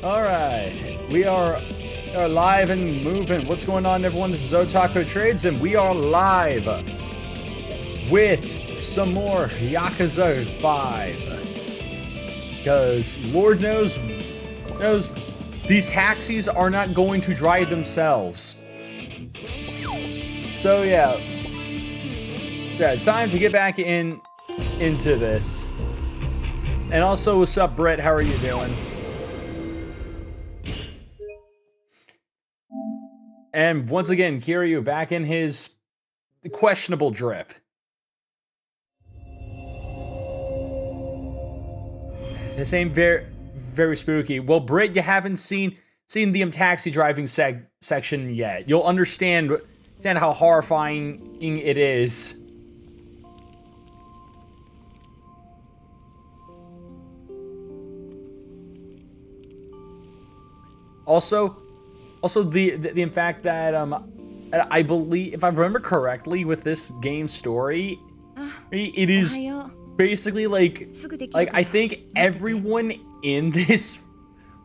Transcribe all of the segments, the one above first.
All right, we are Are live and moving. What's going on, everyone? This is Otaku Trades, and we are live with some more Yakuza 5. Because Lord knows these taxis are not going to drive themselves. So yeah, it's time to get back into this. And also, what's up, Brett? How are you doing? And once again, Kiryu back in his questionable drip. This ain't very spooky. Well, Britt, you haven't seen the taxi driving section yet. You'll understand how horrifying it is. Also, the fact that I believe, if I remember correctly, with this game story, it is basically like I think everyone in this,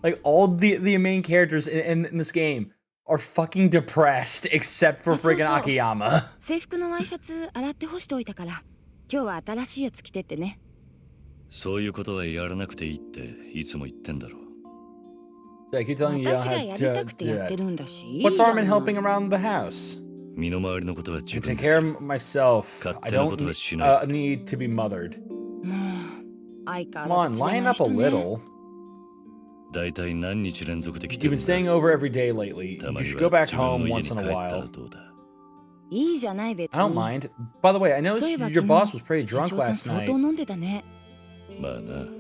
like all the main characters in this game are fucking depressed except for friggin' Akiyama. 制服のワイシャツ洗って干しておいたから、今日は新しいやつ着てってね。そういうことはやらなくていいっていつも言ってんだろう。 I keep telling you don't have to do that. What's the harm in helping around the house? I take care of myself. I don't need to be mothered. Come on, line up a little. You've been staying over every day lately. You should go back home once in a while. I don't mind. By the way, I noticed your boss was pretty drunk last night.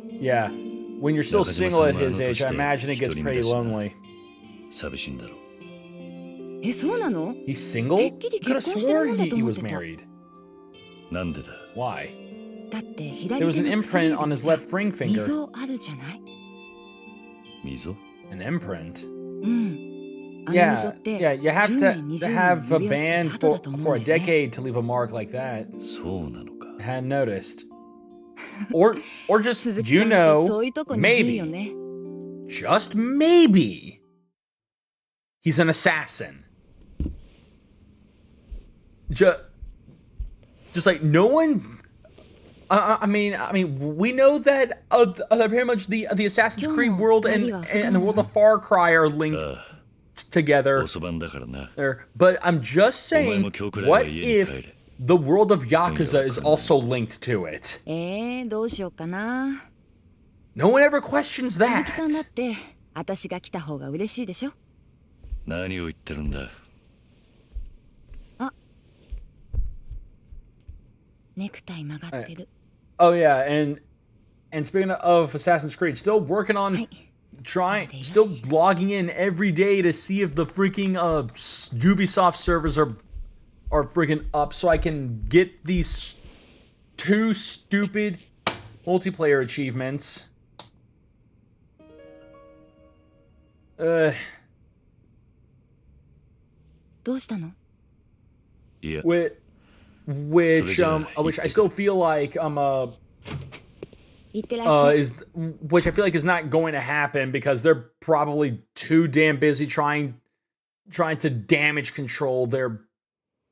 Yeah. When you're still single at his age, I imagine it gets pretty lonely. He's single? Could have sworn he was married. Why? There was an imprint on his left ring finger. An imprint? Yeah, you have to have a band for a decade to leave a mark like that. I hadn't noticed. Or just, you know, maybe, just maybe, he's an assassin. Just like, no one, I mean, we know that pretty much the Assassin's Creed world and the world of Far Cry are linked together. But I'm just saying, what if the world of Yakuza is also linked to it? No one ever questions that. Oh yeah, and speaking of Assassin's Creed, still working on still logging in every day to see if the freaking Ubisoft servers are freaking up so I can get these 2 stupid multiplayer achievements. Yeah. Which I still feel like which I feel like is not going to happen because they're probably too damn busy trying to damage control their,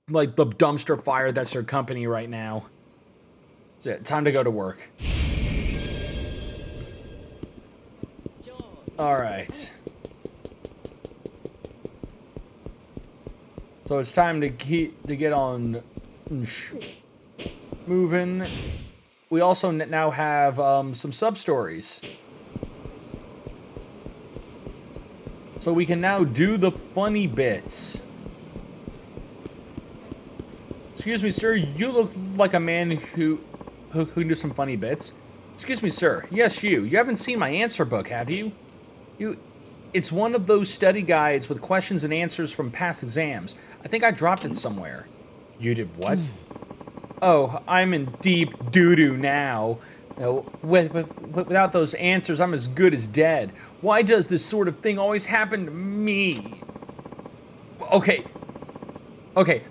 like, the dumpster fire that's their company right now. So, time to go to work. Alright. So it's time to get on moving. We also now have some sub-stories. So we can now do the funny bits. Excuse me, sir, you look like a man who knew some funny bits. Excuse me, sir. Yes, you. You haven't seen my answer book, have you? It's one of those study guides with questions and answers from past exams. I think I dropped it somewhere. You did what? Oh, I'm in deep doo-doo now. Without those answers, I'm as good as dead. Why does this sort of thing always happen to me? Okay,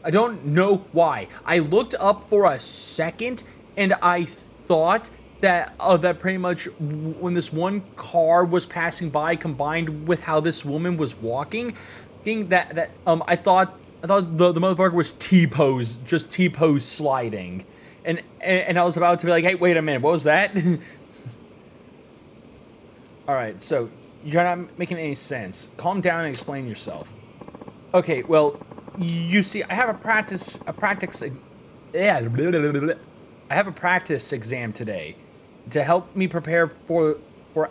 I don't know why. I looked up for a second, and I thought that pretty much when this one car was passing by, combined with how this woman was walking, I thought the motherfucker was T-pose, just T-pose sliding, and I was about to be like, hey, wait a minute, what was that? All right, so you're not making any sense. Calm down and explain yourself. Okay, well, you see, I have a practice exam today to help me prepare for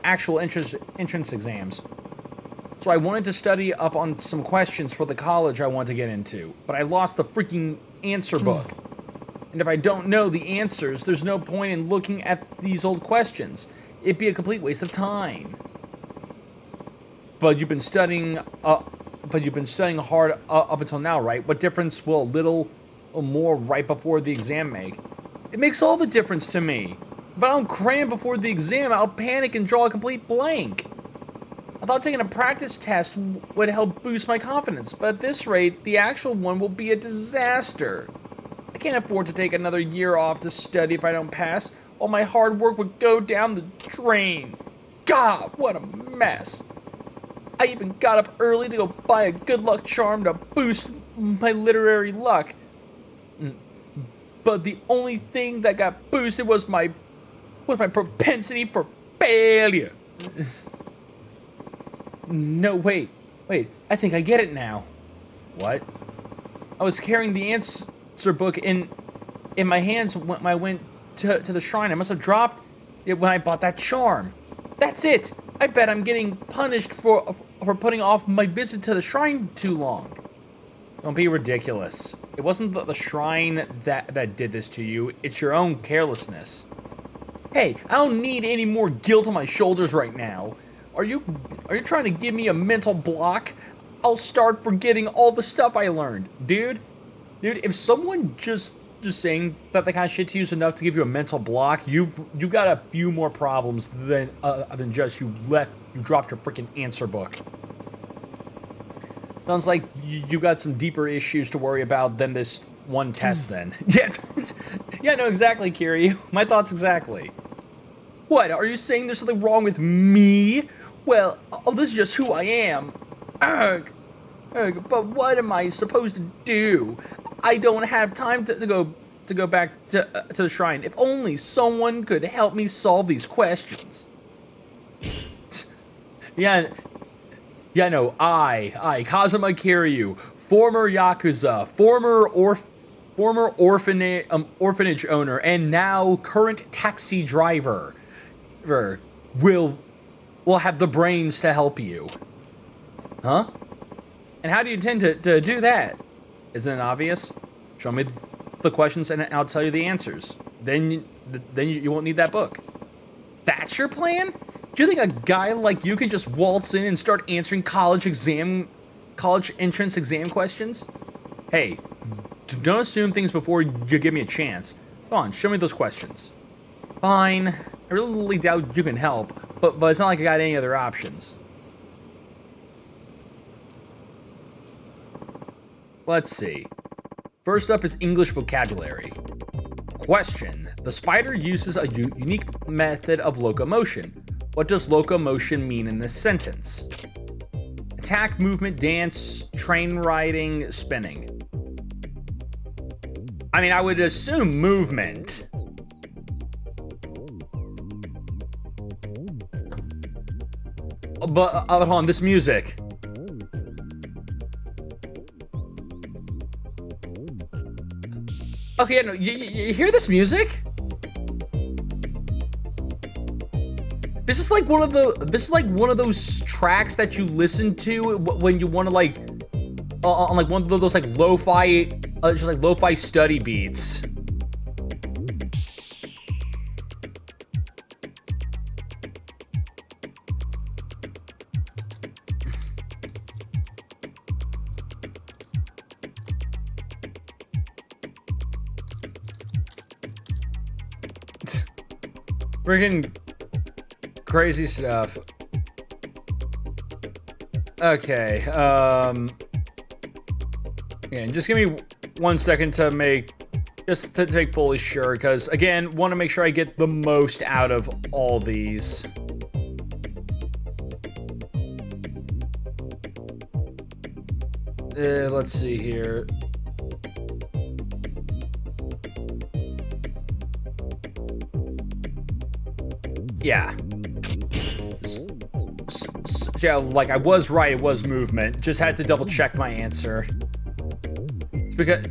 actual entrance exams. So I wanted to study up on some questions for the college I want to get into, but I lost the freaking answer book. And if I don't know the answers, there's no point in looking at these old questions. It'd be a complete waste of time. But you've been studying hard up until now, right? What difference will a little or more right before the exam make? It makes all the difference to me. If I don't cram before the exam, I'll panic and draw a complete blank. I thought taking a practice test would help boost my confidence, but at this rate, the actual one will be a disaster. I can't afford to take another year off to study if I don't pass. All my hard work would go down the drain. God, what a mess. I even got up early to go buy a good luck charm to boost my literary luck. But the only thing that got boosted was my propensity for failure. No, wait, I think I get it now. What? I was carrying the answer book in my hands when I went to the shrine. I must have dropped it when I bought that charm. That's it. I bet I'm getting punished for putting off my visit to the shrine too long. Don't be ridiculous. It wasn't the shrine that did this to you. It's your own carelessness. Hey, I don't need any more guilt on my shoulders right now. Are you trying to give me a mental block? I'll start forgetting all the stuff I learned. Dude, if someone just saying that kind of shit to you is enough to give you a mental block, you got a few more problems than just you dropped your freaking answer book. Sounds like you got some deeper issues to worry about than this one test then. Yeah, no, exactly, Kiri. My thoughts exactly. What, are you saying there's something wrong with me? Well, this is just who I am. Ugh, but what am I supposed to do? I don't have time to go back to the shrine. If only someone could help me solve these questions. Yeah, no, I, Kazuma Kiryu, former Yakuza, former orphanage owner, and now current taxi driver, will have the brains to help you. Huh? And how do you intend to do that? Isn't it obvious? Show me the questions and I'll tell you the answers. Then you won't need that book. That's your plan? Do you think a guy like you can just waltz in and start answering college entrance exam questions? Hey, don't assume things before you give me a chance. Come on, show me those questions. Fine. I really doubt you can help, but it's not like I got any other options. Let's see. First up is English vocabulary. Question. The spider uses a unique method of locomotion. What does locomotion mean in this sentence? Attack, movement, dance, train riding, spinning. I mean, I would assume movement. But hold on, this music. Okay, no, you hear this music? This is like one of those tracks that you listen to when you want to on like one of those like lo-fi, just like lo-fi study beats. Freaking crazy stuff. Okay, yeah, just give me 1 second to make Just to make fully sure, because, again, want to make sure I get the most out of all these. Let's see here. Yeah. Yeah, like I was right, it was movement. Just had to double check my answer. It's because...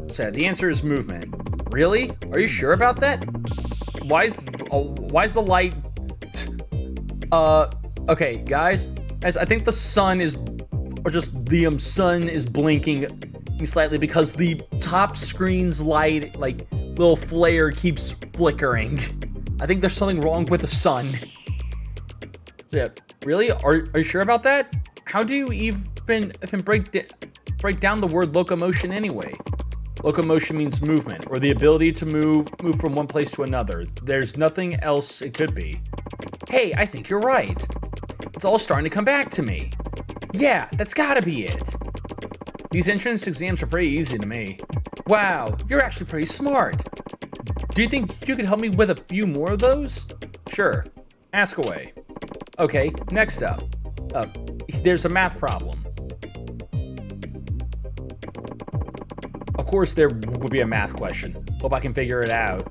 So the answer is movement. Really? Are you sure about that? Why's the light... Okay, guys. As I think the sun is... Or just the sun is blinking slightly because the top screen's light, like, little flare keeps flickering. I think there's something wrong with the sun. So yeah, really? Are you sure about that? How do you even break down the word locomotion anyway? Locomotion means movement, or the ability to move from one place to another. There's nothing else it could be. Hey, I think you're right. It's all starting to come back to me. Yeah, that's gotta be it. These entrance exams are pretty easy to me. Wow, you're actually pretty smart. Do you think you could help me with a few more of those? Sure, ask away. Okay, next up. There's a math problem. Of course there would be a math question. Hope I can figure it out.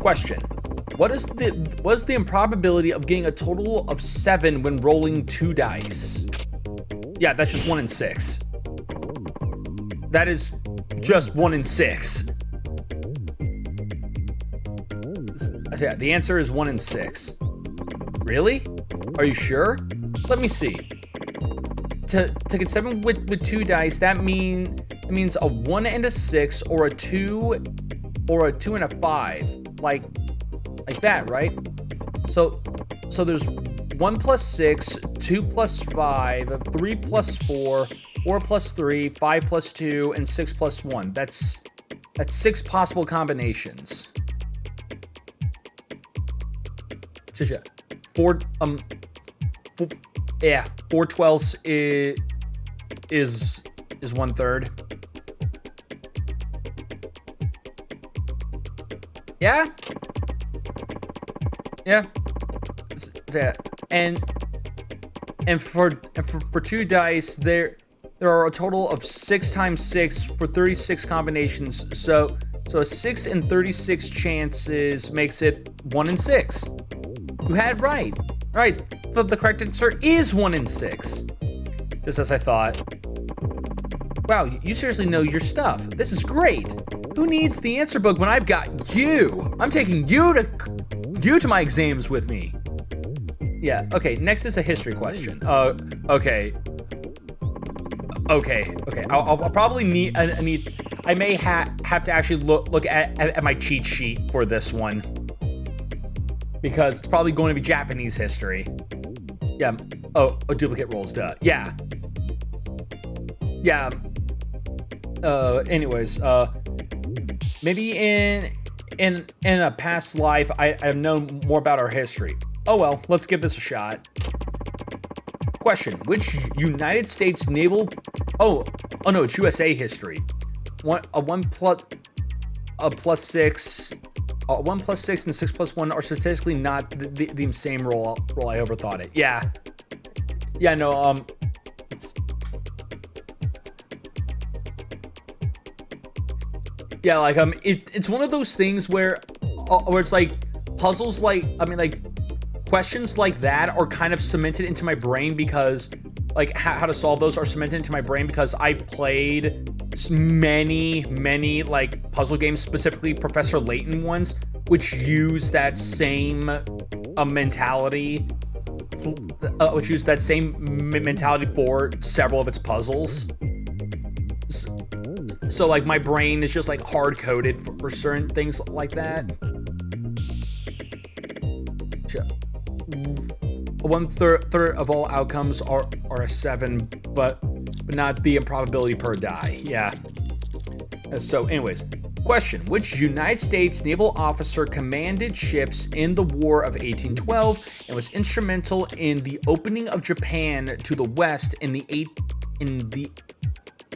Question. What is the improbability of getting a total of 7 when rolling 2 dice? Yeah, that's just 1 in 6. That is just 1 in 6. Yeah, the answer is 1 in 6. Really? Are you sure? Let me see. To get 7 with 2 dice, that means a 1 and a 6, or a 2 and a 5. Like that, right? So there's 1 plus 6, 2 plus 5, 3 plus 4, 4 plus 3, 5 plus 2, and 6 plus 1. That's 6 possible combinations. Yeah. 4 twelfths is 1/3. Yeah? Yeah. Yeah. And for 2 dice, there are a total of 6 times 6 for 36 combinations. So a 6 in 36 chances makes it 1 in 6. You had it right. All right. The correct answer is 1 in 6. Just as I thought. Wow, you seriously know your stuff. This is great. Who needs the answer book when I've got you? I'm taking you to my exams with me. Yeah, okay, next is a history question. Okay. I'll probably need, I may have to actually look at my cheat sheet for this one. Because it's probably going to be Japanese history. Yeah, duplicate rolls, duh. Yeah. Yeah. Anyways, maybe in a past life, I've known more about our history. Oh well, let's give this a shot. Question: which United States naval? Oh no, it's USA history. 1 plus 6 and 6 plus 1 are statistically not the same roll. I overthought it. Yeah. Yeah. No. Yeah, like it's one of those things where it's like puzzles, like questions like that are kind of cemented into my brain because like how to solve those are cemented into my brain because I've played many like puzzle games, specifically Professor Layton ones, which use that same mentality, for several of its puzzles. So like my brain is just like hard coded for certain things like that. 1/3 of all outcomes are a 7, but not the improbability per die. Yeah. So anyways, question: which United States naval officer commanded ships in the War of 1812 and was instrumental in the opening of Japan to the West in the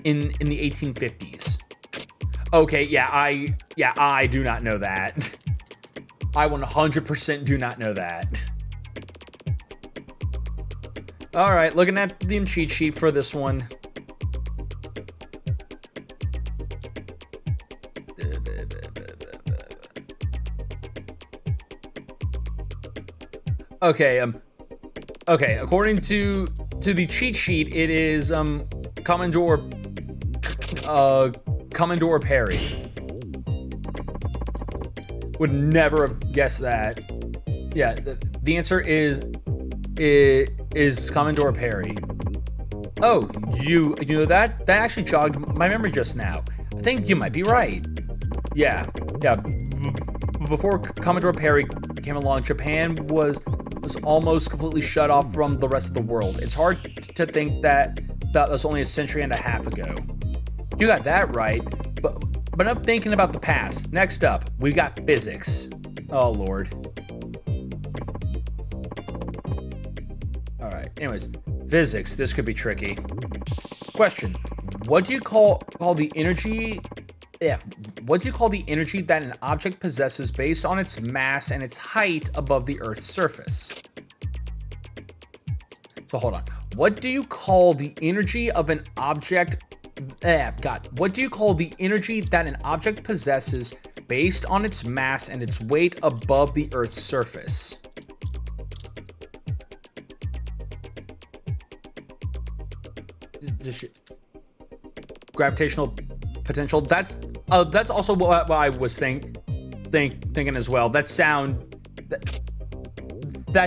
1850s? Okay, I do not know that. I 100% do not know that. All right, looking at the cheat sheet for this one. Okay, according to the cheat sheet, it is Commodore Perry. Would never have guessed that. Yeah, the answer is Commodore Perry. Oh, you know that? That actually jogged my memory just now. I think you might be right. Yeah. Before Commodore Perry came along, Japan was almost completely shut off from the rest of the world. It's hard to think that was only a century and a half ago. You got that right, but I'm thinking about the past. Next up, we got physics. Oh, Lord. All right, anyways, physics. This could be tricky. Question: what do you call the energy? Yeah, what do you call the energy that an object possesses based on its mass and its height above the Earth's surface? So hold on. What do you call the energy of an object? What do you call the energy that an object possesses based on its mass and its weight above the Earth's surface? Gravitational potential. That's also what I was thinking as well. That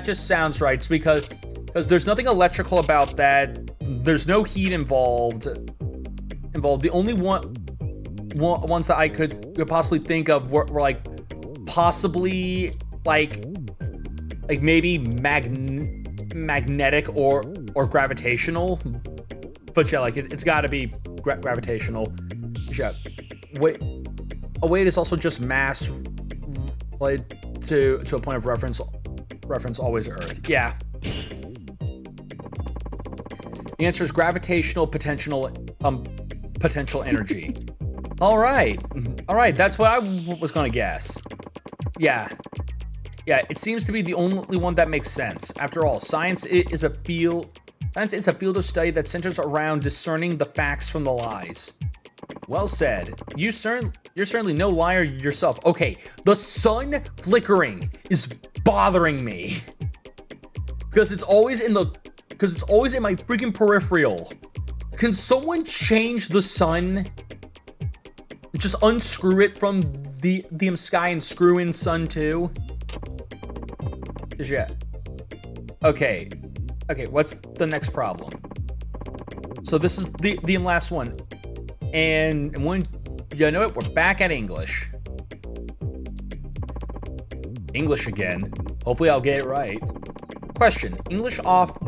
just sounds right. It's because there's nothing electrical about that. There's no heat involved. The only ones that I could possibly think of were like possibly like maybe magnetic or gravitational. But yeah, like it's got to be gravitational. Yeah. Weight is also just mass related to a point of reference always Earth. Yeah. The answer is gravitational potential energy. All right. That's what I was gonna guess. Yeah. It seems to be the only one that makes sense. After all, science is a field of study that centers around discerning the facts from the lies. Well said. You're certainly no liar yourself. Okay, the sun flickering is bothering me because it's always in my freaking peripheral. Can someone change the sun? Just unscrew it from the sky and screw in sun too? Yeah. Okay, what's the next problem? So this is the last one. And when you know it, we're back at English. English again. Hopefully I'll get it right. Question: English often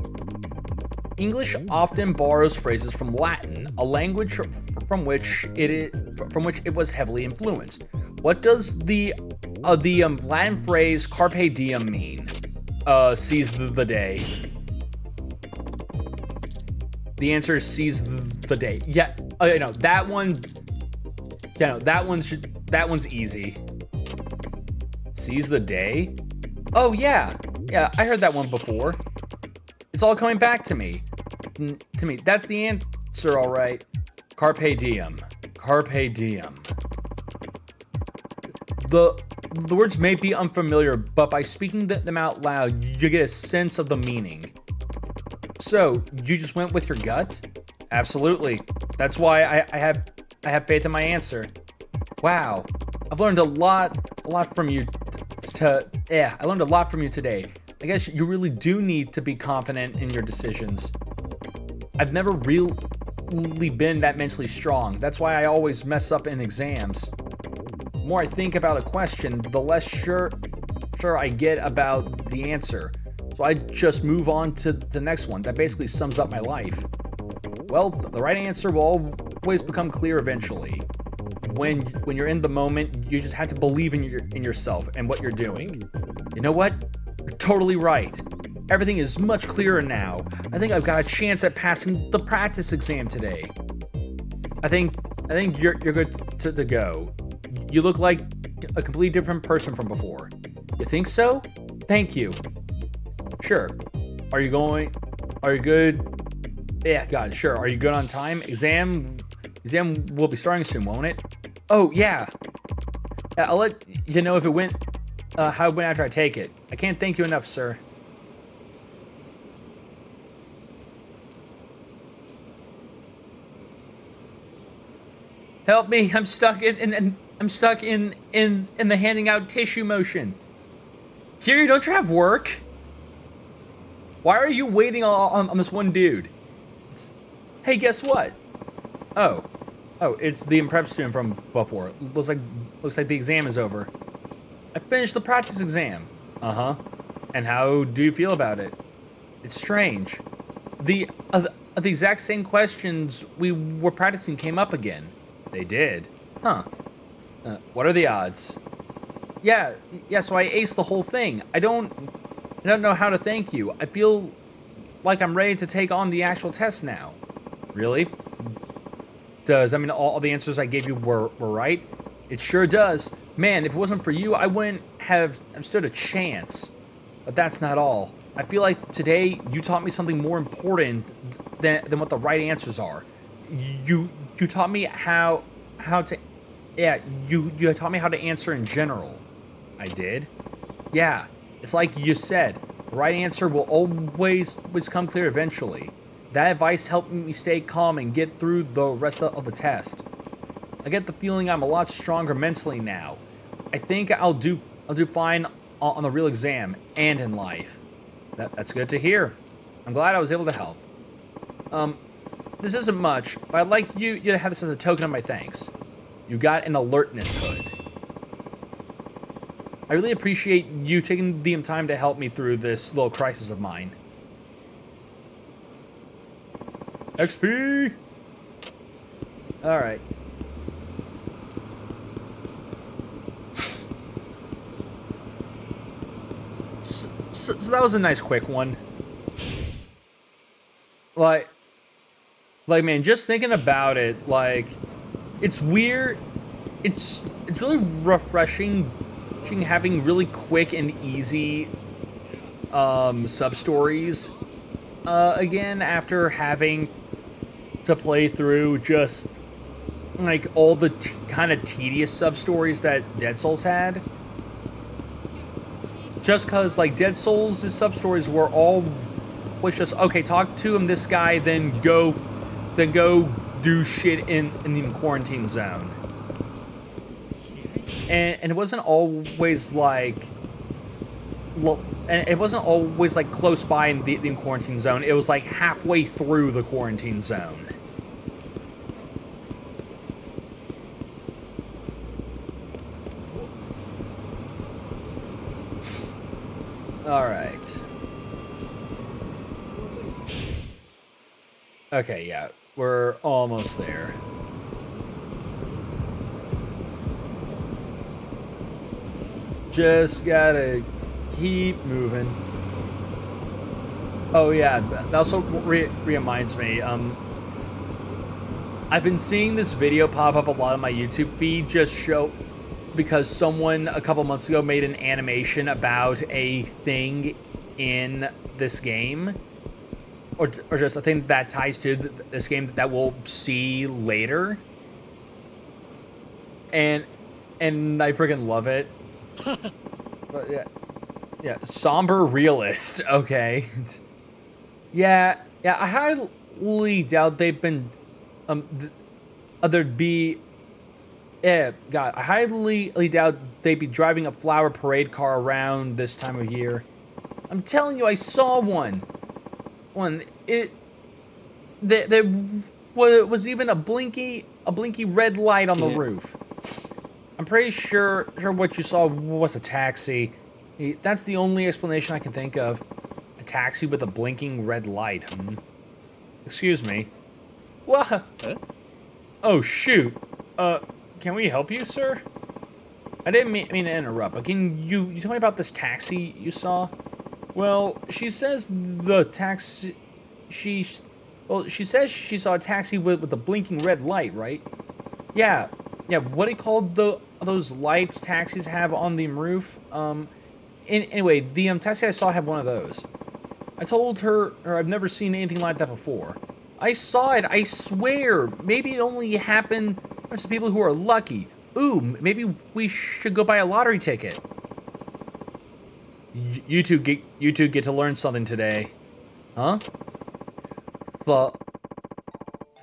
borrows phrases from Latin, a language from which it was heavily influenced. What does the Latin phrase "carpe diem" mean? Seize the day. The answer is seize the day. Yeah, that one. Yeah, no, that one's easy. Seize the day? Oh yeah, I heard that one before. It's all coming back to me. That's the answer, all right. Carpe diem. Carpe diem. The words may be unfamiliar, but by speaking them out loud, you get a sense of the meaning. So, you just went with your gut? Absolutely. That's why I have faith in my answer. Wow. I've learned a lot from you I learned a lot from you today. I guess you really do need to be confident in your decisions. I've never really been that mentally strong. That's why I always mess up in exams. The more I think about a question, the less sure I get about the answer. So I just move on to the next one. That basically sums up my life. Well, the right answer will always become clear eventually. When you're in the moment, you just have to believe in yourself and what you're doing. You know what? You're totally right. Everything is much clearer now. I think I've got a chance at passing the practice exam today. I think I think you're good to go. You look like a completely different person from before. You think so? Thank you. Sure. Are you good? Yeah, God, sure. Are you good on time? Exam will be starting soon, won't it? Oh, yeah. Yeah, I'll let you know if it went, how it went after I take it. I can't thank you enough, sir. Help me! I'm stuck in the handing out tissue motion. Kiryu, don't you have work? Why are you waiting on this one dude? Hey, guess what? Oh, it's the prep student from before. Looks like the exam is over. I finished the practice exam. Uh-huh. And how do you feel about it? It's strange. The exact same questions we were practicing came up again. They did. Huh. What are the odds? Yeah, so I aced the whole thing. I don't know how to thank you. I feel like I'm ready to take on the actual test now. Really? Does that mean all the answers I gave you were right? It sure does. Man, if it wasn't for you, I wouldn't have stood a chance. But that's not all. I feel like today you taught me something more important than what the right answers are. You taught me how to, yeah, you taught me how to answer in general. I did? Yeah, it's like you said, the right answer will always come clear eventually. That advice helped me stay calm and get through the rest of the test. I get the feeling I'm a lot stronger mentally now. I think I'll do fine on the real exam and in life. That's good to hear. I'm glad I was able to help. This isn't much, but I'd like you to have this as a token of my thanks. You got an alertness hood. I really appreciate you taking the time to help me through this little crisis of mine. XP! Alright. So that was a nice quick one. Like, man, just thinking about it, like, it's weird. It's really refreshing having really quick and easy sub-stories again after having to play through just like all the kind of tedious sub-stories that Dead Souls had. Just because, like, Dead Souls' sub-stories were all was just, okay, talk to him, this guy, then go do shit in the quarantine zone. And it wasn't always like, and it wasn't always like close by in the quarantine zone. It was like halfway through the quarantine zone. All right. Okay, yeah, we're almost there. Just gotta keep moving. Oh yeah, that also reminds me. I've been seeing this video pop up a lot on my YouTube feed. Just because someone a couple months ago made an animation about a thing in this game, or just a thing that ties to this game that we'll see later. And I freaking love it. But yeah, somber realist. Okay. yeah. I highly doubt they've been. There'd be. Yeah, God, I highly doubt they'd be driving a flower parade car around this time of year. I'm telling you, I saw one. There was even a blinky red light on the roof. I'm pretty sure what you saw was a taxi. That's the only explanation I can think of. A taxi with a blinking red light. Excuse me. What? Huh? Oh, shoot. Can we help you, sir? I didn't mean to interrupt, but can you tell me about this taxi you saw? Well, she says the taxi... She says she saw a taxi with a blinking red light, right? Yeah, yeah. What do you call those lights taxis have on the roof? Anyway, the taxi I saw had one of those. I told her, or I've never seen anything like that before. I saw it. I swear. Maybe it only happened to people who are lucky. Ooh, maybe we should go buy a lottery ticket. You two get to learn something today, huh? The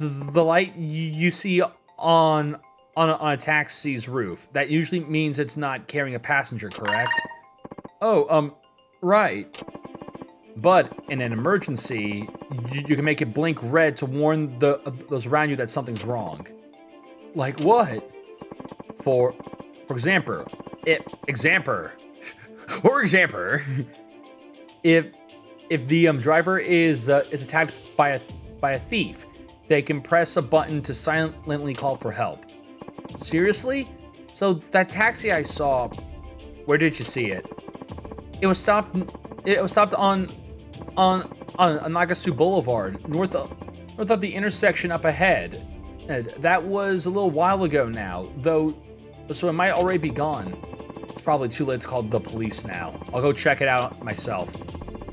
the light you see on a taxi's roof, that usually means it's not carrying a passenger, correct? Oh, right. But in an emergency, you can make it blink red to warn those around you that something's wrong. Like what? For example, if the driver is attacked by a thief, they can press a button to silently call for help. Seriously? So that taxi I saw, where did you see it? It was stopped on Nagasu Boulevard, north of the intersection up ahead. That was a little while ago now, though, so it might already be gone. It's probably too late to call the police now. I'll go check it out myself.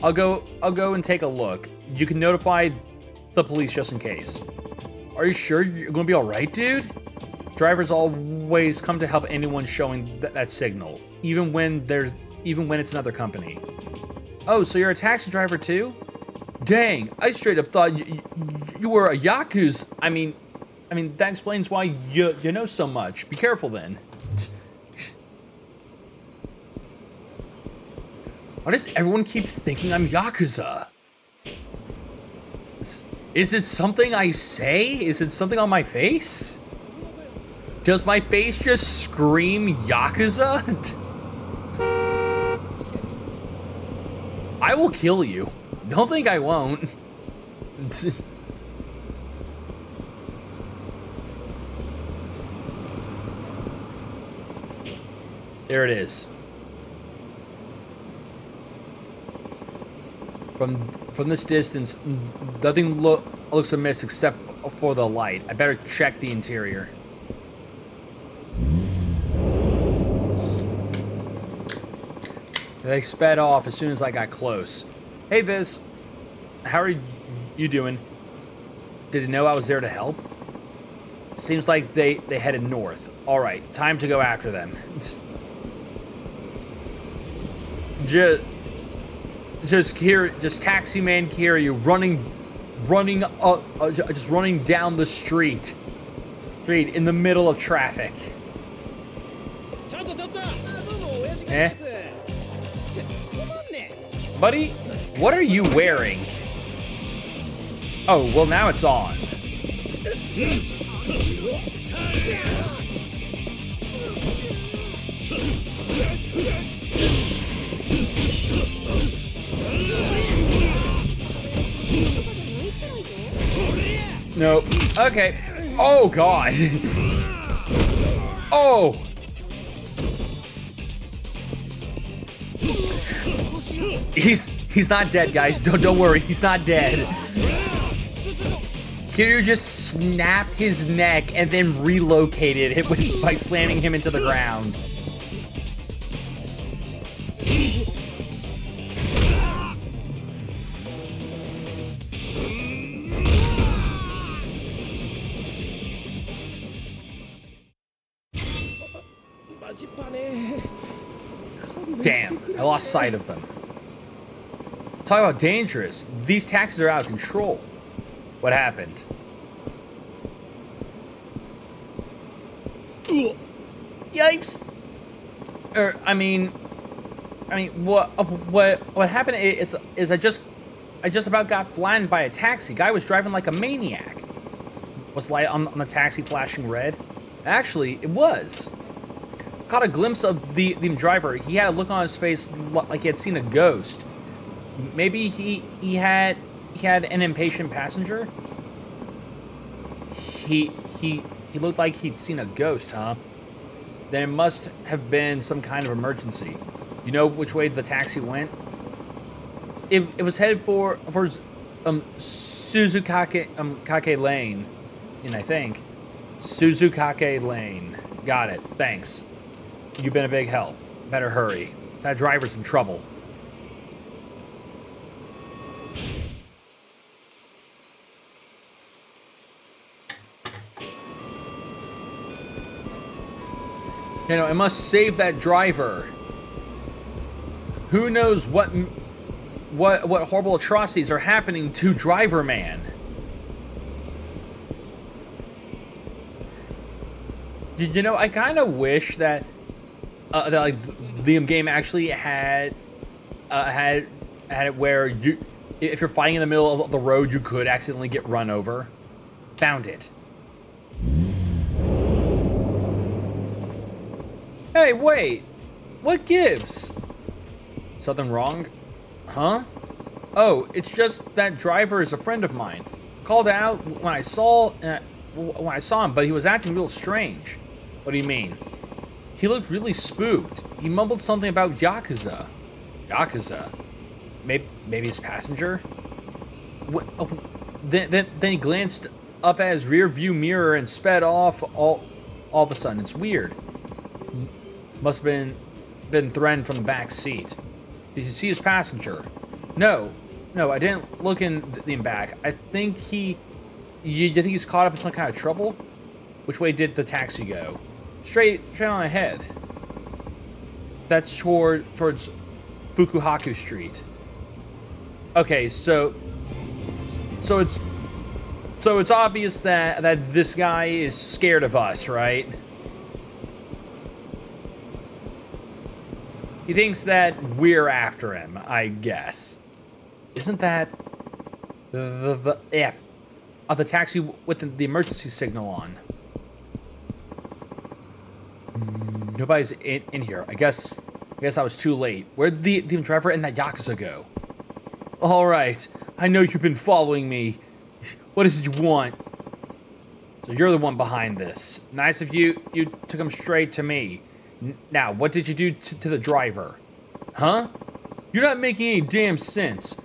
I'll go and take a look. You can notify the police just in case. Are you sure you're gonna be all right, dude? Drivers always come to help anyone showing that signal, even when it's another company. Oh, so you're a taxi driver too? Dang, I straight up thought you were a Yakuza. I mean, that explains why you know so much. Be careful then. Why does everyone keep thinking I'm Yakuza? Is it something I say? Is it something on my face? Does my face just scream Yakuza? I will kill you. Don't think I won't. There it is. From this distance, nothing looks amiss except for the light. I better check the interior. They sped off as soon as I got close. Hey Viz, how are you doing? Did you know I was there to help? Seems like they headed north. All right, time to go after them. Just taxi man Kiryu just running down the street in the middle of traffic. Eh? Buddy, what are you wearing? Oh, well now it's on. Nope. Okay. Oh god. Oh. He's not dead, guys. Don't worry. He's not dead. Kiryu just snapped his neck and then relocated it by slamming him into the ground. Damn, I lost sight of them. Talk about dangerous. These taxis are out of control. What happened? Yipes! I mean, what happened is I just about got flattened by a taxi. Guy was driving like a maniac. Was the light on the taxi flashing red? Actually, it was. Caught a glimpse of the driver. He had a look on his face like he had seen a ghost. Maybe he had an impatient passenger. He looked like he'd seen a ghost, huh? Then it must have been some kind of emergency. You know which way the taxi went? It was headed for Suzukake Kake Lane, and I think. Suzukake Lane. Got it. Thanks. You've been a big help. Better hurry. That driver's in trouble. You know, I must save that driver. Who knows what horrible atrocities are happening to Driver Man? You know, I kind of wish that like the game actually had it where you, if you're fighting in the middle of the road, you could accidentally get run over. Found it. Hey, wait. What gives? Something wrong? Huh? Oh, it's just that driver is a friend of mine. Called out when I saw him, but he was acting real strange. What do you mean? He looked really spooked. He mumbled something about Yakuza. Yakuza? Maybe his passenger? Then he glanced up at his rear view mirror and sped off all of a sudden. It's weird. Must have been threatened from the back seat. Did you see his passenger? No, I didn't look in the back. I think you think he's caught up in some kind of trouble? Which way did the taxi go? Straight on ahead. That's towards Fukuhaku Street. Okay, so it's obvious that this guy is scared of us, right? He thinks that we're after him, I guess. Isn't that the taxi with the emergency signal on? Nobody's in here. I guess I was too late. Where'd the driver and that Yakuza go? All right, I know you've been following me. What is it you want? So you're the one behind this. Nice of you. You took him straight to me. Now, what did you do to the driver? Huh? You're not making any damn sense.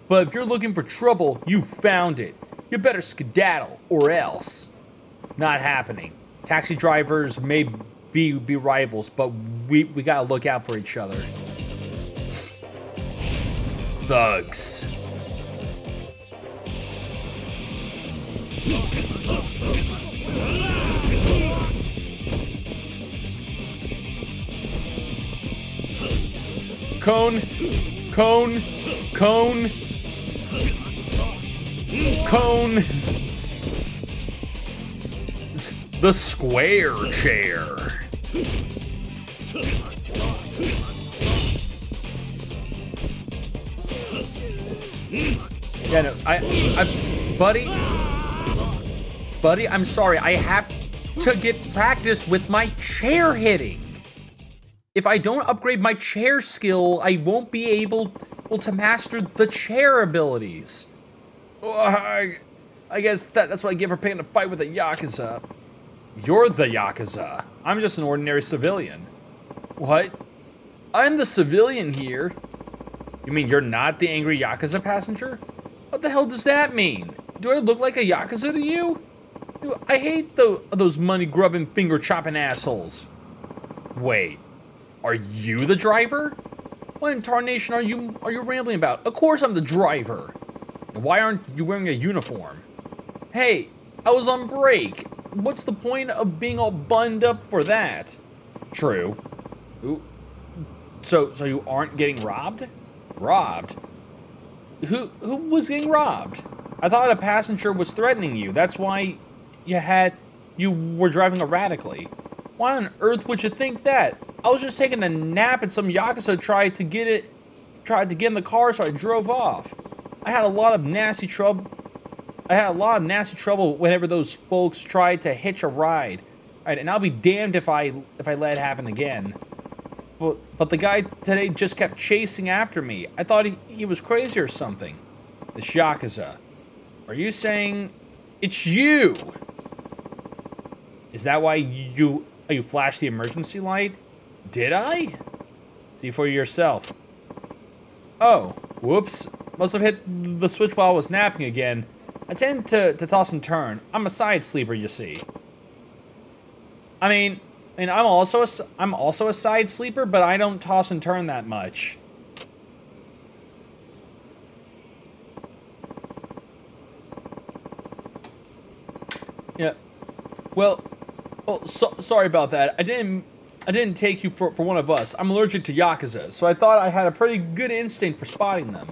But if you're looking for trouble, you found it. You better skedaddle, or else. Not happening. Taxi drivers may be rivals, but we gotta look out for each other. Thugs. Cone. The square chair. Yeah, no, buddy, I'm sorry. I have to get practice with my chair hitting. If I don't upgrade my chair skill, I won't be able to master the chair abilities. I guess that's what I give for picking a fight with a Yakuza. You're the Yakuza. I'm just an ordinary civilian. What? I'm the civilian here. You mean you're not the angry Yakuza passenger? What the hell does that mean? Do I look like a Yakuza to you? Dude, I hate those money-grubbing, finger-chopping assholes. Wait. Are you the driver? What in tarnation are you rambling about? Of course I'm the driver. And why aren't you wearing a uniform? Hey, I was on break. What's the point of being all bunned up for that? True. Ooh. So you aren't getting robbed? Robbed? Who was getting robbed? I thought a passenger was threatening you. That's why you were driving erratically. Why on earth would you think that? I was just taking a nap and some Yakuza tried to get in the car, so I drove off. I had a lot of nasty trouble whenever those folks tried to hitch a ride. Alright, and I'll be damned if I let it happen again. But the guy today just kept chasing after me. I thought he was crazy or something. This Yakuza. Are you saying it's you? Is that why you flashed the emergency light? Did I? See for yourself. Oh, whoops. Must have hit the switch while I was napping again. I tend to toss and turn. I'm a side sleeper, you see. I'm also a side sleeper, but I don't toss and turn that much. Yeah. Well, sorry about that. I didn't take you for one of us. I'm allergic to Yakuza, so I thought I had a pretty good instinct for spotting them.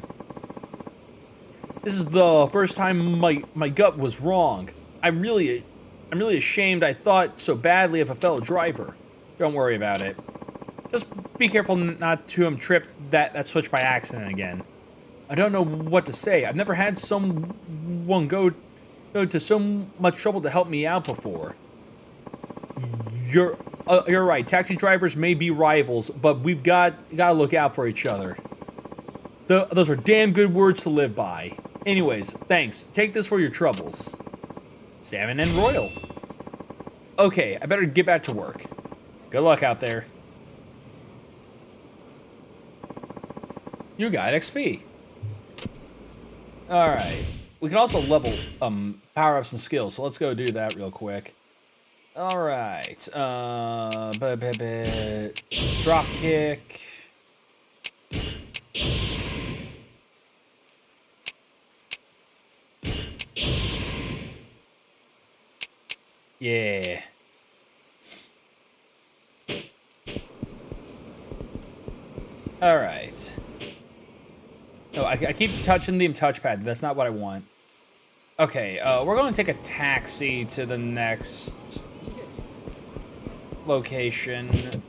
This is the first time my gut was wrong. I'm really ashamed I thought so badly of a fellow driver. Don't worry about it. Just be careful not to trip that switch by accident again. I don't know what to say. I've never had someone go to so much trouble to help me out before. You're right. Taxi drivers may be rivals, but we've gotta look out for each other. Those are damn good words to live by. Anyways, thanks. Take this for your troubles. Salmon and Royal. Okay, I better get back to work. Good luck out there. You got XP. Alright. We can also level, power up some skills, so let's go do that real quick. Alright. Drop kick. Yeah. Alright. No, I keep touching the touchpad. That's not what I want. Okay, we're going to take a taxi to the next location.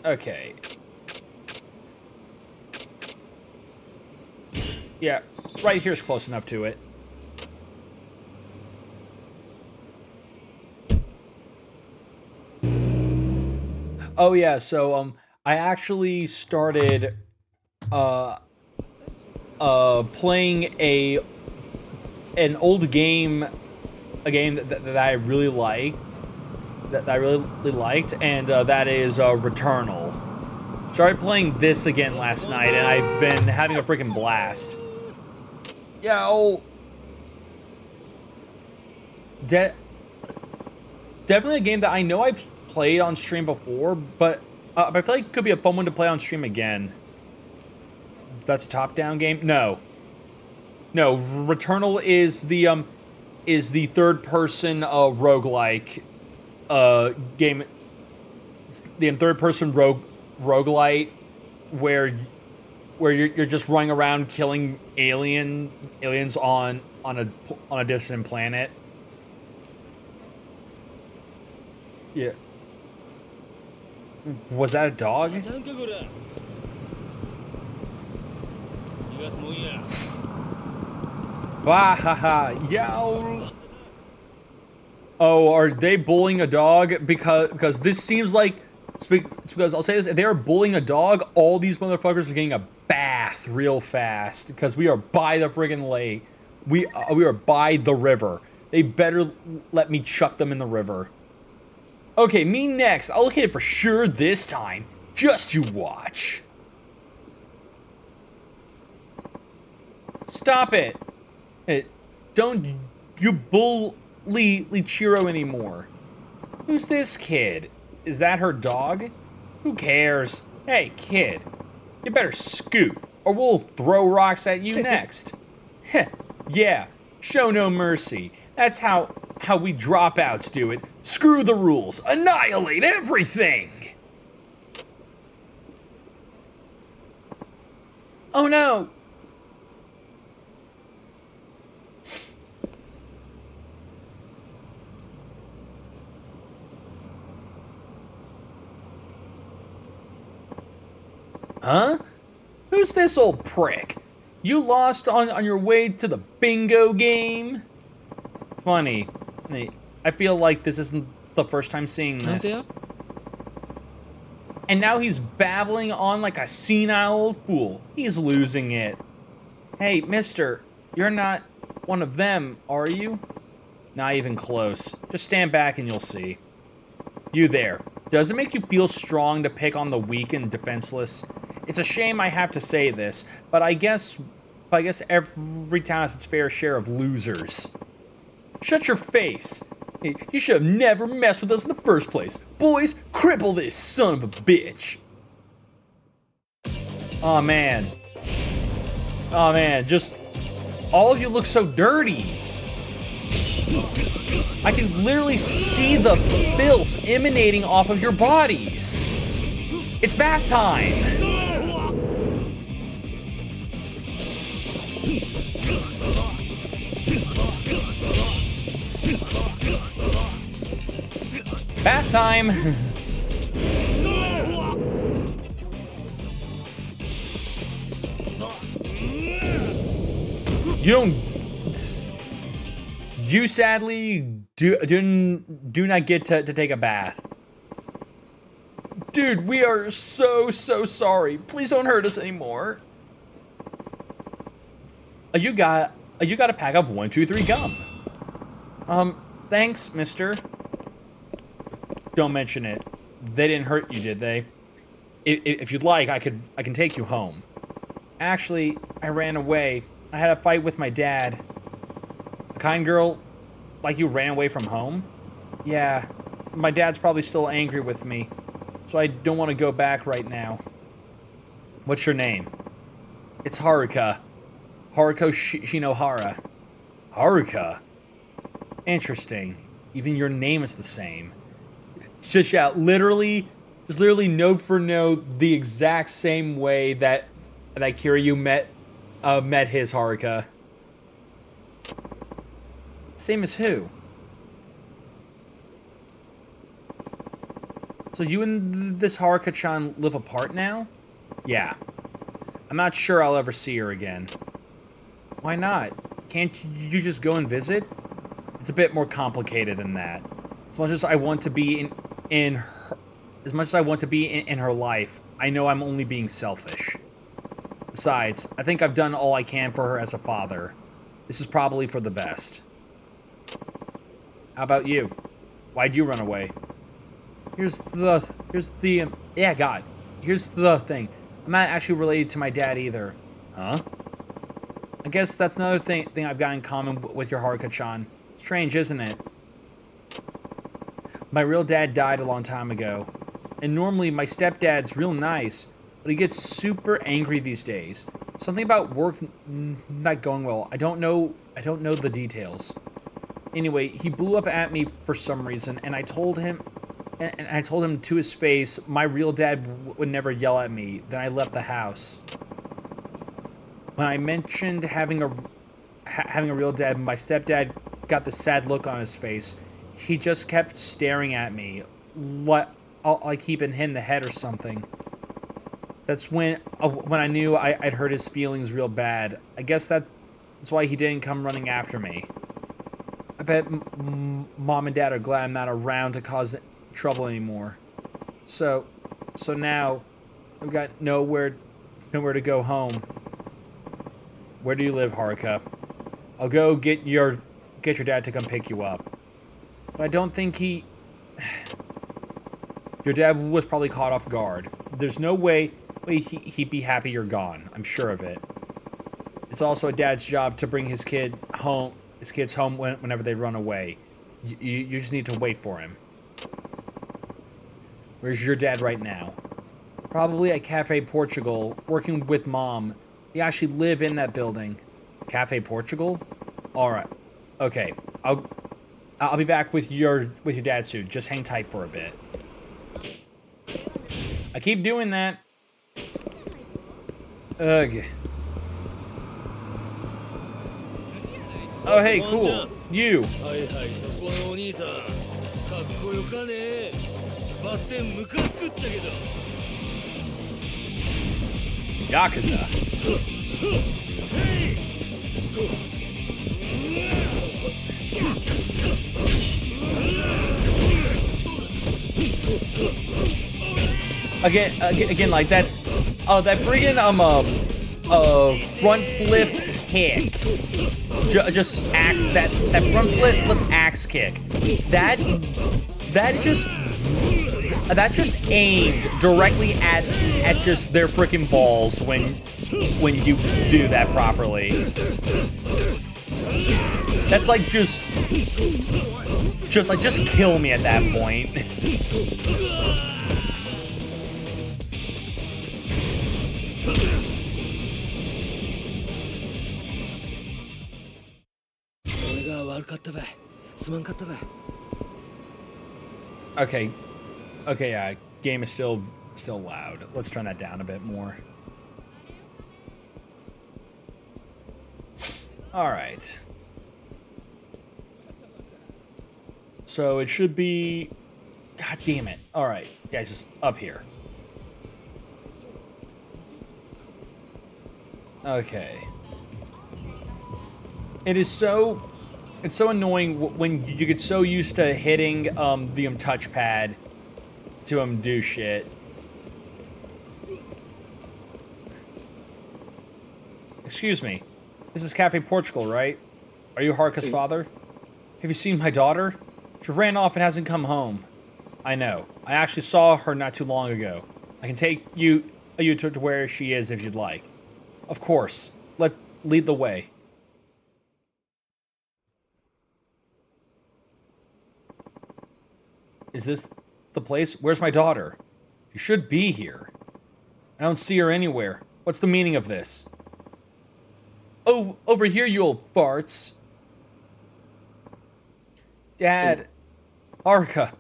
Okay. Yeah, right here's close enough to it. Oh yeah, so I actually started playing an old game, a game that I really like, that I really liked, and that is Returnal. Started playing this again last night, and I've been having a freaking blast. Yo. Definitely a game that I know I've played on stream before, but I feel like it could be a fun one to play on stream again. That's a top-down game? No. No, Returnal is the third-person roguelike game. It's the third-person roguelite where you're just running around killing aliens on a distant planet. Yeah. Was that a dog? Wahaha, yow. Oh, are they bullying a dog? Because this seems like, it's because I'll say this, if they are bullying a dog, all these motherfuckers are getting a bath real fast, because we are by the friggin' lake. We are by the river. They better let me chuck them in the river. Okay, me next. I'll look at it for sure this time. Just you watch. Stop it. Don't you bully Lichiro anymore. Who's this kid? Is that her dog? Who cares? Hey, kid. You better scoot, or we'll throw rocks at you next. Heh, yeah, show no mercy. That's how we dropouts do it. Screw the rules. Annihilate everything! Oh no! Huh? Who's this old prick? You lost on your way to the bingo game? Funny. I feel like this isn't the first time seeing this. And now he's babbling on like a senile old fool. He's losing it. Hey, mister, you're not one of them, are you? Not even close. Just stand back and you'll see. You there. Does it make you feel strong to pick on the weak and defenseless? It's a shame I have to say this, but I guess every town has its fair share of losers. Shut your face. You should have never messed with us in the first place. Boys, cripple this son of a bitch. Oh man. Oh man, just all of you look so dirty. I can literally see the filth emanating off of your bodies. It's bath time. Bath time. You sadly do not get to take a bath. Dude, we are so sorry. Please don't hurt us anymore. You got a pack of 1, 2, 3 gum. Thanks, mister. Don't mention it. They didn't hurt you, did they? If you'd like, I can take you home. Actually, I ran away. I had a fight with my dad. A kind girl like you ran away from home? Yeah, my dad's probably still angry with me, so I don't want to go back right now. What's your name? It's Haruka. Haruko Shinohara. Haruka? Interesting. Even your name is the same. Just literally note for note the exact same way that Kiryu met his Haruka. Same as who? So you and this Haruka-chan live apart now? Yeah. I'm not sure I'll ever see her again. Why not? Can't you just go and visit? It's a bit more complicated than that. As much as I want to be in her life, I know I'm only being selfish. Besides, I think I've done all I can for her as a father. This is probably for the best. How about you? Why'd you run away? Here's the thing. I'm not actually related to my dad either. Huh? I guess that's another thing I've got in common with your Haruka-chan. Strange, isn't it? My real dad died a long time ago. And normally my stepdad's real nice, but he gets super angry these days. Something about work not going well. I don't know the details. Anyway, he blew up at me for some reason, and I told him to his face my real dad would never yell at me. Then I left the house. When I mentioned having a real dad, my stepdad got the sad look on his face. He just kept staring at me, like he'd been hit in the head or something. That's when I knew I'd hurt his feelings real bad. I guess that's why he didn't come running after me. I bet Mom and Dad are glad I'm not around to cause trouble anymore. So now I've got nowhere to go home. Where do you live, Haruka? I'll go get your dad to come pick you up. But I don't think your dad was probably caught off guard. There's no way he'd be happy you're gone. I'm sure of it. It's also a dad's job to bring his kids home whenever they run away. You just need to wait for him. Where's your dad right now? Probably at Cafe Portugal, working with Mom. They actually live in that building. Cafe Portugal? Alright. Okay. I'll be back with your dad soon. Just hang tight for a bit. I keep doing that. Ugh. Oh, hey, cool. You. Yakuza. Again, like that. Oh, that friggin' front flip kick. Just axe that front flip axe kick. That just aimed directly at just their frickin' balls when you do that properly. That's like just kill me at that point. Okay. Okay, yeah. Game is still loud. Let's turn that down a bit more. All right. So it should be... God damn it. All right. Yeah, just up here. Okay. It's so annoying when you get so used to hitting the touchpad to do shit. Excuse me. This is Cafe Portugal, right? Are you Haruka's father? Have you seen my daughter? She ran off and hasn't come home. I know. I actually saw her not too long ago. I can take you to where she is if you'd like. Of course. Lead the way. Is this the place? Where's my daughter? She should be here. I don't see her anywhere. What's the meaning of this? Oh, over here, you old farts. Dad. Haruka.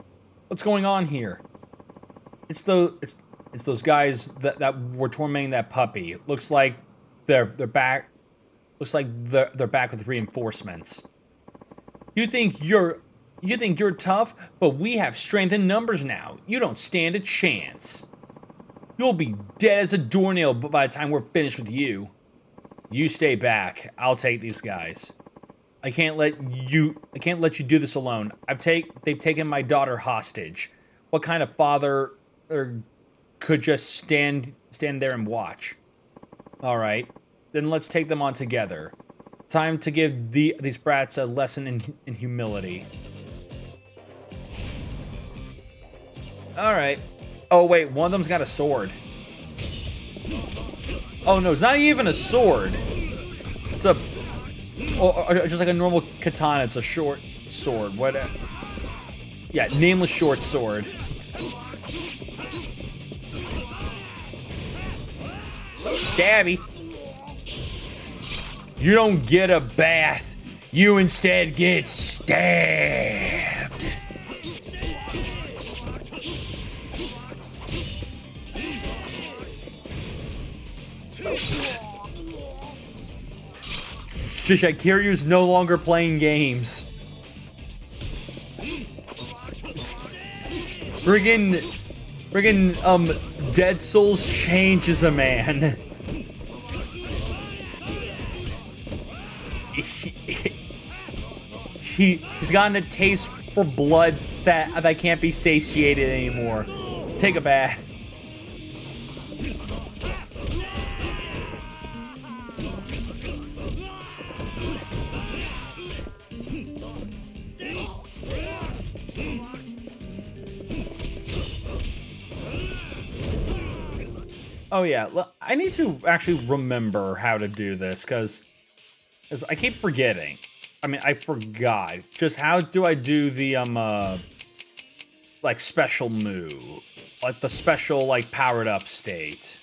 What's going on here? It's those guys that were tormenting that puppy. Looks like they're back. Looks like they're back with reinforcements. You think you're tough, but we have strength in numbers now. You don't stand a chance. You'll be dead as a doornail by the time we're finished with you. You stay back. I'll take these guys. I can't let you do this alone. They've taken my daughter hostage. What kind of father could just stand there and watch? All right, then let's take them on together. Time to give these brats a lesson in humility. All right. Oh wait, one of them's got a sword. Oh no, it's not even a sword. It's a... Or just like a normal katana, it's a short sword. What? Yeah, nameless short sword. Stabby. You don't get a bath. You instead get stabbed. Kiryu's no longer playing games. Friggin' Dead Souls changes a man. He's gotten a taste for blood that can't be satiated anymore. Take a bath. Oh yeah, I need to actually remember how to do this, because I keep forgetting. I mean, I forgot. Just how do I do the, like, special move? Like, the special, like, powered up state.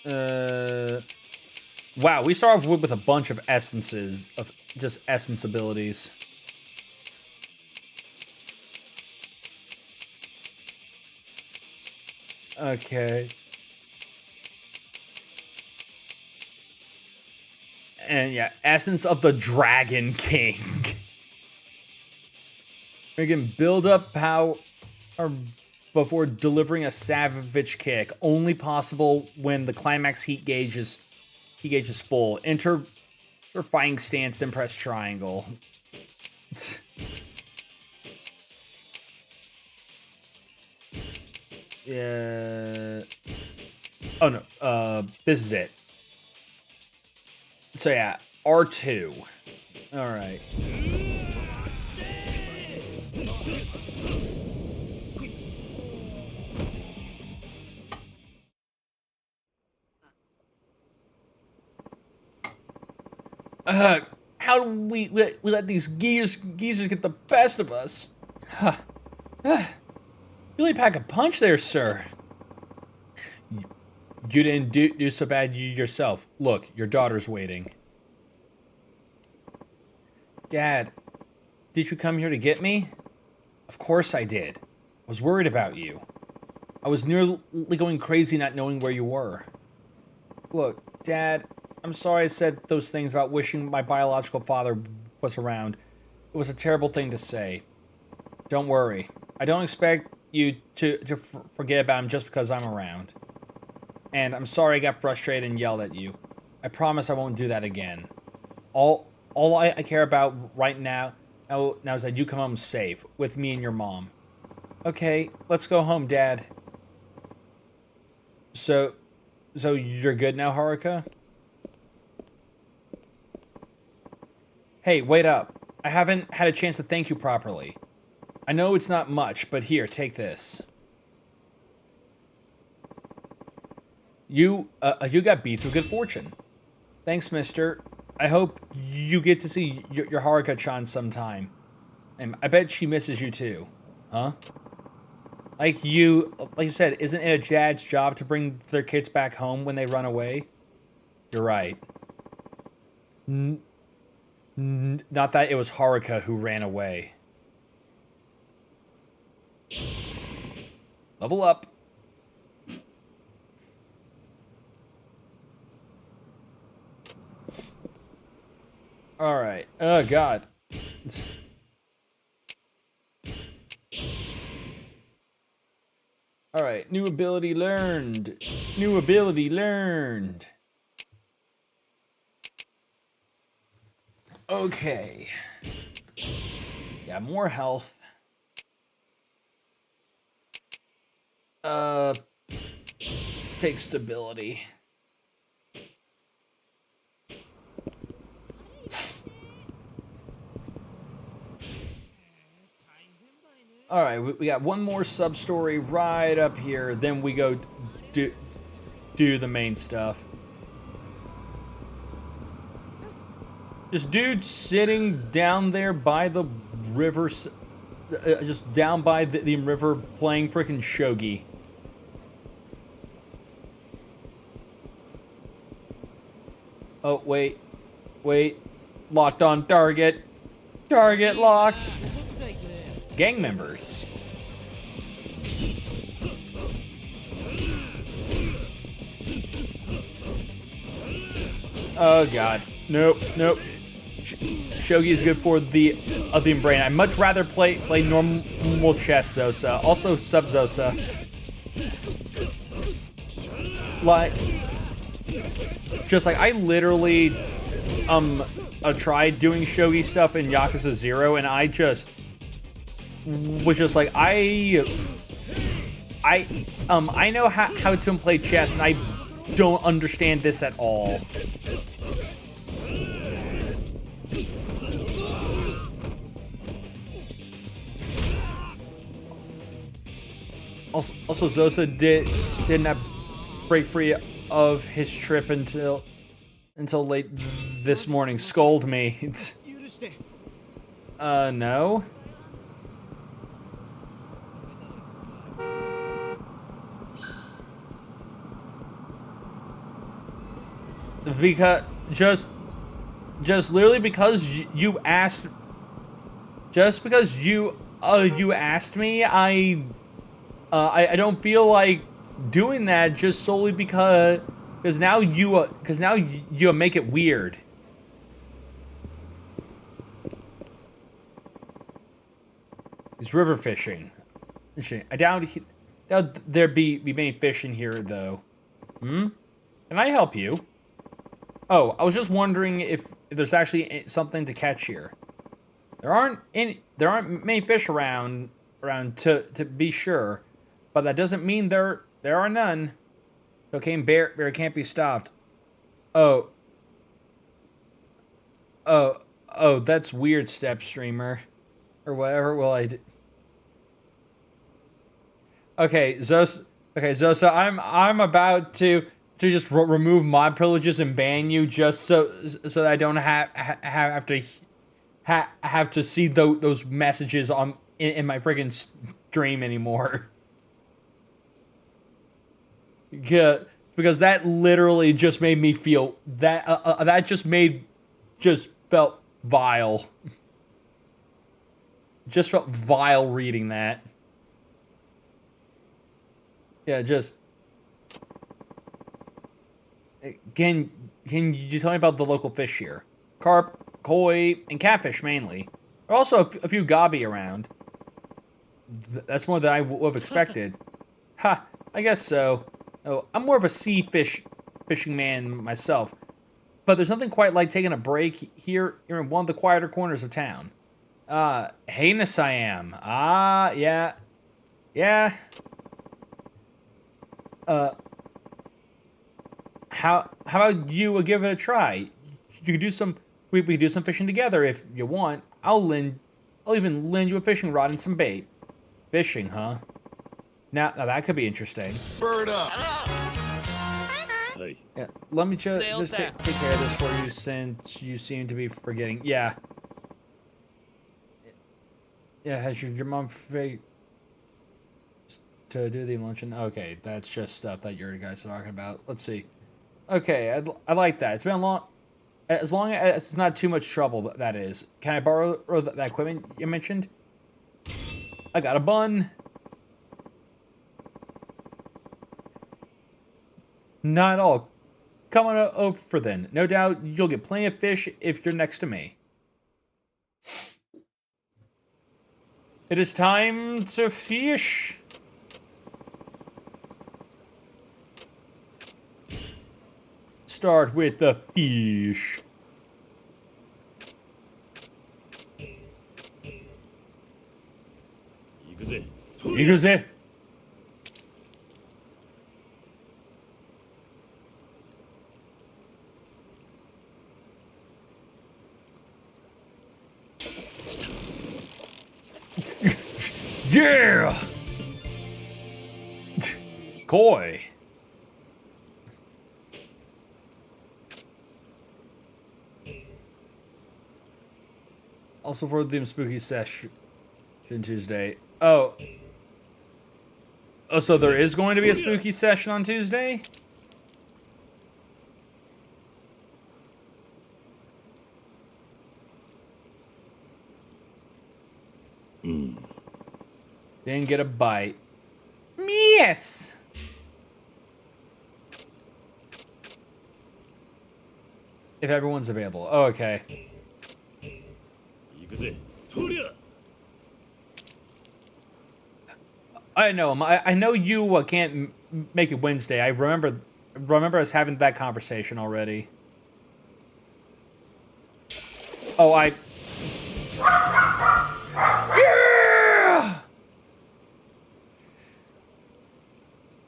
Wow, we start off with a bunch of essences, of just essence abilities. Okay. And yeah, Essence of the Dragon King. We can build up power before delivering a savage kick. Only possible when the climax heat gauge is full. Enter your fighting stance, then press triangle. Yeah. Oh no. This is it. So yeah, R2. All right. How do we let these geezers get the best of us? Huh. You really pack a punch there, sir. You didn't do so bad yourself. Look, your daughter's waiting. Dad, did you come here to get me? Of course I did. I was worried about you. I was nearly going crazy not knowing where you were. Look, Dad, I'm sorry I said those things about wishing my biological father was around. It was a terrible thing to say. Don't worry. I don't expect you to forget about him just because I'm around. And I'm sorry I got frustrated and yelled at you. I promise I won't do that again. All I care about right now is that you come home safe with me and your mom. Okay, let's go home, Dad. So you're good now, Haruka? Hey, wait up. I haven't had a chance to thank you properly. I know it's not much, but here, take this. You got beats with good fortune. Thanks, mister. I hope you get to see your Haruka-chan sometime. And I bet she misses you too. Huh? Like you said, isn't it a dad's job to bring their kids back home when they run away? You're right. Not that it was Haruka who ran away. Level up. Alright. Oh, God. Alright. New ability learned. New ability learned. Okay. Yeah, more health. Take stability. Alright, we got one more sub-story right up here, then we go do the main stuff. This dude sitting down there by the river, just down by the river playing frickin' shogi. Oh, wait. Locked on target. Target locked. Gang members. Oh, God. Nope. Shogi is good for the brain. I'd much rather play normal chess Zosa. Also sub Zosa. Like, just like I literally tried doing shogi stuff in Yakuza 0, and I just was just like I know how to play chess, and I don't understand this at all. Also, Zosa did not break free of his trip until late this morning. Scold me. No. Because just literally because you asked, just because you asked me, I don't feel like doing that just solely because now you make it weird. It's river fishing. I doubt there'd be many fish in here though. Can I help you? Oh, I was just wondering if there's actually something to catch here. There aren't many fish around to be sure, but that doesn't mean there are none. Cocaine bear can't be stopped. Oh, that's weird, step streamer, or whatever. Well, Okay, Zosa. I'm about to to just remove mod privileges and ban you just so that I don't have to have to see those messages on in my friggin' stream anymore. Yeah, because that literally just made me feel that that just felt vile. Just felt vile reading that. Yeah, just can you tell me about the local fish here? Carp, koi, and catfish mainly. There are also a few gobby around. That's more than I would have expected. Ha, I guess so. Oh, I'm more of a fishing man myself. But there's nothing quite like taking a break here in one of the quieter corners of town. Heinous I am. Ah, yeah. Yeah. How about you give it a try? You could do some, we could do some fishing together if you want. I'll even lend you a fishing rod and some bait. Fishing, huh? Now that could be interesting. Bird up. Hey, Yeah, let me just take care of this for you since you seem to be forgetting. Yeah. Yeah, has your mom to do the luncheon? Okay, that's just stuff that you guys are talking about. Let's see. Okay, I like that. It's been a long... As long as it's not too much trouble, that is. Can I borrow that equipment you mentioned? I got a bun. Not at all. Come on over then. No doubt you'll get plenty of fish if you're next to me. It is time to fish. Start with the fish. Yakuza. Yeah! Koi. Also for the spooky session Tuesday. Oh. Oh, so there is going to be a spooky session on Tuesday? Didn't get a bite. Yes! If everyone's available. Oh, okay. I know him. I know you can't make it Wednesday. I remember us having that conversation already. Oh, yeah!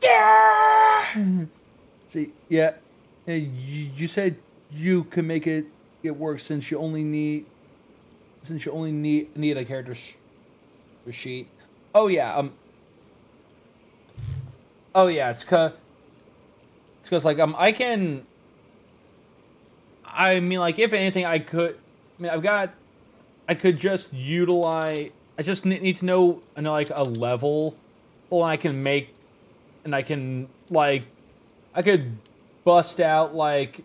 Yeah! See, yeah, you said you could make it work since you only need a character sheet. Oh yeah, oh yeah, it's cause like I mean, like, if anything I could just utilize, I just need to know like a level, or I can make, and I can like, I could bust out like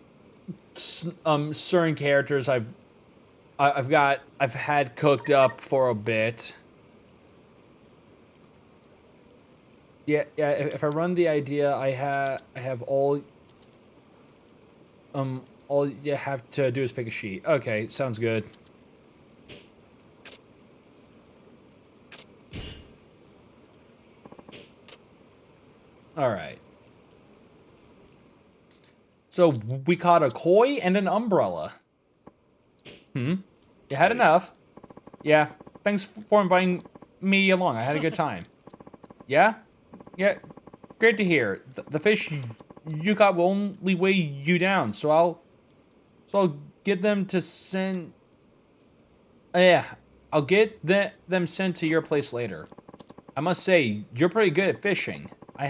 certain characters I've had cooked up for a bit. Yeah. If I run the idea, I have all you have to do is pick a sheet. Okay, sounds good. All right. So we caught a koi and an umbrella. You had enough? Yeah. Thanks for inviting me along. I had a good time. Yeah? Yeah. Great to hear. The fish you caught will only weigh you down, so I'll get them to send... yeah. I'll get them sent to your place later. I must say, you're pretty good at fishing. I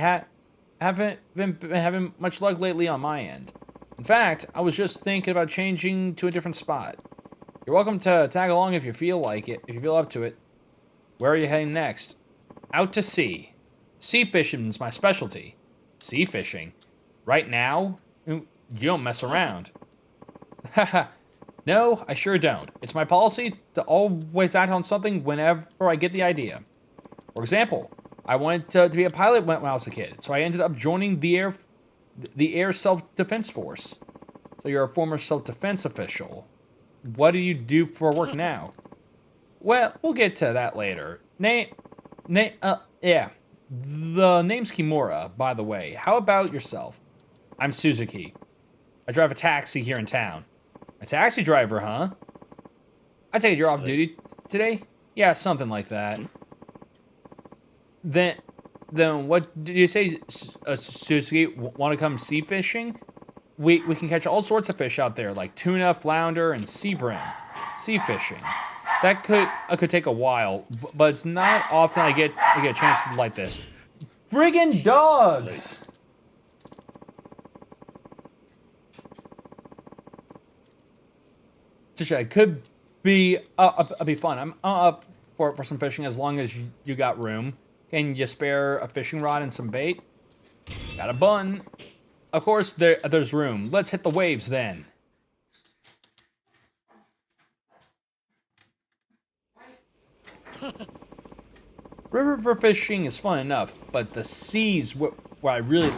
haven't been having much luck lately on my end. In fact, I was just thinking about changing to a different spot. You're welcome to tag along if you feel like it, if you feel up to it. Where are you heading next? Out to sea. Sea fishing's my specialty. Sea fishing? Right now? You don't mess around. Haha. No, I sure don't. It's my policy to always act on something whenever I get the idea. For example, I wanted to be a pilot when I was a kid, so I ended up joining the Air Self-Defense Force. So you're a former self-defense official. What do you do for work now? Well, we'll get to that later. Yeah. The name's Kimura, by the way. How about yourself? I'm Suzuki. I drive a taxi here in town. A taxi driver, huh? I take it you're off duty today? Yeah, something like that. Then what did you say, Suzuki? Want to come sea fishing? We can catch all sorts of fish out there, like tuna, flounder, and sea bream. Sea fishing. That could take a while, but it's not often I get a chance to like this. Friggin' dogs! It could be fun. I'm up for some fishing as long as you got room. Can you spare a fishing rod and some bait? Got a bun. Of course, there's room. Let's hit the waves then. River fishing is fun enough, but the sea's where I really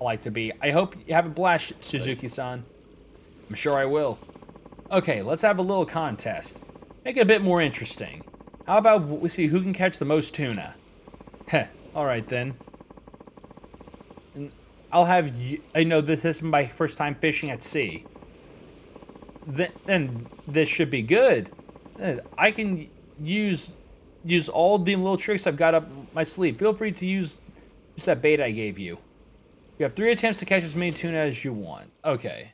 like to be. I hope you have a blast, Suzuki-san. I'm sure I will. Okay, let's have a little contest. Make it a bit more interesting. How about we see who can catch the most tuna? Heh, alright then. And I'll have you... I know this isn't my first time fishing at sea. Then this should be good. I can use all the little tricks I've got up my sleeve. Feel free to use that bait I gave you. You have 3 attempts to catch as many tuna as you want. Okay.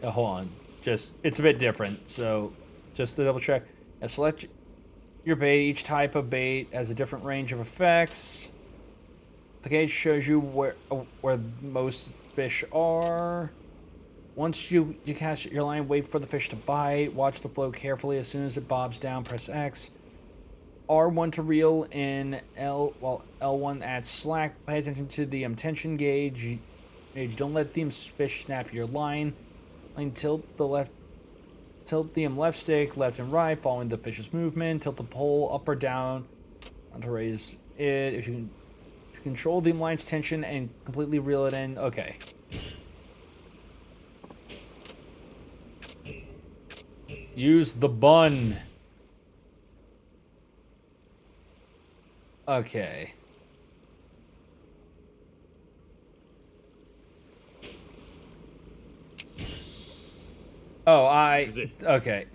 Hold on. It's a bit different, so just to double check. Select your bait. Each type of bait has a different range of effects. The gauge shows you where most fish are. Once you cast your line, wait for the fish to bite. Watch the flow carefully. As soon as it bobs down, press X. R1 to reel in, while L1 adds slack. Pay attention to the tension gauge. Don't let the fish snap your line. Tilt the left stick left and right, following the fish's movement. Tilt the pole up or down to raise it. If you control the line's tension and completely reel it in. Okay. Use the bun. Okay. Oh, okay.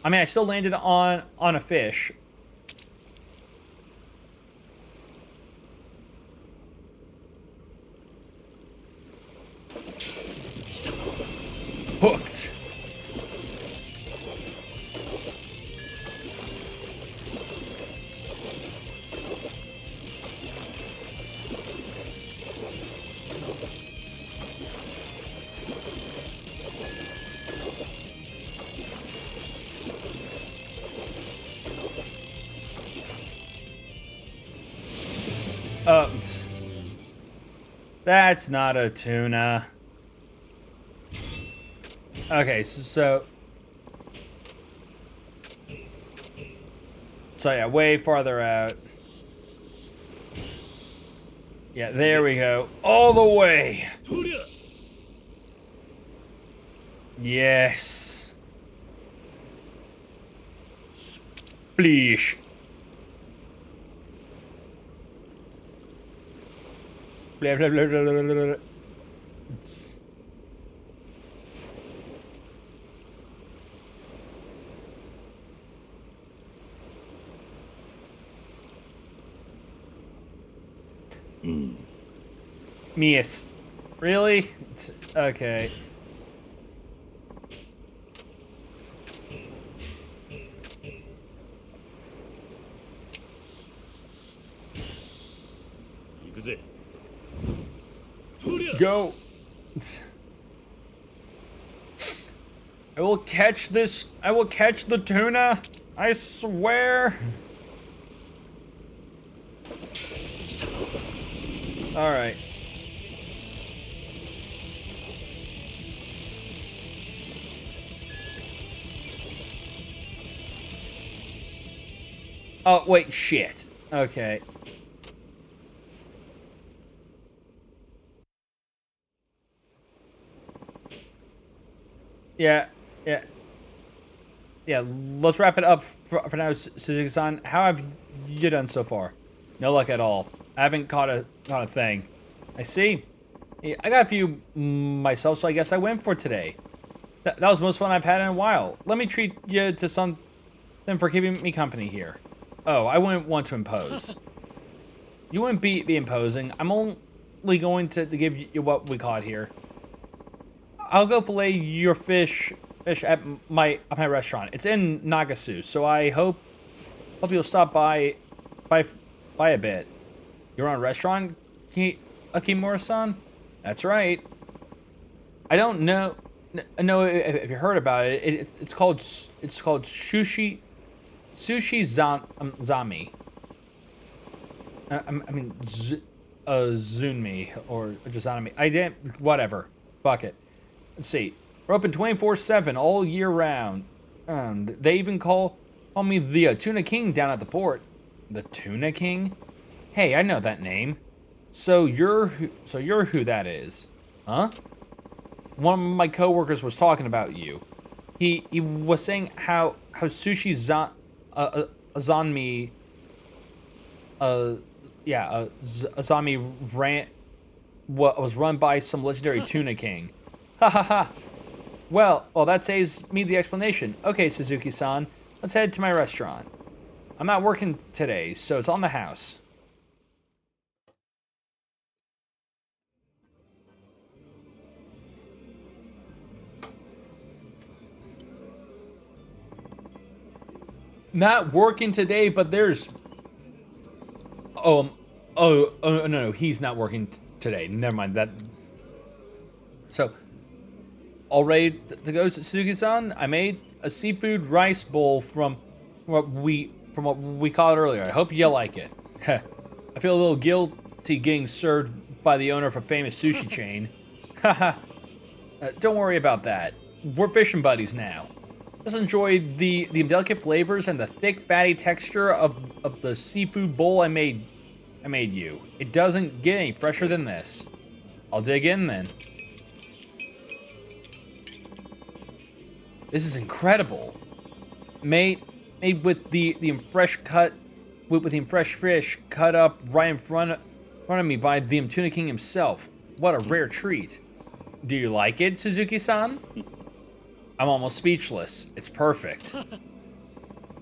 I mean, I still landed on a fish. Hooked. That's not a tuna. Okay, so yeah, way farther out. Yeah, there we go. All the way. Yes. Spleesh. Blah, blah, blah, blah, blah, blah. Mies. Really? Okay. Go. I will catch this. I will catch the tuna. I swear. All right. Oh, wait, shit. Okay. Yeah, yeah. Yeah, let's wrap it up for now, Suzuki-san. How have you done so far? No luck at all. I haven't caught a thing. I see. Yeah, I got a few myself, so I guess I win for today. That was the most fun I've had in a while. Let me treat you to something for keeping me company here. Oh, I wouldn't want to impose. You wouldn't be imposing. I'm only going to give you what we caught here. I'll go fillet your fish at my restaurant. It's in Nagasu, so I hope you'll stop by a bit. You're on a restaurant, Akimura-san? That's right. I don't know if you heard about it. It's called sushi zami. I mean zunmi or just anime. I didn't. Whatever. Fuck it. Let's see. We're open 24/7 all year round. They even call me the Tuna King down at the port. The Tuna King? Hey, I know that name. So you're who that is, huh? One of my coworkers was talking about you. He was saying how sushi zanmi Azami was run by some legendary Tuna King. Ha ha ha. Well, that saves me the explanation. Okay, Suzuki-san, let's head to my restaurant. I'm not working today, so it's on the house. Not working today, but there's... no, he's not working today. Never mind that. So, all ready to go, Suzuki-san? I made a seafood rice bowl from what we caught earlier. I hope you like it. I feel a little guilty getting served by the owner of a famous sushi chain. Haha. Don't worry about that. We're fishing buddies now. Just enjoy the delicate flavors and the thick, fatty texture of the seafood bowl I made you. It doesn't get any fresher than this. I'll dig in then. This is incredible. Made with the fresh cut, with the fresh fish cut up right in front of me by the Tuna King himself. What a rare treat. Do you like it, Suzuki-san? I'm almost speechless. It's perfect.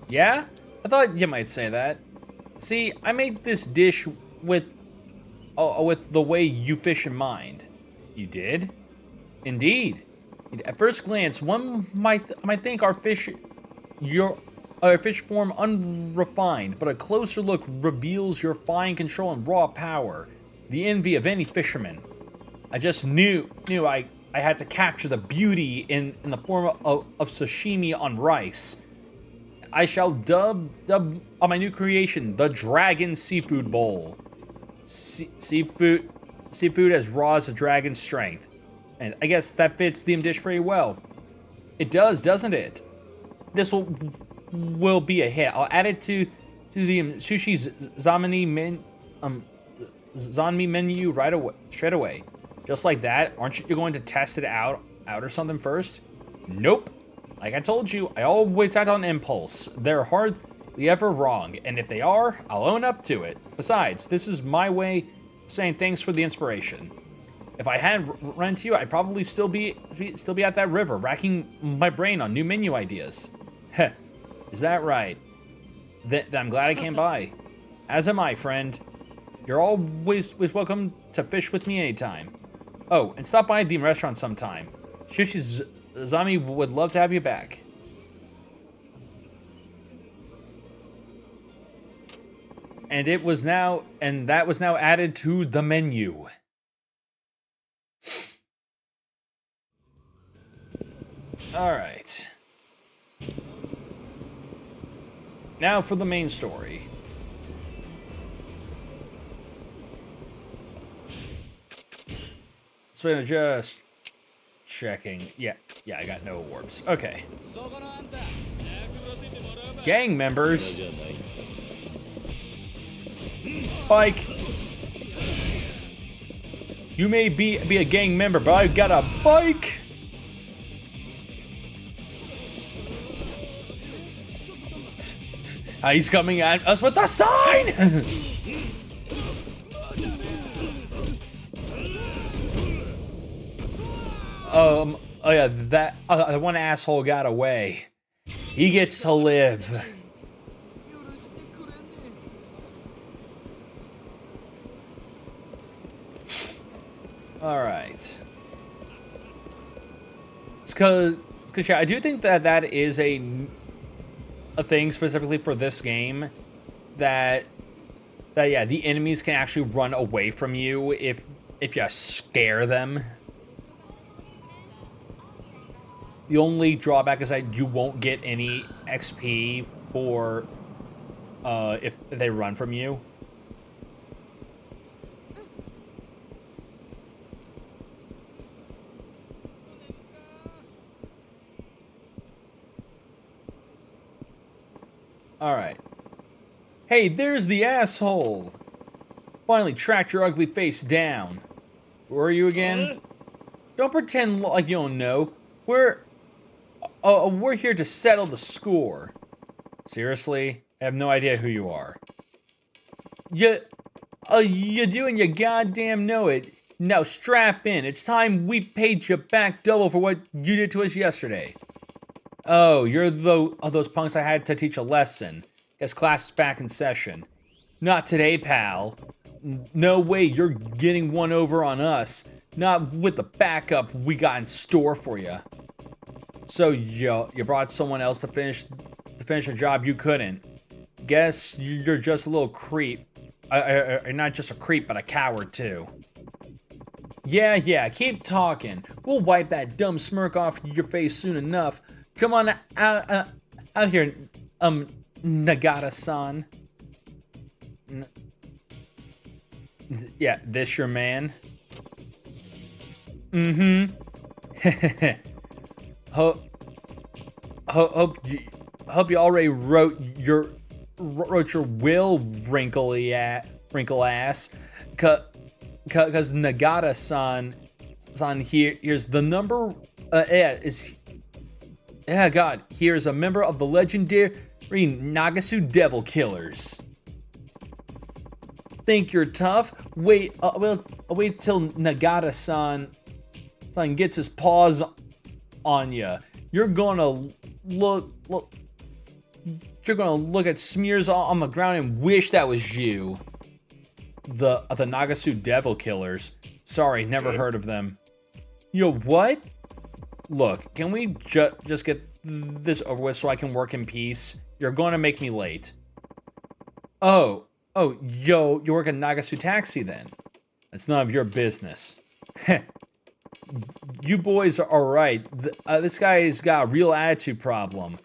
Yeah? I thought you might say that. See, I made this dish with the way you fish in mind. You did? Indeed. At first glance, one might think our fish form unrefined, but a closer look reveals your fine control and raw power, the envy of any fisherman. I just knew I had to capture the beauty in the form of sashimi on rice. I shall dub on my new creation the Dragon Seafood Bowl. Seafood as raw as a dragon's strength. And I guess that fits the dish pretty well. It does, doesn't it? This will be a hit. I'll add it to the sushi's zanmi menu straight away. Just like that. Aren't you going to test it out or something first? Nope. Like I told you, I always act on impulse. They're hardly ever wrong, and if they are, I'll own up to it. Besides, this is my way of saying thanks for the inspiration. If I hadn't run into you, I'd probably still be at that river, racking my brain on new menu ideas. Heh, is that right? Then I'm glad I came by. As am I, friend. You're always welcome to fish with me anytime. Oh, and stop by the restaurant sometime. Shushi Zami would love to have you back. And that was now added to the menu. All right. Now for the main story. So just checking. Yeah, I got no orbs. Okay. Gang members. Spike. You may be a gang member, but I've got a bike. He's coming at us with a sign. Oh yeah, that one asshole got away. He gets to live. All right. It's because yeah, I do think that is a thing specifically for this game, that yeah, the enemies can actually run away from you if you scare them. The only drawback is that you won't get any XP for if they run from you. Alright. Hey, there's the asshole! Finally tracked your ugly face down. Where are you again? Don't pretend like you don't know. We're here to settle the score. Seriously? I have no idea who you are. You do and you goddamn know it. Now strap in. It's time we paid you back double for what you did to us yesterday. Oh, you're those punks I had to teach a lesson. Guess class is back in session. Not today, pal. No way you're getting one over on us. Not with the backup we got in store for you. So you brought someone else to finish a job you couldn't. Guess you're just a little creep. Not just a creep, but a coward too. Yeah, keep talking. We'll wipe that dumb smirk off your face soon enough. Come on out here, Nagata-san. Yeah, this your man? Mm-hmm. Hope you already wrote your will, wrinkle ass. Cause Nagata-san here's the number. God, here's a member of the legendary Nagasu Devil Killers. Think you're tough? Wait till Nagata-san gets his paws on you. You're gonna look at smears on the ground and wish that was you. The Nagasu Devil Killers. Sorry, never heard of them. Yo, what? Look, can we just get this over with so I can work in peace? You're going to make me late. Oh, yo, you work at Nagasu Taxi then? That's none of your business. You boys are right. This guy's got a real attitude problem.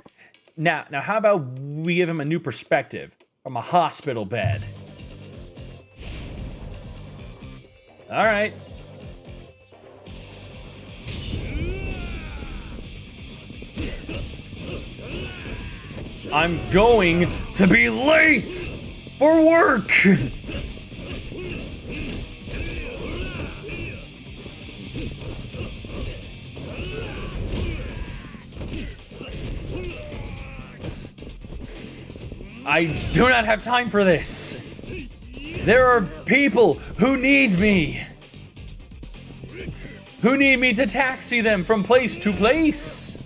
Now, how about we give him a new perspective from a hospital bed? All right. I'm going to be late for work. I do not have time for this. There are people who need me. Who need me to taxi them from place to place.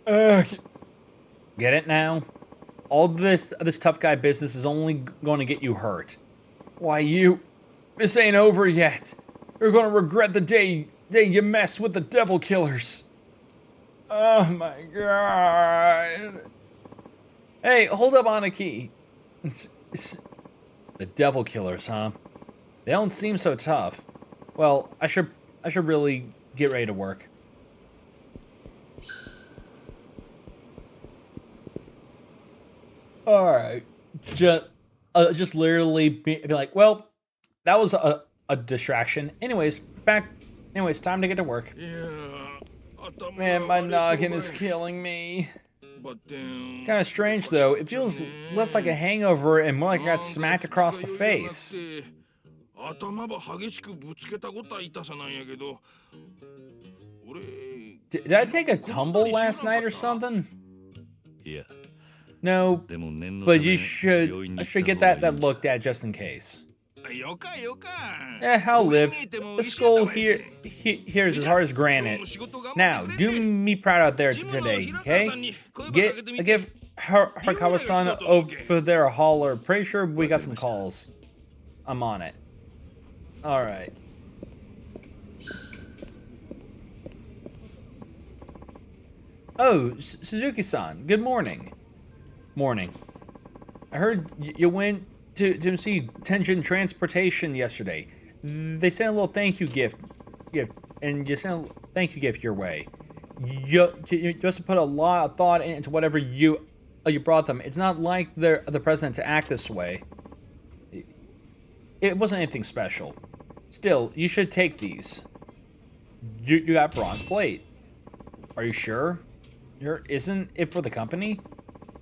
Get it now? All this tough guy business is only going to get you hurt. Why, this ain't over yet. You're going to regret the day you messed with the devil killers. Oh my god. Hey, hold up, Anaki. The devil killers, huh? They don't seem so tough. Well, I should really get ready to work. All right, just literally be like, well, that was a distraction. Anyways, time to get to work. Man, my noggin is killing me. Kind of strange though. It feels less like a hangover and more like I got smacked across the face. Did I take a tumble last night or something? Yeah. No, but I should get that looked at just in case. Yeah, I'll live. The skull here is as hard as granite. Now, do me proud out there today, okay? Give Harakawa-san over there a holler. Pretty sure we got some calls. I'm on it. Alright. Oh, Suzuki-san, good morning. Morning. I heard you went to see Tenjin Transportation yesterday. They sent a little thank you gift, and you sent a thank you gift your way. You must have put a lot of thought into whatever you brought them. It's not like they're the president to act this way. It wasn't anything special. Still, you should take these. You got bronze plate. Are you sure? Isn't it for the company?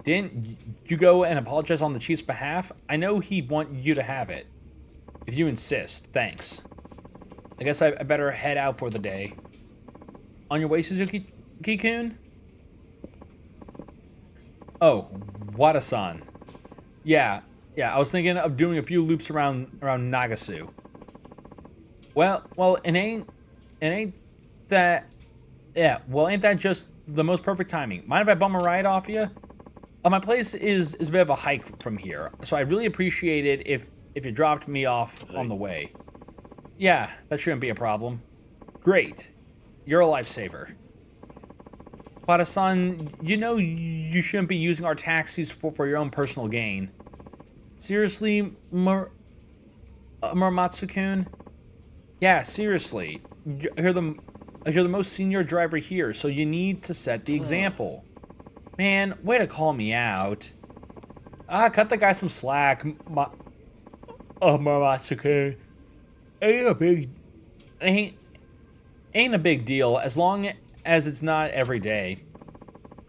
Didn't you go and apologize on the chief's behalf? I know he'd want you to have it. If you insist, thanks. I guess I better head out for the day. On your way, Suzuki-kun? Oh, Wada-san. Yeah, I was thinking of doing a few loops around Nagasu. Well, it ain't that... Yeah, well, ain't that just the most perfect timing? Mind if I bum a ride off you? My place is a bit of a hike from here, so I'd really appreciate it if you dropped me off on the way. Yeah, that shouldn't be a problem. Great. You're a lifesaver. Wada-san, you know you shouldn't be using our taxis for your own personal gain. Seriously, Muramatsu-kun? Yeah, seriously. You're the most senior driver here, so you need to set the example. Man, way to call me out. Cut the guy some slack. Muramatsu-kun. Ain't a big deal as long as it's not every day.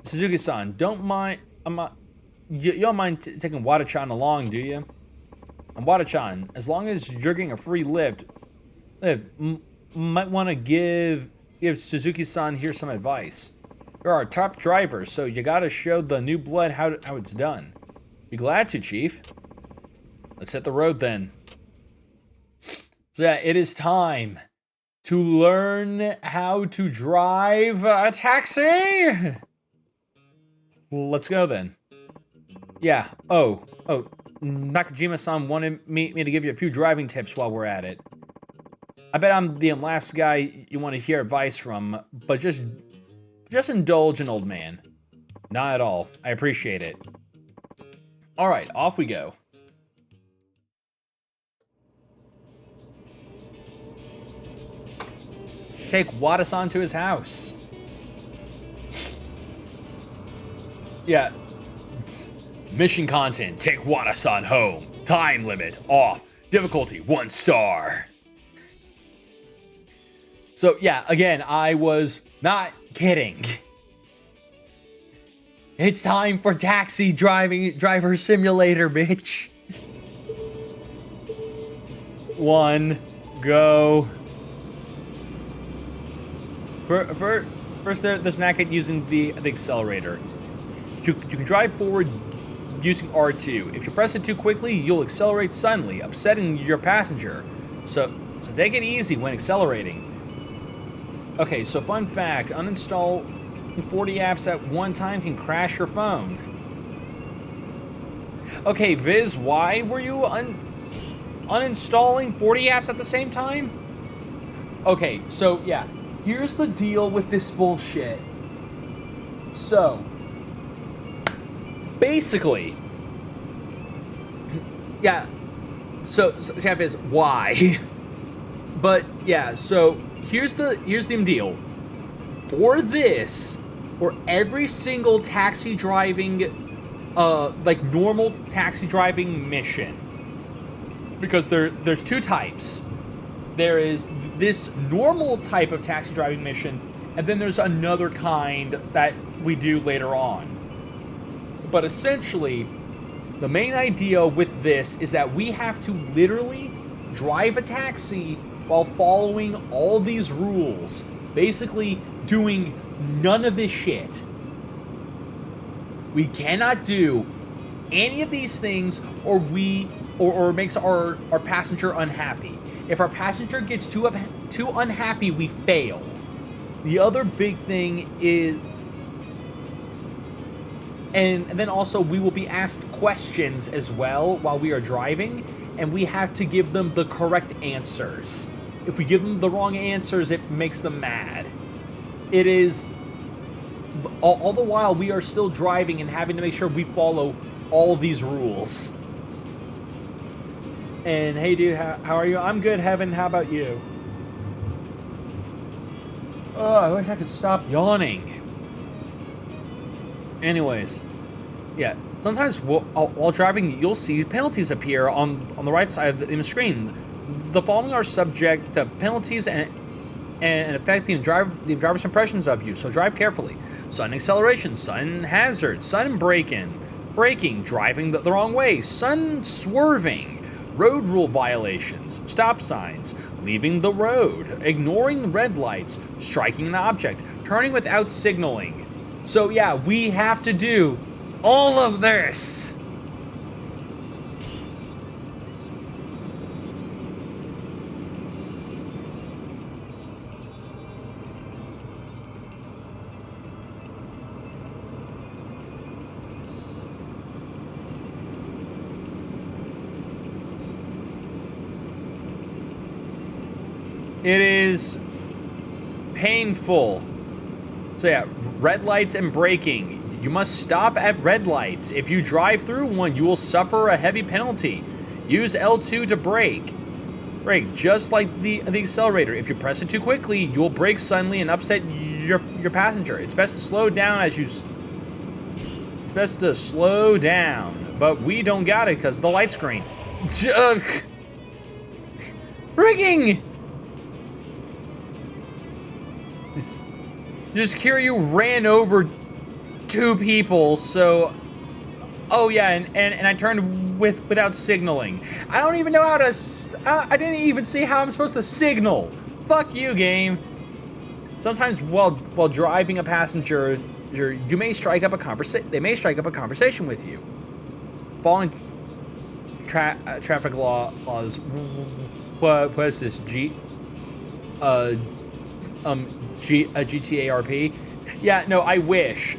Suzuki-san, you don't mind taking Wada-chan along, do you? And Wada-chan, as long as you're getting a free lift, might want to give Suzuki-san here some advice. You're our top driver, so you gotta show the new blood how it's done. Be glad to, Chief. Let's hit the road then. So yeah, it is time to learn how to drive a taxi. Well, let's go then. Yeah. Oh, Nakajima-san wanted me to give you a few driving tips while we're at it. I bet I'm the last guy you want to hear advice from, but just indulge an old man. Not at all. I appreciate it. All right, off we go. Take Wada-san to his house. Yeah. Mission content. Take Wada-san home. Time limit off. Difficulty 1 star. So yeah, again, I was not kidding. It's time for taxi driver simulator, bitch. 1, go. First, there's an act using the accelerator. You can drive forward using R2. If you press it too quickly, you'll accelerate suddenly, upsetting your passenger. So take it easy when accelerating. Okay, so fun fact, uninstall 40 apps at one time can crash your phone. Okay, Viz, why were you uninstalling 40 apps at the same time? Okay, so yeah, here's the deal with this bullshit. So, basically, yeah, so Chef is why? But yeah, so here's the deal. For this, or every single taxi driving, like normal taxi driving mission, because there's two types. There is this normal type of taxi driving mission, and then there's another kind that we do later on. But essentially, the main idea with this is that we have to literally drive a taxi while following all these rules. Basically, doing none of this shit. We cannot do any of these things or makes our passenger unhappy. If our passenger gets too unhappy, we fail. The other big thing is, and then also we will be asked questions as well while we are driving, and we have to give them the correct answers. If we give them the wrong answers, it makes them mad. It is, all the while we are still driving and having to make sure we follow all these rules. And hey dude, how are you? I'm good, Heaven, how about you? Oh, I wish I could stop yawning. Anyways, yeah, sometimes while driving, you'll see penalties appear on the right side of the screen. The following are subject to penalties and affect the driver's impressions of you, so drive carefully. Sudden acceleration, sudden hazard, sudden braking, driving the wrong way, sudden swerving, road rule violations, stop signs, leaving the road, ignoring red lights, striking an object, turning without signaling. So yeah, we have to do all of this. It is painful. So yeah, red lights and braking. You must stop at red lights. If you drive through one, you will suffer a heavy penalty. Use L2 to brake. Brake, just like the accelerator. If you press it too quickly, you will brake suddenly and upset your passenger. It's best to slow down It's best to slow down. But we don't got it because of the light screen. Braking! Just Kiryu ran over two people, so... Oh yeah, and I turned without signaling. I don't even know how to... I didn't even see how I'm supposed to signal. Fuck you, game. Sometimes while driving a passenger, you may strike up a they may strike up a conversation with you. Following traffic laws. What is this? GTA RP? Yeah, no, I wish.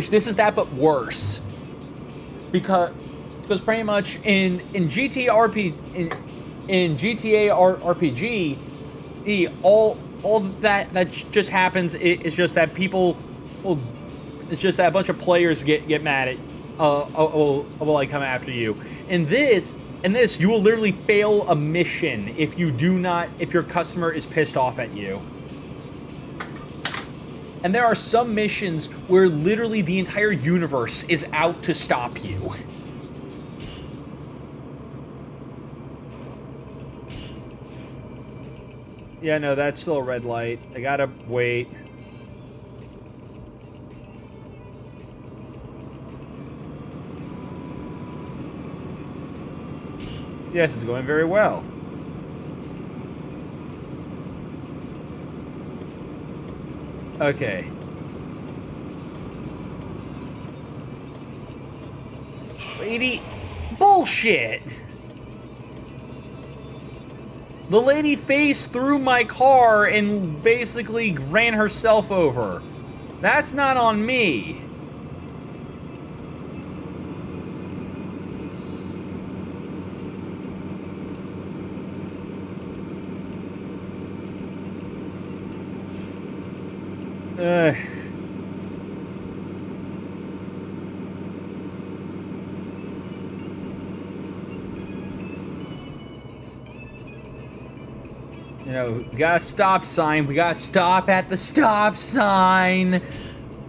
This is that, but worse. Because pretty much in GTA RPG, all that just happens is just that people, well, it's just that a bunch of players get mad at, will like come after you. In this, you will literally fail a mission if your customer is pissed off at you. And there are some missions where literally the entire universe is out to stop you. Yeah, no, that's still a red light. I gotta wait. Yes, it's going very well. Okay. Lady... Bullshit! The lady phased through my car and basically ran herself over. That's not on me. You know, we got a stop sign. We got to stop at the stop sign.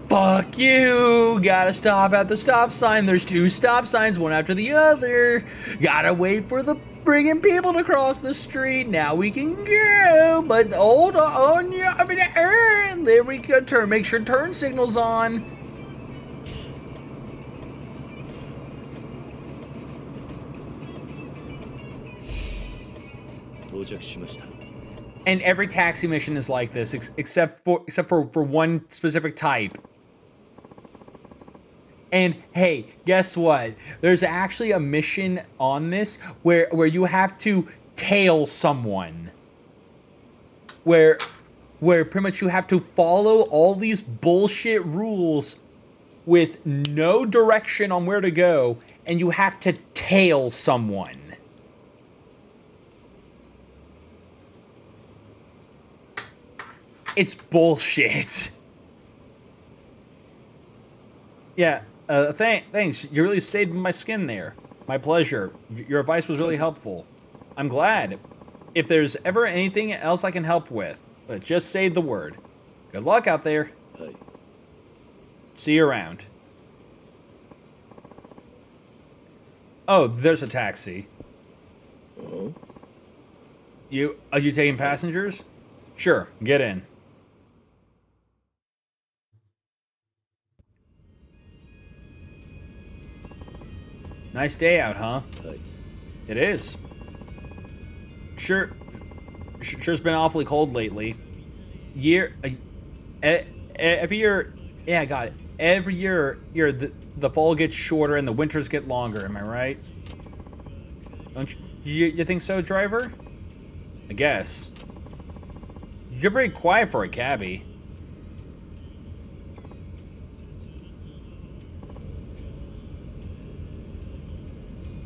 Fuck you. Gotta stop at the stop sign. There's 2 stop signs, one after the other. Gotta wait for the friggin' people to cross the street. Now we can go. But hold on. Yeah, I mean, there we go. Turn. Make sure turn signal's on. And every taxi mission is like this, except for one specific type. And hey, guess what? There's actually a mission on this where you have to tail someone. Where pretty much you have to follow all these bullshit rules with no direction on where to go, and you have to tail someone. It's bullshit. Yeah, thanks. You really saved my skin there. My pleasure. Your advice was really helpful. I'm glad. If there's ever anything else I can help with, just say the word. Good luck out there. Hey. See you around. Oh, there's a taxi. Oh? Are you taking passengers? Sure, get in. Nice day out, huh? Hey. It is. Sure's been awfully cold lately. Every year, yeah, I got it. Every year, the fall gets shorter and the winters get longer. Am I right? Don't you think so, driver? I guess. You're pretty quiet for a cabbie.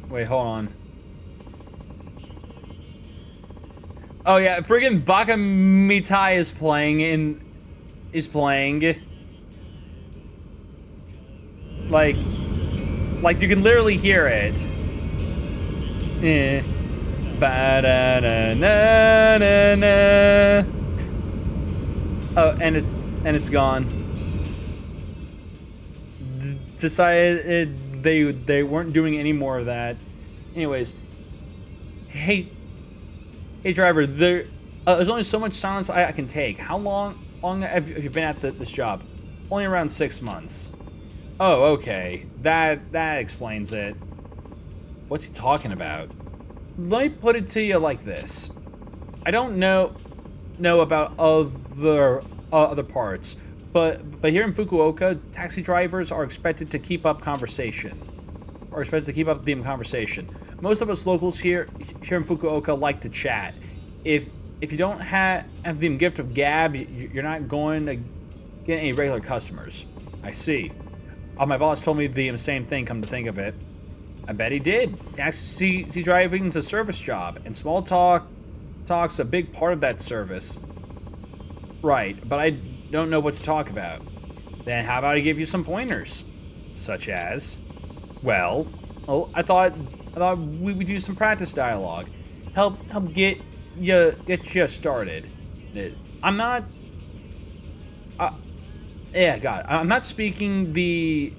Wait, hold on. Oh yeah, friggin' Baka Mitai is playing like you can literally hear it. Ba-da-da-na-na-na. Oh, and it's gone. Decided they weren't doing any more of that. Anyways, hey driver, there's only so much silence I can take. How long have you been at this job? Only around 6 months. Oh, okay. That explains it. What's he talking about? Let me put it to you like this. I don't know about other parts, but here in Fukuoka, taxi drivers are expected to keep up conversation. Or expected to keep up the conversation. Most of us locals here in Fukuoka like to chat. If you don't have the gift of gab, you're not going to get any regular customers. I see. My boss told me the same thing, come to think of it. I bet he did. Taxi driving's a service job, and small talk's a big part of that service. Right, but I don't know what to talk about. Then how about I give you some pointers? Such as? Well, I thought we would do some practice dialogue. Help get you started. I'm not God, I'm not speaking the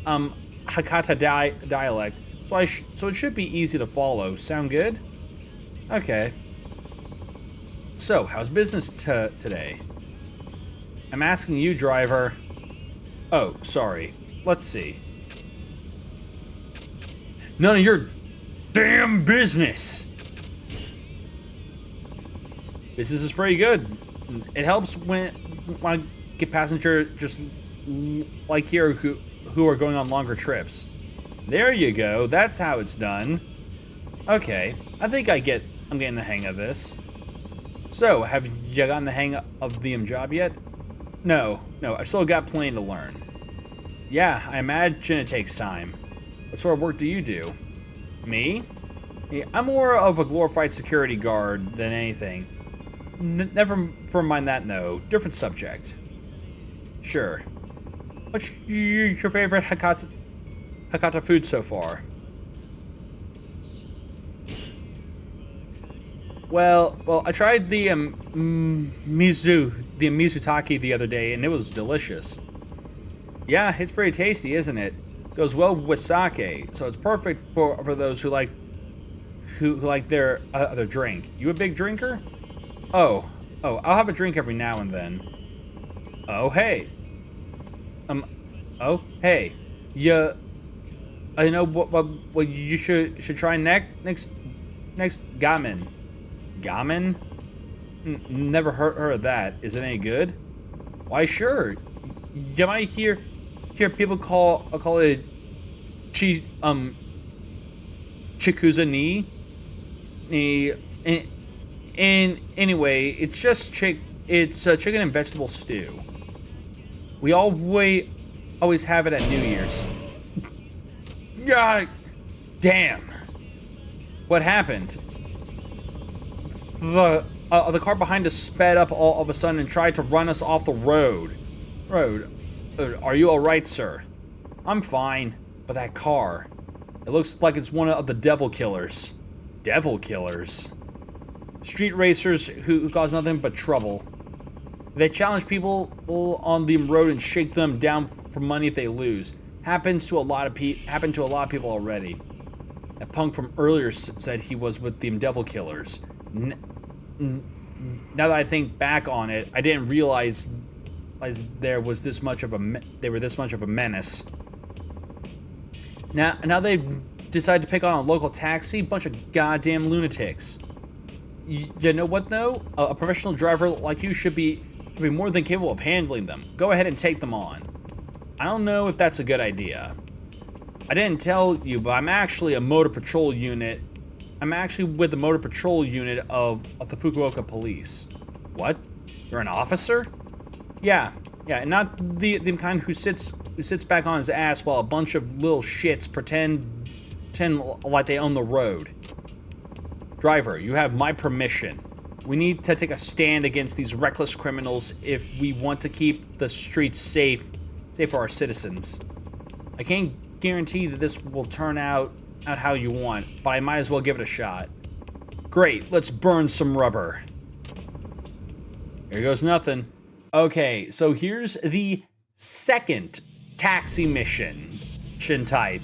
Hakata dialect, so it should be easy to follow. Sound good? Okay. So, how's business today? I'm asking you, driver. Oh, sorry. Let's see. None of your damn business. Business is pretty good. It helps when I get passengers just like here who are going on longer trips. There you go. That's how it's done. Okay, I think I get I'm getting the hang of this. So, have you gotten the hang of the job yet? No, I've still got plenty to learn. Yeah, I imagine it takes time. What sort of work do you do? Me? Yeah, I'm more of a glorified security guard than anything. Never mind that, no. Different subject. Sure. What's your favorite Hakata food so far? Well, I tried the Mizutaki the other day, and it was delicious. Yeah, it's pretty tasty, isn't it? Goes well with sake, so it's perfect for those who like their other drink. You a big drinker? Oh, I'll have a drink every now and then. Oh hey. Oh hey. Yeah. I know what you should try next gamen. Gamen? Never heard of that. Is it any good? Why sure. You might hear people call it Chikuza ni. And anyway, it's just it's chicken and vegetable stew. We always have it at New Year's. God damn. What happened? The car behind us sped up all of a sudden and tried to run us off the road. Are you alright, sir? I'm fine, but that car, it looks like it's one of the devil killers. Devil killers? Street racers who cause nothing but trouble. They challenge people on the road and shake them down for money if they lose. Happened to a lot of people already. That punk from earlier said he was with the devil killers. Now that I think back on it, I didn't realize they were this much of a menace. Now they've decided to pick on a local taxi, bunch of goddamn lunatics. You know what though? A professional driver like you should be more than capable of handling them. Go ahead and take them on. I don't know if that's a good idea. I didn't tell you, but I'm actually a motor patrol unit. I'm actually with the motor patrol unit of the Fukuoka police. What? You're an officer? Yeah, and not the kind who sits back on his ass while a bunch of little shits pretend like they own the road. Driver, you have my permission. We need to take a stand against these reckless criminals if we want to keep the streets safe for our citizens. I can't guarantee that this will turn out how you want, but I might as well give it a shot. Great, let's burn some rubber. Here goes nothing. Okay, so here's the second taxi mission type.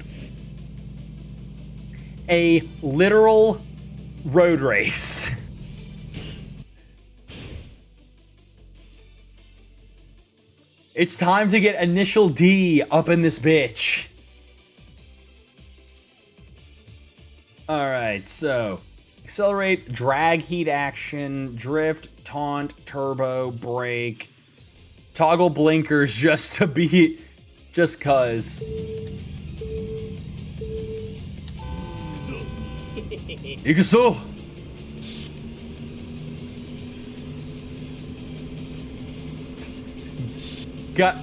A literal road race. It's time to get initial D up in this bitch. Alright, so accelerate, drag, heat action, drift, taunt, turbo, brake, toggle blinkers just cuz. Ikuso!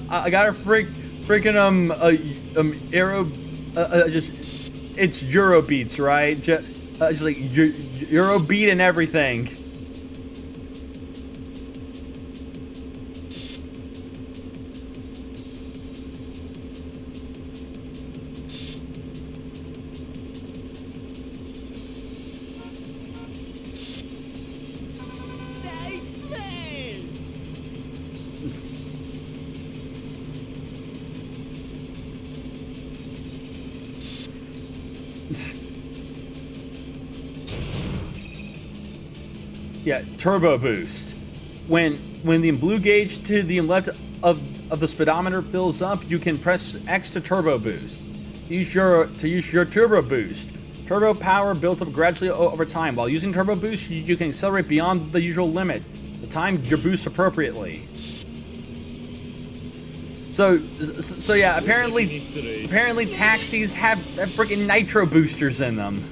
I got a freaking aero just it's Euro beats, right? Just like Euro beat and everything. Yeah, turbo boost. When the blue gauge to the left of the speedometer fills up, you can press X to turbo boost. Use your turbo boost. Turbo power builds up gradually over time. While using turbo boost, you can accelerate beyond the usual limit. The time your boost appropriately. So yeah, apparently taxis have freaking nitro boosters in them.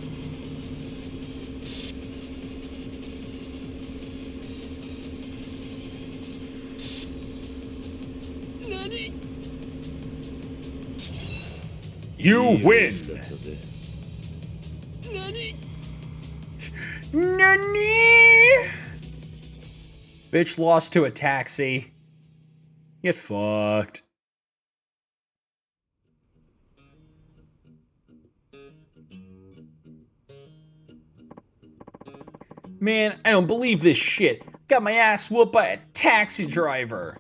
You win. Nani? Bitch lost to a taxi. Get fucked. Man, I don't believe this shit. Got my ass whooped by a taxi driver.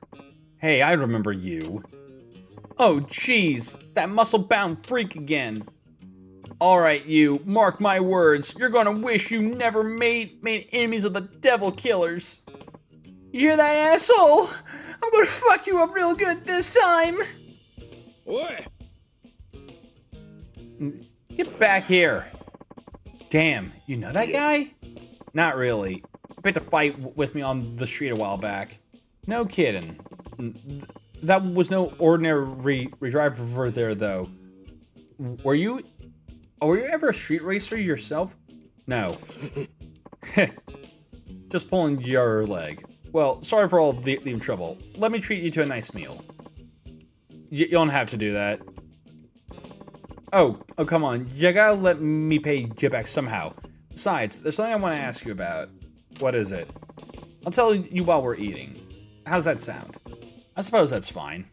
Hey, I remember you. Oh, jeez, that muscle-bound freak again. Alright, you, mark my words. You're gonna wish you never made enemies of the devil killers. You hear that, asshole? I'm gonna fuck you up real good this time. Oi! Get back here. Damn, you know that guy? Not really. Picked a fight with me on the street a while back. No kidding. That was no ordinary driver there, though. Were you ever a street racer yourself? No. Just pulling your leg. Well, sorry for all the trouble. Let me treat you to a nice meal. You don't have to do that. Oh, come on. You gotta let me pay you back somehow. Besides, there's something I want to ask you about. What is it? I'll tell you while we're eating. How's that sound? I suppose that's fine.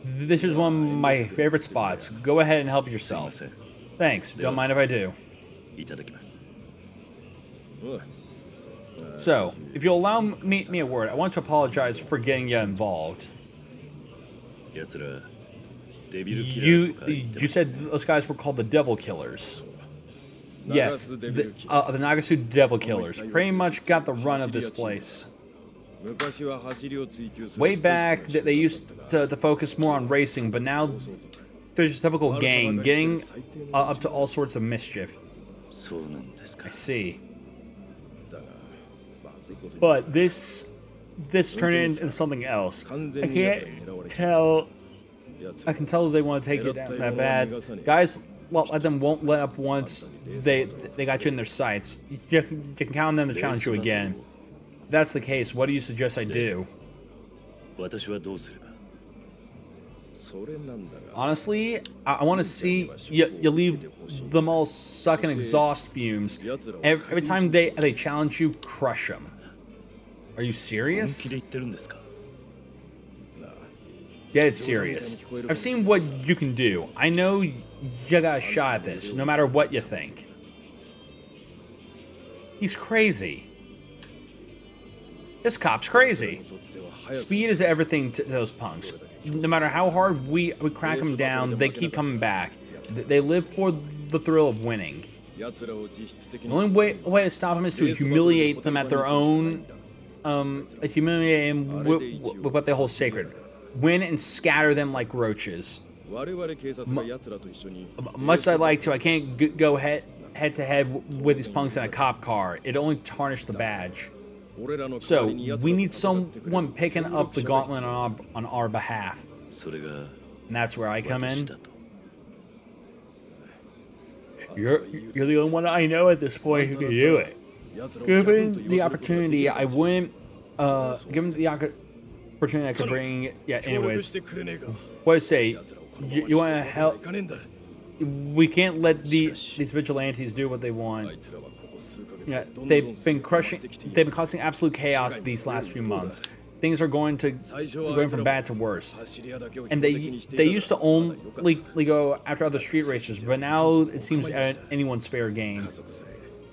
This is one of my favorite spots. Go ahead and help yourself. Thanks. Don't mind if I do. So, if you'll allow me a word, I want to apologize for getting you involved. You said those guys were called the Devil Killers. Yes, the Nagasu Devil Killers. Pretty much got the run of this place. Way back, they used to focus more on racing, but now there's a typical gang, getting up to all sorts of mischief. I see. But this turned into something else. I can't tell. I can tell they want to take you down that bad. Guys, let them won't let up once they got you in their sights. You can count on them to challenge you again. If that's the case, what do you suggest I do? Honestly, I want to see you leave them all sucking exhaust fumes. Every time they challenge you, crush them. Are you serious? Dead serious. I've seen what you can do. I know you got a shot at this, no matter what you think. He's crazy. This cop's crazy. Speed is everything to those punks. No matter how hard we crack them down, they keep coming back. They live for the thrill of winning. The only way to stop them is to humiliate them at their own, humiliate them with what they hold sacred. Win and scatter them like roaches. Much as I'd like to, I can't go head to head with these punks in a cop car. It only tarnished the badge. So, we need someone picking up the gauntlet on our behalf. And that's where I come in. You're the only one I know at this point who can do it. Given the opportunity, I wouldn't... given the opportunity I could bring... Yeah, anyways. What do I say? You want to help? We can't let these vigilantes do what they want. Yeah, they've been causing absolute chaos these last few months. Things are going from bad to worse. And they used to only go after other street racers, but now it seems anyone's fair game.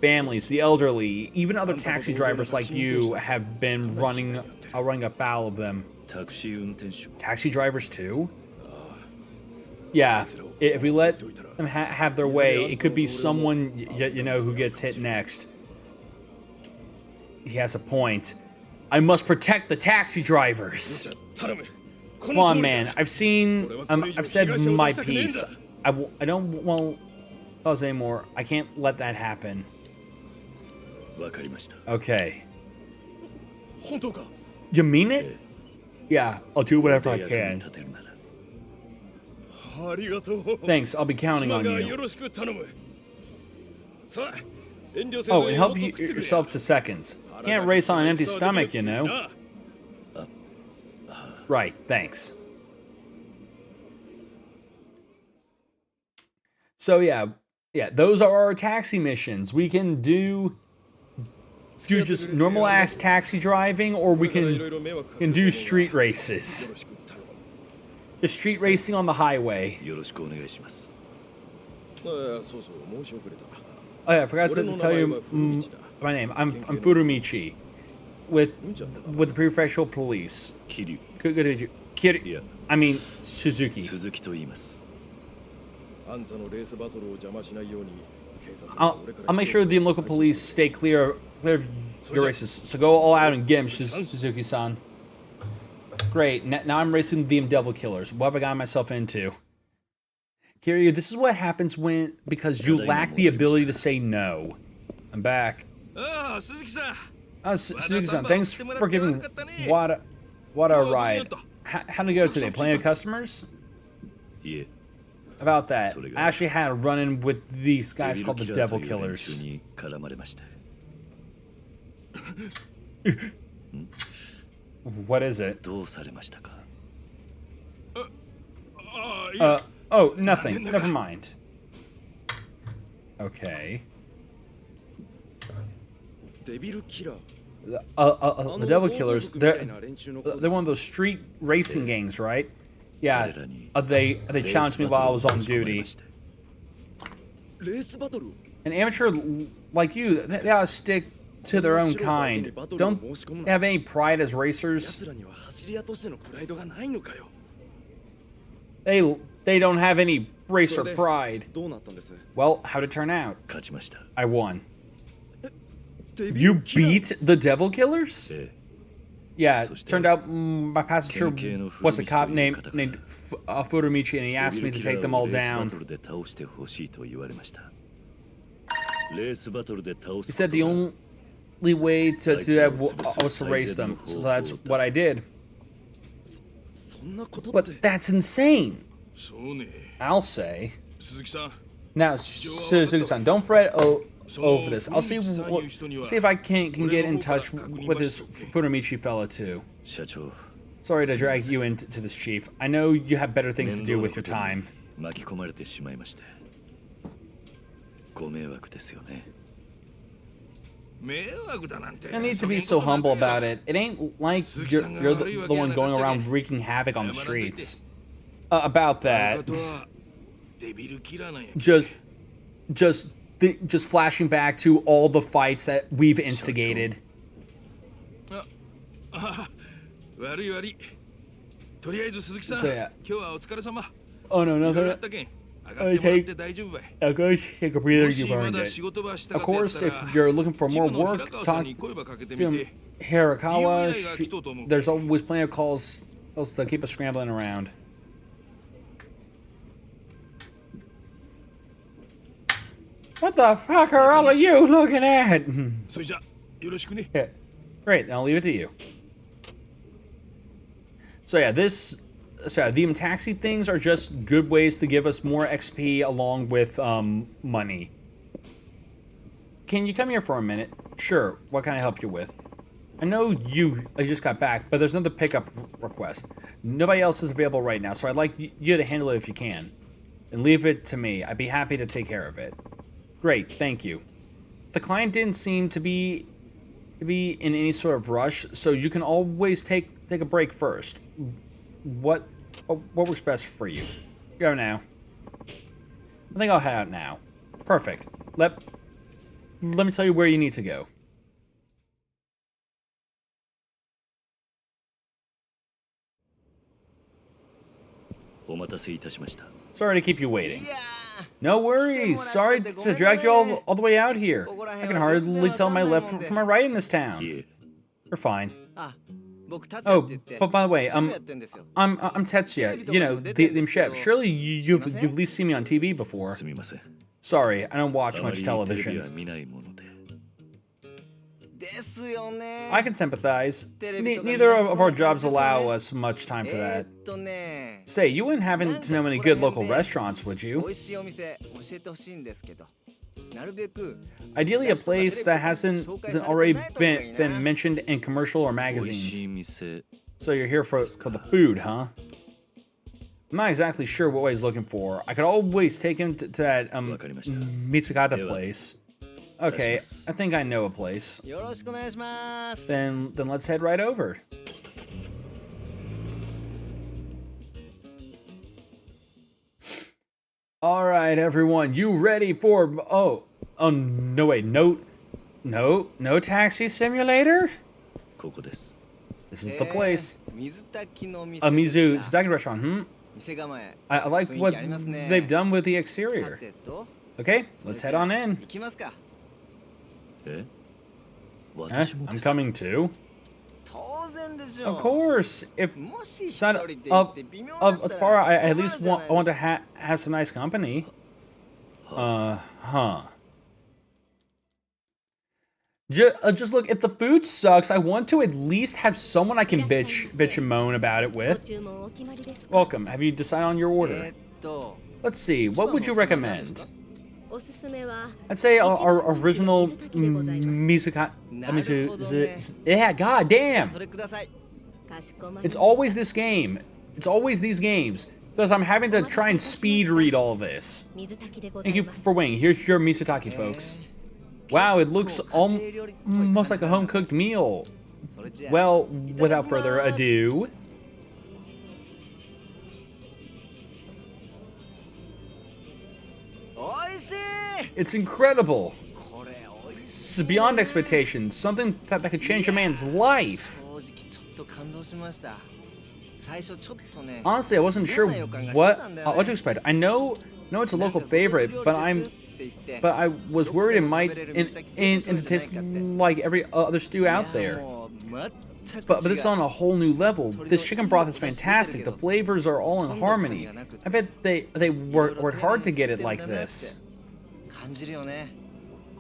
Families, the elderly, even other taxi drivers like you have been running afoul of them. Taxi drivers too? Yeah, if we let them have their way, it could be someone you know who gets hit next. He has a point. I must protect the taxi drivers. Come on, man. I've said my piece. I don't want to cause anymore. I can't let that happen. Okay. You mean it? Yeah, I'll do whatever I can. Thanks, I'll be counting on you. Oh, and help yourself to seconds. Can't race on an empty stomach, you know. Right, thanks. So yeah, those are our taxi missions. We can do just normal ass taxi driving, or we can do street races. Just street racing on the highway. Oh yeah, I forgot to tell you my name. I'm Furumichi with the prefectural police. Kiryu. Good to meet you. Kiryu. Yeah. I mean Suzuki. 鈴木と言います。I'll make sure the local police stay clear of your races. So go all out and get him, Suzuki-san. Great. Now I'm racing the Devil Killers. What have I gotten myself into? Kiryu, this is what happens because you lack the ability to say no. I'm back. Suzuki-san, thanks for giving Wada a ride. How'd it go today? Plenty of customers? Yeah. About that, I actually had a run-in with these guys called the Devil Killers. What is it? Oh, nothing. Never mind. Okay. The Devil Killers, they're one of those street racing gangs, right? Yeah, they challenged me while I was on duty. An amateur like you, they gotta stick to their own kind. Don't they have any pride as racers? They don't have any racer pride. Well, how'd it turn out? I won. You beat the Devil Killers? Yeah, it turned out my passenger was a cop named Furumichi, and he asked me to take them all down. He said the only way to do that was to race them, so that's what I did. But that's insane, I'll say. Now, Suzuki-san, don't fret over this. I'll see if I can get in touch with this Furumichi fella too. Sorry to drag you into this, Chief. I know you have better things to do with your time. No need to be so humble about it. It ain't like you're the one going around wreaking havoc on the streets. About that. Just flashing back to all the fights that we've instigated. So yeah. Oh no, take a breather. You've earned it. Of course, if you're looking for more work, talk to Hirakawa. There's always plenty of calls to keep us scrambling around. What the fuck are all of you looking at? Yeah. Great, I'll leave it to you. So yeah, the taxi things are just good ways to give us more XP along with money. Can you come here for a minute? Sure, what can I help you with? I know you just got back, but there's another pickup request. Nobody else is available right now, so I'd like you to handle it if you can. And leave it to me. I'd be happy to take care of it. Great, thank you. The client didn't seem to be in any sort of rush, so you can always take a break first. What works best for you? Go now. I think I'll head out now. Perfect. Let me tell you where you need to go. Sorry to keep you waiting. No worries. Sorry to drag you all the way out here. I can hardly tell my left from my right in this town. You're fine. Oh, but by the way, I'm Tetsuya. You know, the chef. Surely you've at least seen me on TV before. Sorry, I don't watch much television. I can sympathize. Neither of our jobs allow us much time for that. Say, you wouldn't happen to know any good local restaurants, would you? Ideally, a place that hasn't already been mentioned in commercial or 美味しい magazines. 店 So you're here for the food, huh? I'm not exactly sure what he's looking for. I could always take him to that わかりました Mitsukata では place. Okay, I think I know a place. よろしくお願いします。 Then let's head right over. All right, everyone, you ready for? Oh, no, wait, no taxi simulator. ここです This is the place. 水炊きの店 A ですか Mizu Sudaki restaurant. 店構え。 I like what they've done with the さ exterior. てと、 Okay, それ let's じ head ゃあ on in. 行きますか。え Eh, 私も I'm ですか coming too. 当然でしょう。 Of course, if もし it's 一 not 人で行 up って微妙だ up った far, ら I at 困る least じゃ want ない I want to ですか have some nice company. Huh. Just look, if the food sucks, I want to at least have someone I can bitch and moan about it ご with. 注文お決まりですか？ Welcome. Have you decided on your え order? と、 Let's see. What would you recommend? おすすめは I'd say our 一番人気の original 水炊きでございます。 Mizuka. なるほどね。 Yeah, god じゃあ damn. それください。かしこまり It's ました。 always this game. It's always these games. Because I'm having to try and speed read all of this. 水炊きでござ Thank い you ます。 for waiting. Here's your Misutaki, folks. Wow, it looks almost like a home-cooked meal. それじゃあ Well, いただ without きます further ado... おいしい。 It's incredible. これおいし This い。 is beyond expectations. Something that could change a man's life. 正直ちょっと感動しました。最初ちょっとね。 Honestly, I wasn't sure what to expect. I know it's a local favorite, but I was worried it might and taste like every other stew out there. But this is on a whole new level. This chicken broth is fantastic. The flavors are all in harmony. I bet they worked hard to get it like this. 感じるよね。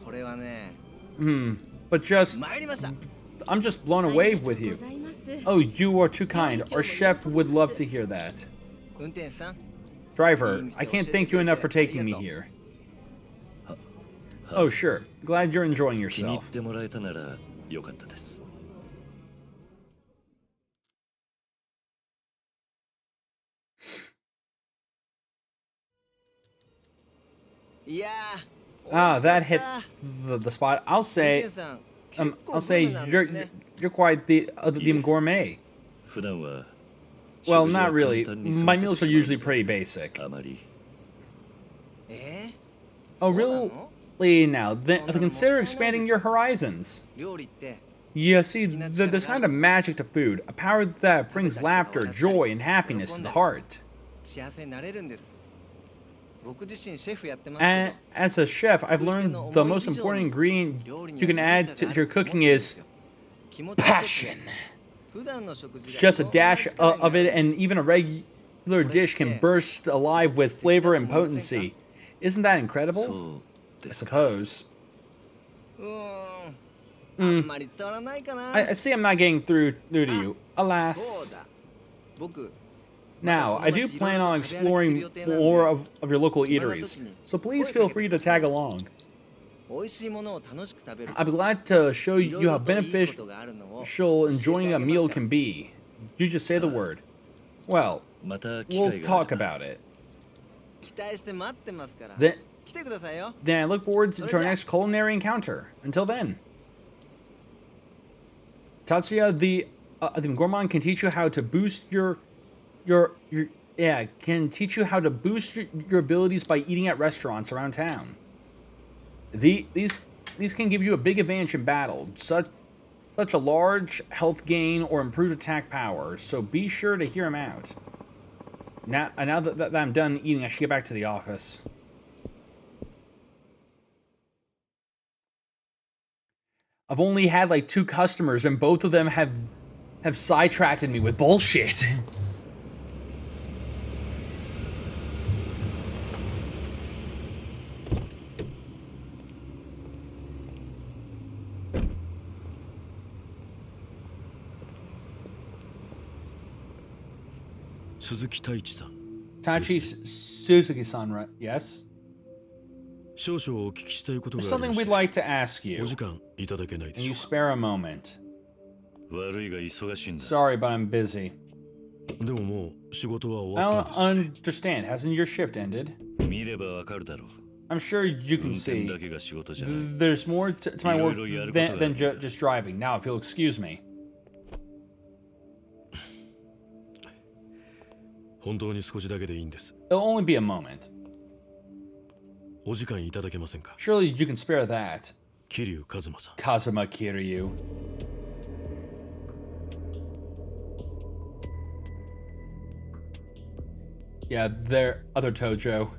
これはね。 But just 参りました。 I'm just blown あり away がとう with ご you. ざいます。 Oh, you are too kind. Our chef would love to hear that. 運転手さん。 Driver, I can't thank you enough for taking me here. Oh, sure. Glad you're enjoying 気に入っ yourself. てもらえたならよかったです いやー。 Ah, that hit 美味しかった the spot. I'll 運 say 転手さん結構 I'll say グルメなんですね you're quite the gourmet. 普段は Well, 食事は not really. 簡単に済 My ま meals せ are てし usually まう pretty basic. あまり Oh, そうなの really? Now, then consider expanding your horizons. 料理って You see, there's kind of magic to food, a power that brings laughter, joy, and happiness to the heart. 幸せになれるんです僕自身シェフやってますけ And ど as a chef, I've learned the most important ingredient you can add to your cooking is 気持ち一つで passion. 普段の食事が Just a どんなに dash 力に of な it, る and even a regular dish can burst alive with flavor and potency. Isn't that incredible? そう I です う suppose. あんまり伝わらないかな I see I'm not getting through to you. そう Alas. だ僕 Now, I do plan on exploring more of your local eateries, so please feel free to tag along. 美味しいものを楽しく食べる I'd be glad to show いろ you い how ろといいこと beneficial があるのを enjoying a meal can be. You just say the word. Well, また機 we'll 会があ talk れば about it. 期待して待ってますから Then, 来てくださいよ then I look forward to our next culinary encounter. Until then. Tatsuya, the gourmand can teach you how to boost can teach you how to boost your abilities by eating at restaurants around town. These can give you a big advantage in battle, such a large health gain or improved attack power, so be sure to hear him out. Now that I'm done eating, I should get back to the office. I've only had like 2 customers, and both of them have sidetracked me with bullshit. Suzuki Taichi-san Tachi Suzuki-san, right? Yes? 少々お聞きしたいことが There's あり something まし we'd て like to ask お you. 時間いただけないで Can し you ょうか spare a moment? 悪いが忙しいんだ。 Sorry, but I'm busy. でももう仕事は I 終わった don't んです understand. Hasn't your shift ended? 見ればわかるだろう。 I'm sure you 運 can 転 see. だけが仕事じゃない。 There's more to my work than just driving. Now, if you'll excuse me. 本当に少しだけでいいんです It'll only be a moment. お時間いただけませんか Surely you can spare that. 桐生一馬さん Kazuma Kiryu. Yeah, there, other Tojo.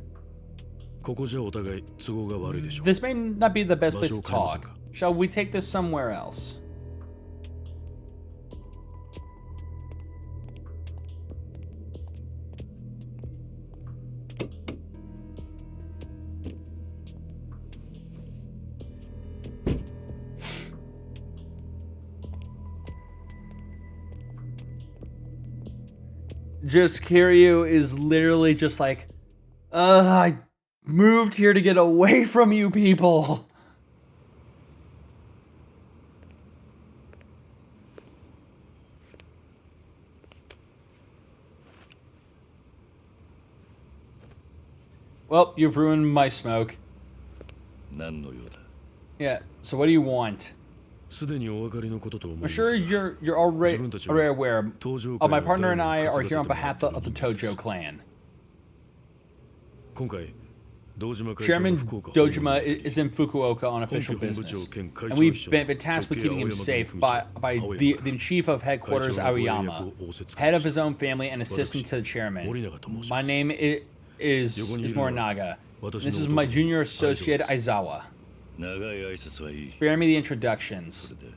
ここじゃお互い都合が悪いでしょう This may not be the best place to 場所を変えません talk. か Shall we take this somewhere else? Just Kiryu is literally just like, I moved here to get away from you people. Well, you've ruined my smoke. 何の用だ。 Yeah, so what do you want? すでにお分かりのことと思い I'm ます sure が you're already aware. 登場 My 会 partner の and 代 I を are 担 here が on せてもらっ behalf てい of る the 人間 Tojo です clan. 今回堂島会長が Chairman 福岡訪問 Dojima is in Fukuoka on 本 official 家本部長 business, 兼会 and 長 we've 秘書 been tasked with 直系 keeping him 青山 safe 組 by 長 by 青 the 山 the chief of 会 headquarters 長のご役 Aoyama, を仰せつか head り of まし his た own family, and assistant to the 森 chairman. 永と申し My ます name is 横にいるのは Morinaga. 私 This の is my 弟 junior の associate 愛蔵です Aizawa. 長い挨拶はいい。 Spare me the そ introductions. れで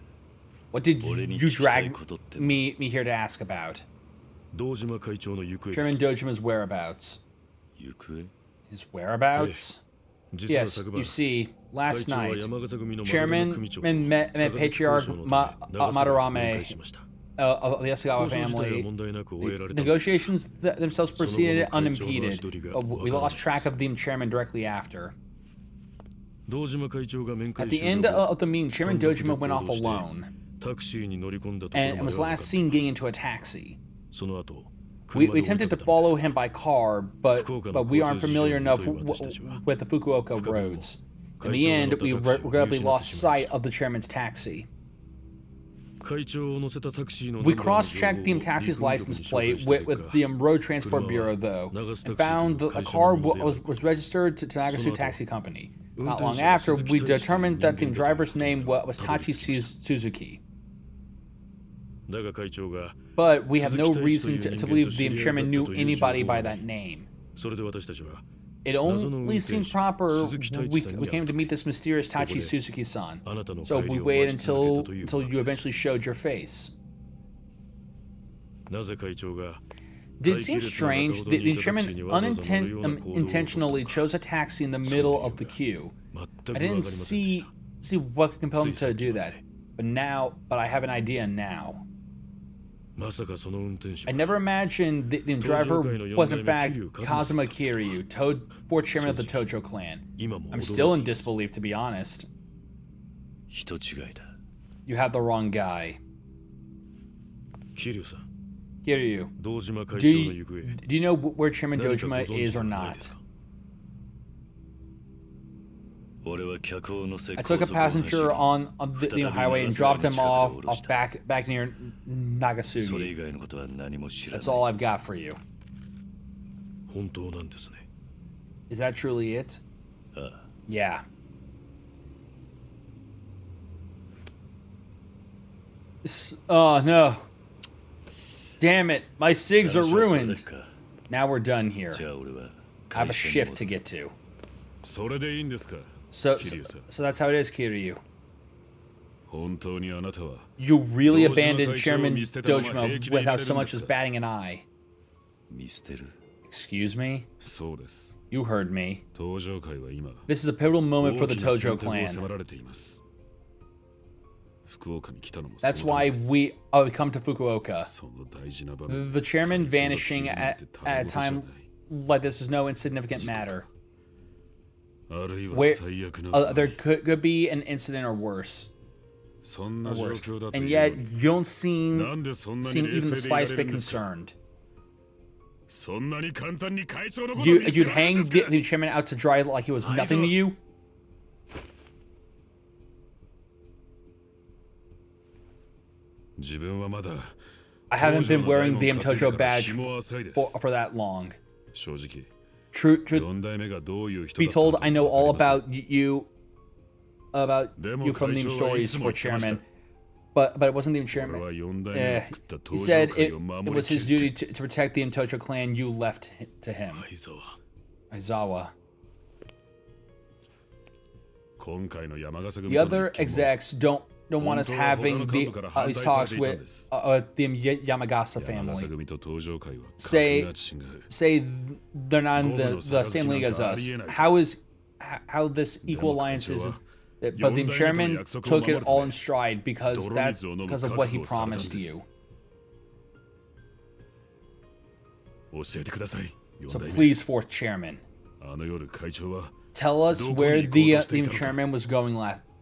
What did 俺に you 聞きたい drag ことって me here to ask about? 堂島会長の行方で Chairman す Dojima's whereabouts. 行方 His whereabouts? 実は Yes, 昨 you 晩 see, 会 last 長は night, 山形組の Chairman 組長 met 坂崎 Patriarch 交渉のため長崎に面会しました of the Yasugawa 交渉自体は family. 問題なく終えられ The たのです negotiations themselves proceeded unimpeded, Sono but we lost track of the chairman directly after. 堂島会長が面 At 会 the 終 end 了後 of the meeting, Chairman 単独で Dojima 行 went off 動して alone タクシーに乗り込んだところ and ま was では分か last って seen い getting ます into a taxi. その後 We 車で追い attempted か to けたん follow です him by car, but 福岡の we aren't 交通事情 familiar に enough 疎い私たちは with the Fukuoka 不可分も roads. In 会 the 長が end, 乗った we タクシーを見 regrettably 失って lost しまい sight ました of the chairman's taxi. 会長を乗せたタクシーの We ナンバーの cross-checked the 情報を taxi's 陸運 license 局に照会 plate した with 結 the 果 Road Transport 車 Bureau, は though, 長洲 and タクシー found と the いう会社 car のものである was registered to Nagasu その後 Taxi Company. 運 Not 転 long 手は after, 鈴木 we 大地という determined that the 人間だと driver's name was たどり Tachi 着きました Suzuki. だが会長が But we have no 鈴木大地 reason という to 人間 believe と the 知り合いだ chairman った knew という情 anybody 報 by が that name. それで私たちは It 謎の運 only 転 seemed 手 proper 鈴木大 we 地さんに came 会っ to て meet this mysterious ここ Tachi で Suzuki-san. あなたの So 帰 we りを waited 待ち続け until たという until わ you けです eventually showed your face. なぜ会長が Did it seem strange that the chairman unintentionally chose a taxi in the middle of the queue? 全く I 分かりま didn't せんでした see what could compel him ついさ to っき do ま that. で But I have an idea now. まさかその運転手 I は never imagined the driver was in fact Kazuma Kiryu, fourth chairman of the Tojo clan. 今も I'm 驚 still い in ています disbelief, to be honest. 人違いだ。 You have the wrong guy. 桐生さん Kiryu, 堂島会 do 長の you, 行方 do you know where Chairman 何かご Dojima 存知 is で or はないで not? すか俺は客を乗せ I 高 took a 速を走り passenger on the highway and dropped him off back near それ以 Nagasugi. 外のことは何も知ら That's ない。 all I've got for you. 本当なんですね Is that truly it? ああ Yeah. Oh no. Damn it. My SIGs are 話はそれ ruined. か Now we're done here. じゃあ俺は I have a 会社に shift 戻 to る get to. それでいいんですか So, Kiryu, sir. so that's how it is, Kiryu. 本当にあなたは You really Dojima abandoned Kaicho Chairman misteta no ma Dojima heiki de without so irareru much as desu ka? batting an eye. 見捨てる。 Excuse me? そうです You heard me. 登場会は今 This is a pivotal moment for 大 the きな Tojo 選択を clan. 迫られています福岡に来たのも That's そのた why めです we come to Fukuoka. その大事な場面 The chairman 会長が vanishing 急になっ at て a ただごとじゃない time like this is no insignificant matter. あるいは Where 最悪の there could be an incident or worse. そんな Or 状 worse. 況だと And いう yet のに you don't seem なんでそんなに seem 冷 even the 静でいら slightest れ bit るんですか concerned. そんなに簡単に会長のことを見捨て You'd られるん hang ですか the chairman out to dry like he was nothing to you? 自分はまだ I haven't been wearing the 工場 Mtojo の大門稼ぎから badge 日も浅いです for that long. 正直 Truth 4代目がどういう人 be だったの told, か I know わ all かりません about you from the でも会長は stories いつも for 言ってました chairman, but it wasn't the 俺 chairman. は4代目が作った He 登場 said 会 it を守 was りき his る duty to protect the Mtojo clan. You left to him, 愛沢 Aizawa. 今回の山笠組 The との other 一件も execs don't want us having these talks with the Yamagasa 山笠 family. 組と登場会は格 Say が違う say they're not in the same league as us. How this equal alliance is? But the chairman took it all in stride because of what he promised you. 教えてください So 4代目 please, fourth chairman, あの夜会長は tell us どこ where に行こう the としていたのか chairman was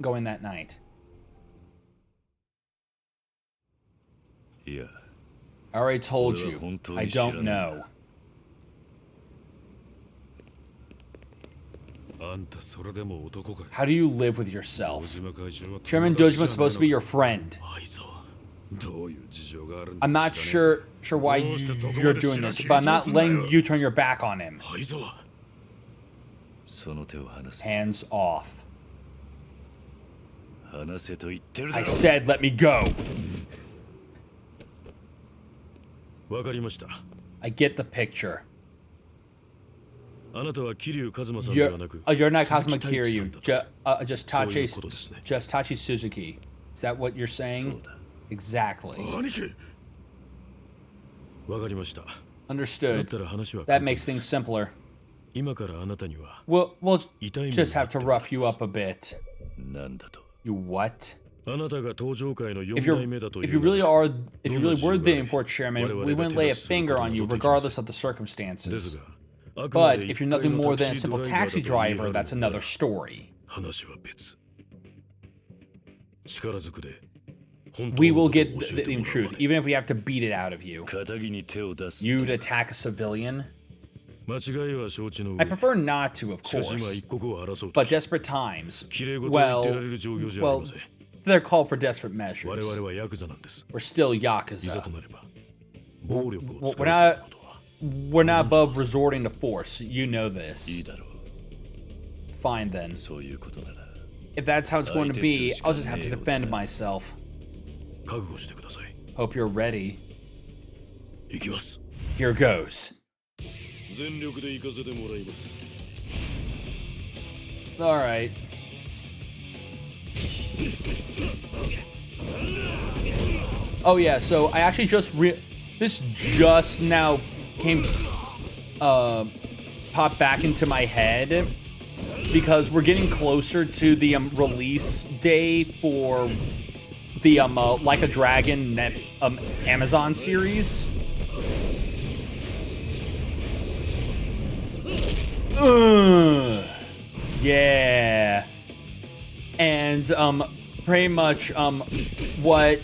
going that night. いや I already told you. 俺は本当に I 知らない don't know. あんたそれでも男かい How do you live with 小 yourself? 島会長は Chairman 友達じゃ Dojima's supposed to be ない your のか friend. 愛沢どういう事情があるんだ I'm not 知らね sure why you're doing this, but I'm not letting you turn your back on him. え愛沢その手を離せ Hands off. 離せと言ってるだ I ろ said let me go. わかりました I get the picture. あなたは桐生一馬さんでは You're, なく you're not 鈴 Kazuma 木太一さ Kiryu, んだ just そういう Tachi, ことですね just Tachi Suzuki. Is that what you're そ saying? うだ Exactly. 兄貴わかりましただっ Understood. たら話は That 簡単 makes です things simpler. 今からあなたには We'll 痛い目に just 遭 have って to もらい rough you ます up a bit. なんだと You what? あなたが登場会の If 4代目だと if い you うな really ら are, if you really were the どんな import 事情 chairman, があれ we wouldn't lay a 我々が手をする finger こと on な you どできません regardless of the です circumstances. があくま But で if 一 you're 回 nothing の more タ than a クシー simple ドライバー taxi だと言い driver, 張 that's るんだ another story. 話は別力ずくで本当 We の will ことを get 教 the えて the もらう truth, まで even if we have to beat it out of you. 仇に手を出す You'd attack a civilian? 間違いは承知の I 上 prefer not to, of しかし今 course. 一刻を争うと But desperate times, 綺麗事を言ってられ well, る状況じゃあり well, ません they're called for desperate 我 measures. 々はヤクザなんです We're still いざ Yakuza. となれば暴力を We're 使う not, ことは we're not above resorting to force. You know いい this. だろう Fine then. そういうことなら If that's how it's going to be, I'll just have to defend myself. 覚悟してください Hope you're ready. 行きます Here goes. 全力で行かせてもらいます Alright. Oh yeah, so I actually this just now came popped back into my head because we're getting closer to the release day for the Like a Dragon Amazon series. Yeah. And pretty much what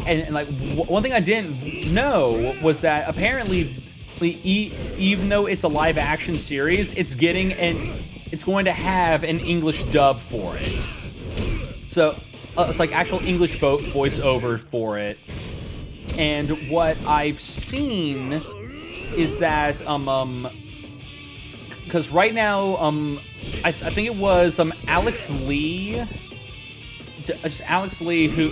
and like one thing I didn't know was that apparently even though it's a live action series, it's going to have an English dub for it. So it's like actual English voiceover for it. And what I've seen is that because right now I think it was Alex Lee, just Alex Lee who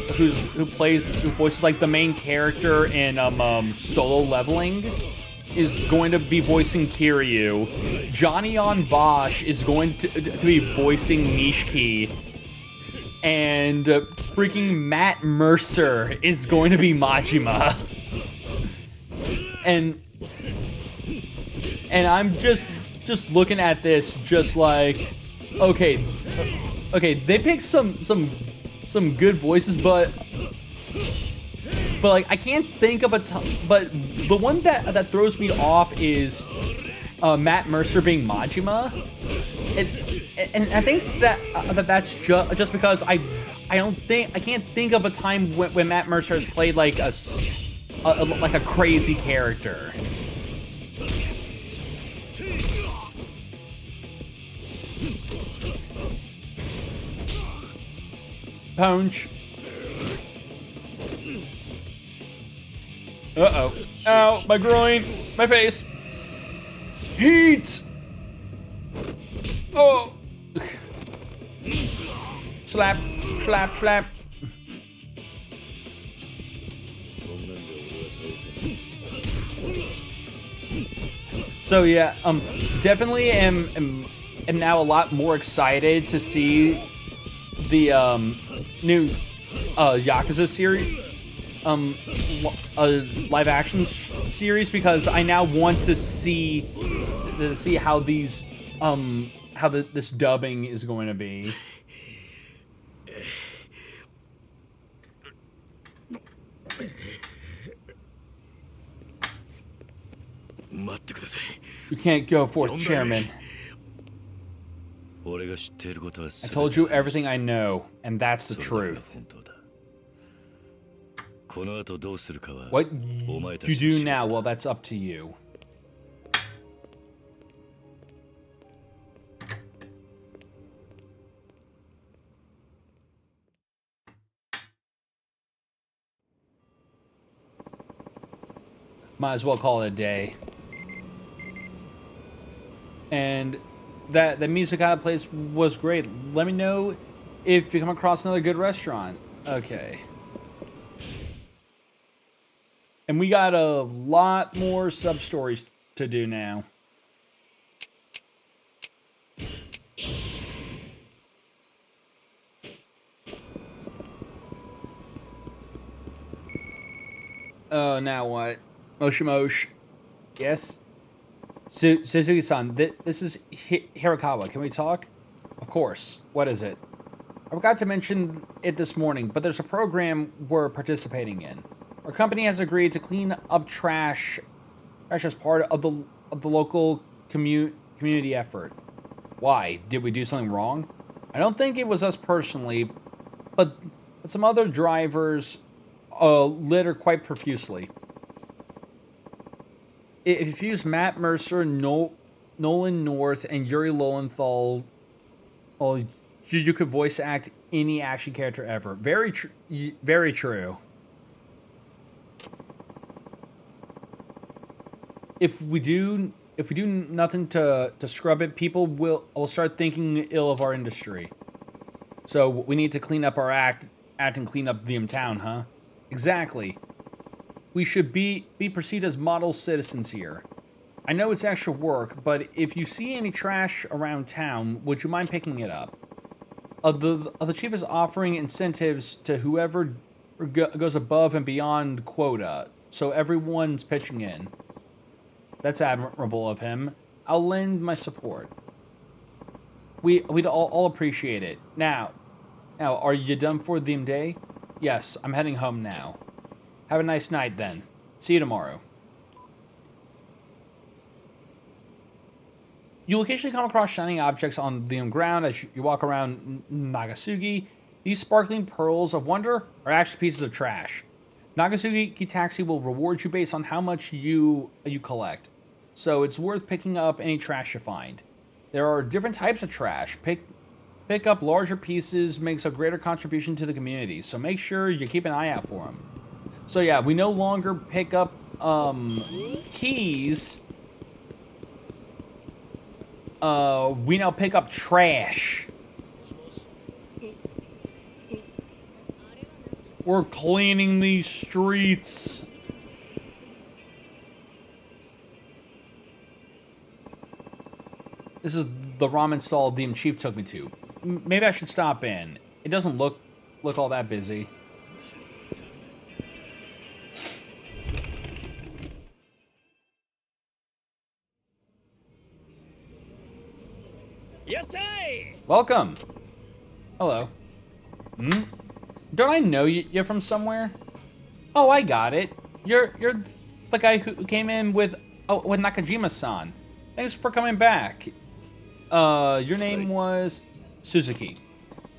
voices like the main character in Solo Leveling is going to be voicing Kiryu. Johnny on Bosch is going to be voicing Nishiki. And freaking Matt Mercer is going to be Majima. And I'm just looking at this just like, okay, they picked some good voices, but like I can't think of a ton. But the one that throws me off is Matt Mercer being Majima, And I think that that's just because I can't think of a time when Matt Mercer has played like like a crazy character. Punch. Uh-oh. Ow, my groin, my face. Heat! Oh! Slap, slap, slap. So yeah, definitely am now a lot more excited to see the new Yakuza series, live action series, because I now want to see how these this dubbing is going to be. You can't go, fourth chairman. I told you everything I know, and that's the truth. What you do now, well, that's up to you. Might as well call it a day. And that the music out of place was great. Let me know if you come across another good restaurant. Okay. And we got a lot more sub-stories to do now. Oh, now what? Moshi. Yes? Suzuki-san, this is Hirakawa. Can we talk? Of course. What is it? I forgot to mention it this morning, but there's a program we're participating in. Our company has agreed to clean up trash as part of the local community effort. Why? Did we do something wrong? I don't think it was us personally, but some other drivers litter quite profusely. If you use Matt Mercer, Nolan North, and Yuri Lowenthal, you could voice act any action character ever. Very true. If we do nothing to scrub it, people will start thinking ill of our industry. So we need to clean up our act and clean up the town, huh? Exactly. We should be perceived as model citizens here. I know it's extra work, but if you see any trash around town, would you mind picking it up? The chief is offering incentives to whoever goes above and beyond quota, so everyone's pitching in. That's admirable of him. I'll lend my support. We'd all appreciate it. Now, are you done for the day? Yes, I'm heading home now. Have a nice night, then. See you tomorrow. You'll occasionally come across shining objects on the ground as you walk around Nagasugi. These sparkling pearls of wonder are actually pieces of trash. Nagasugi Taxi will reward you based on how much you collect, so it's worth picking up any trash you find. There are different types of trash. Pick up larger pieces makes a greater contribution to the community, so make sure you keep an eye out for them. So yeah, we no longer pick up keys. We now pick up trash. We're cleaning these streets. This is the ramen stall the chief took me to. Maybe I should stop in. It doesn't look all that busy. Yes, I. Welcome. Hello. Don't I know you're from somewhere? Oh, I got it. You're the guy who came in with Nakajima-san. Thanks for coming back. Your name was Suzuki.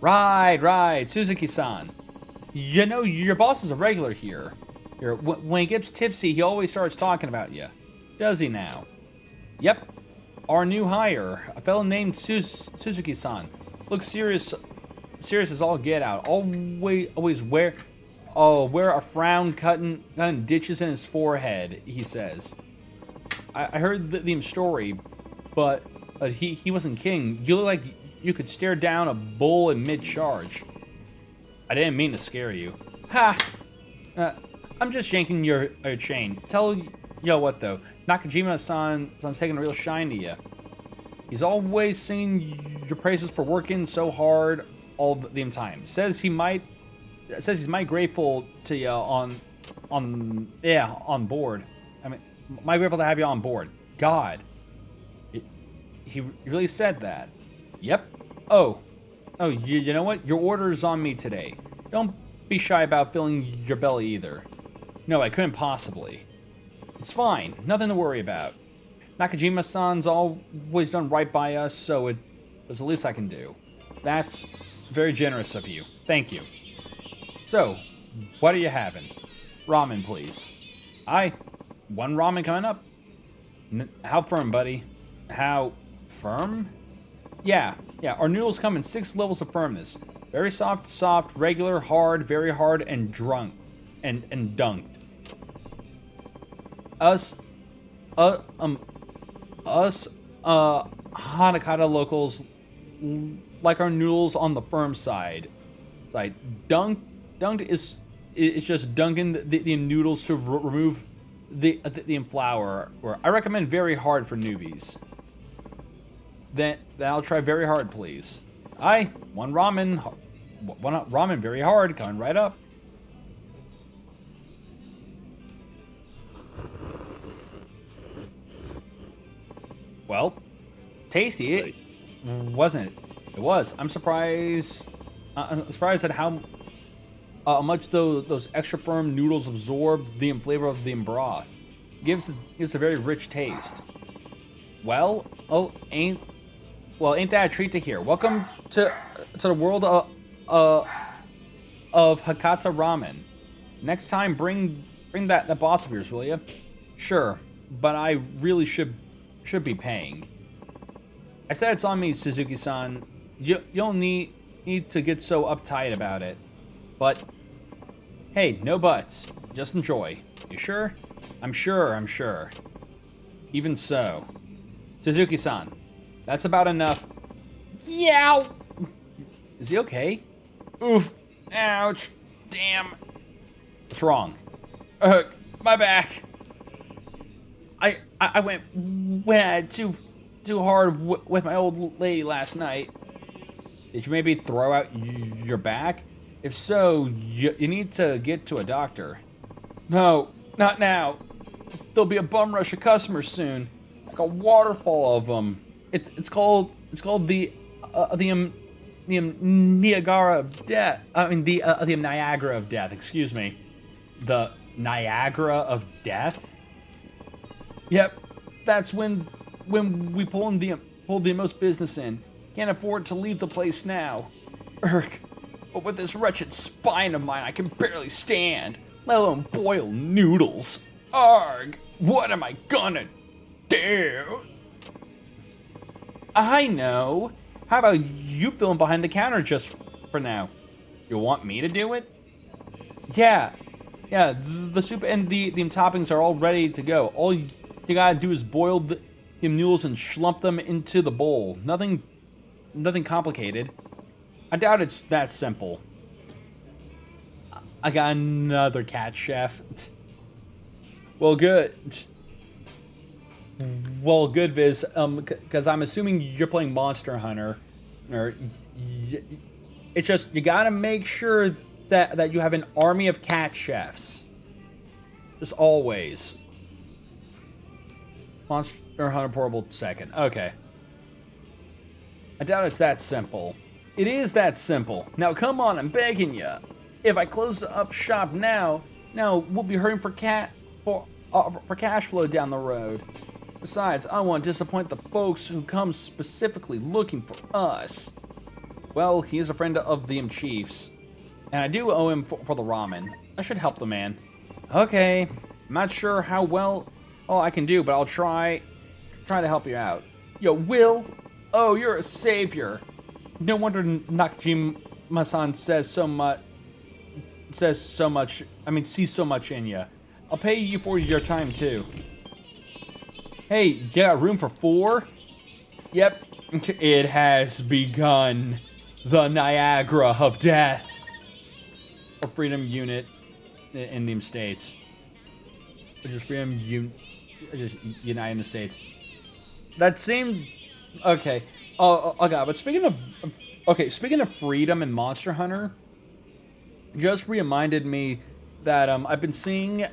Right, Suzuki-san. You know, your boss is a regular here. When he gets tipsy, he always starts talking about you. Does he now? Yep. Our new hire, a fellow named Suzuki-san. Looks serious as all get out. Always wear a frown cutting ditches in his forehead, he says. I heard the story, but he wasn't king. You look like you could stare down a bull in mid-charge. I didn't mean to scare you. Ha! I'm just yanking your chain. Tell yo what though, Nakajima-san's taking a real shine to you. He's always singing your praises for working so hard all the time. Says he's might grateful to you on board. I mean, might grateful to have you on board. God, he really said that. Yep. Oh, you know what? Your order's on me today. Don't be shy about filling your belly either. No, I couldn't possibly. It's fine. Nothing to worry about. Nakajima-san's always done right by us, so it was the least I can do. That's very generous of you. Thank you. So, what are you having? Ramen, please. One ramen coming up. How firm, buddy? How firm? Yeah. Our noodles come in 6 levels of firmness. Very soft, regular, hard, very hard, and dunked. Us Hanakata locals like our noodles on the firm side. Dunked is just dunking the noodles to remove the flour. Or I recommend very hard for newbies. Then I'll try very hard, please. One ramen very hard, coming right up. Well, tasty, wasn't it? It was. I'm surprised. I'm surprised at how much those extra firm noodles absorb the flavor of the broth. Gives a very rich taste. Well, ain't that a treat to hear? Welcome to the world of Hakata Ramen. Next time, bring that boss of yours, will you? Sure, but I really should be paying. I said it's on me, Suzuki-san. You don't need to get so uptight about it. But hey, no buts. Just enjoy. You sure? I'm sure. Even so, Suzuki-san, that's about enough. Yow! Is he okay? Oof! Ouch! Damn! What's wrong? My back. I went at it too hard with my old lady last night. Did you maybe throw out your back? If so, you need to get to a doctor. No, not now. There'll be a bum rush of customers soon, like a waterfall of them. It's called the Niagara of Death. I mean the Niagara of Death. Excuse me, the Niagara of Death. Yep, that's when we pulled the most business in. Can't afford to leave the place now. But with this wretched spine of mine, I can barely stand, let alone boil noodles. Arg! What am I gonna do? I know. How about you filling behind the counter just for now? You want me to do it? Yeah. The soup and the toppings are all ready to go. All you gotta do is boil the noodles and slump them into the bowl. Nothing complicated. I doubt it's that simple. I got another cat chef. Well, good. Viz. Because I'm assuming you're playing Monster Hunter, or it's just you gotta make sure that you have an army of cat chefs. Just always. Monster Hunter Portable 2nd. Okay. I doubt it's that simple. It is that simple. Now come on, I'm begging you. If I close up shop now we'll be hurting for cash flow down the road. Besides, I won't disappoint the folks who come specifically looking for us. Well, he is a friend of the Chief's, and I do owe him for the ramen. I should help the man. Okay, I'm not sure how well I can do, but I'll try to help you out. Yo, Will! Oh, you're a savior. No wonder Nakajima-san sees so much in you. I'll pay you for your time, too. Hey, you got room for 4? Yep, it has begun. The Niagara of Death. Or Freedom Unit in the States. Or just just United States. That seemed... Okay. Oh god, but speaking of Freedom and Monster Hunter, just reminded me that I've been seeing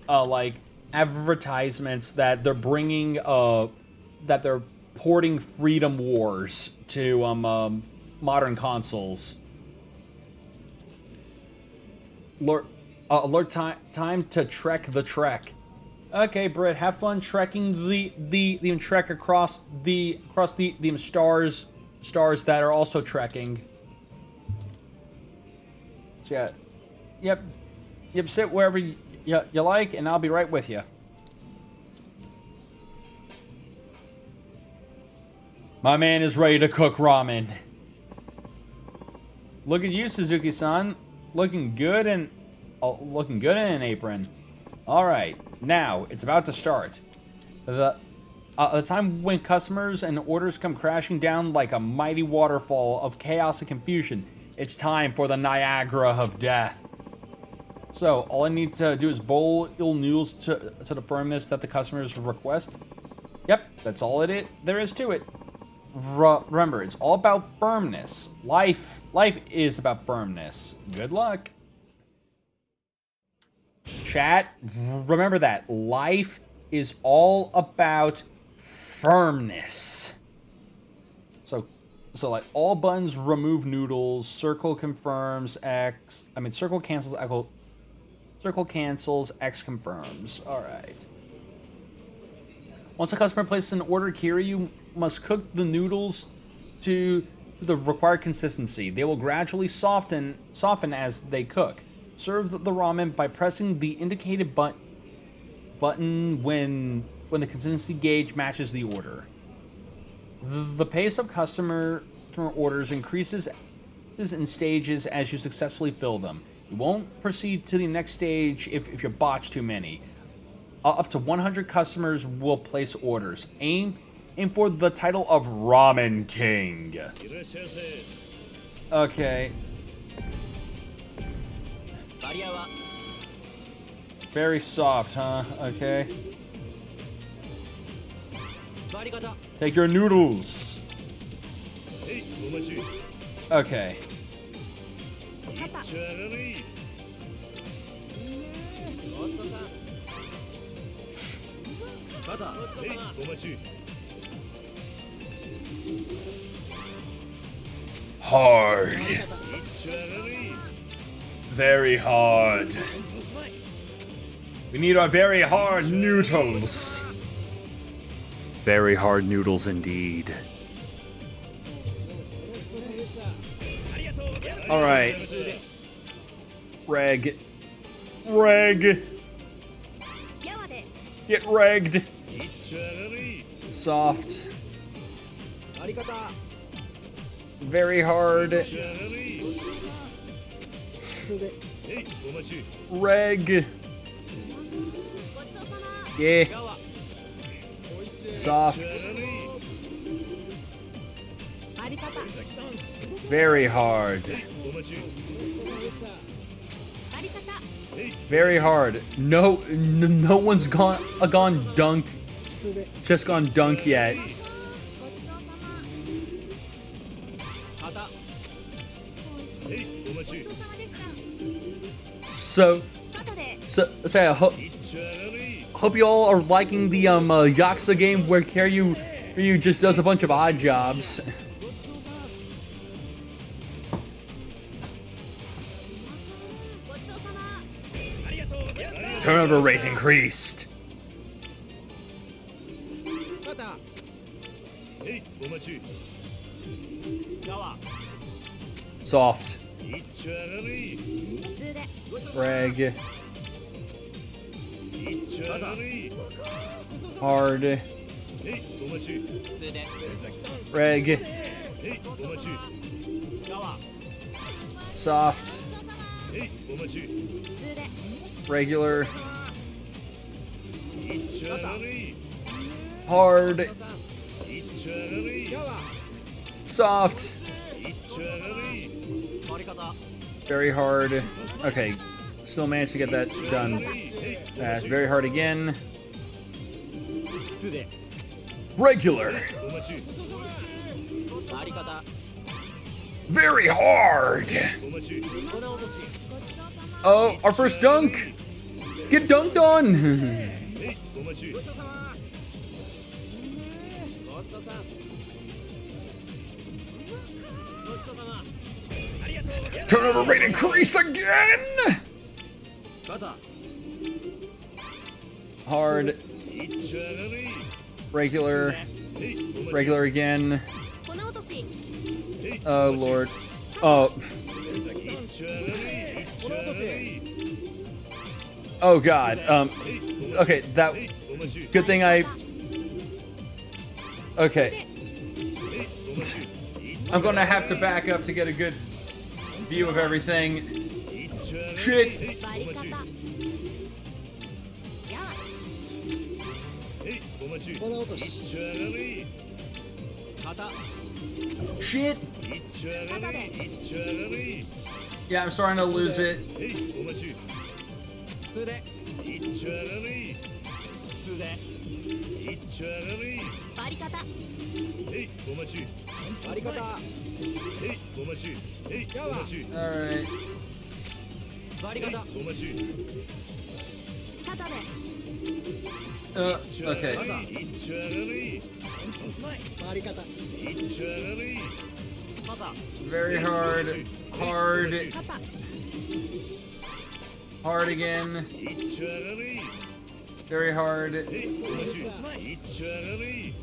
like advertisements that they're bringing that they're porting Freedom Wars to modern consoles. Alert time to trek the trek. Okay, Britt, have fun trekking the trek across the stars that are also trekking. So yeah, yep. Sit wherever you like, and I'll be right with you. My man is ready to cook ramen. Look at you, Suzuki-san, looking good in an apron. All right, now it's about to start. The time when customers and orders come crashing down like a mighty waterfall of chaos and confusion. It's time for the Niagara of Death. So, all I need to do is boil noodles to the firmness that the customers request. Yep, that's all there is to it. Remember, it's all about firmness. Life is about firmness. Good luck. Chat, remember that. Life is all about firmness. So like all buttons remove noodles, circle confirms X. Circle cancels, X confirms. All right. Once a customer places an order, Kiryu must cook the noodles to the required consistency. They will gradually soften as they cook. Serve the ramen by pressing the indicated button when the consistency gauge matches the order. The pace of customer orders increases in stages as you successfully fill them. You won't proceed to the next stage if you botch too many. Up to 100 customers will place orders. Aim for the title of Ramen King. Okay. Very soft, huh? Okay. Take your noodles. Okay. Hard. Very hard. We need our very hard noodles. Very hard noodles indeed. Alright. Reg. Get regged. Soft. Very hard. Reg. Yeah. Soft. Very hard. Very hard. No one's gone dunked. Just gone dunk yet. So I hope you all are liking the Yakuza game where Kiryu just does a bunch of odd jobs. Turnover rate increased. へいお待ち Soft. いっちゃ上がれ Reg. いっちゃ上がれ Hard. へいお待ち Reg. へいお待ち Soft. へいお待ち Regular. いっちゃ上がれ Hard. いっちゃ上がれ Soft. いっちゃ上がれ Very hard. Okay. Still managed to get that done. That's very hard again. Regular. お待ち Very hard. お待ち Oh, our first dunk. Get dunked on. へいお待ち Turnover rate increased again. Hard. いっちゃ上がれ Regular. へいお待ち Regular again. この落とし Oh lord. Oh. いっちゃ上がれいっちゃ上がれ Oh god. Okay, that へいお待ち good thing I Okay. へいお待ち I'm gonna have to back up to get a good view of everything. いっちゃ上がれ Shit. へいお待ちへいお待ちいっちゃ上がれ Shit. いっちゃ上がれいっちゃ上がれ Yeah, I'm starting to lose it. へいお待ちいっちゃ上がれいっちゃ上がれバリ方へいお待ちへいお待ちへいお待ち Alright. へいお待ち 肩で Okay. いっちゃ上がれいっちゃ上がれ Very hard. Hard. 肩 Hard again. いっちゃ上がれ Very hard. へいお待ちいっちゃ上がれ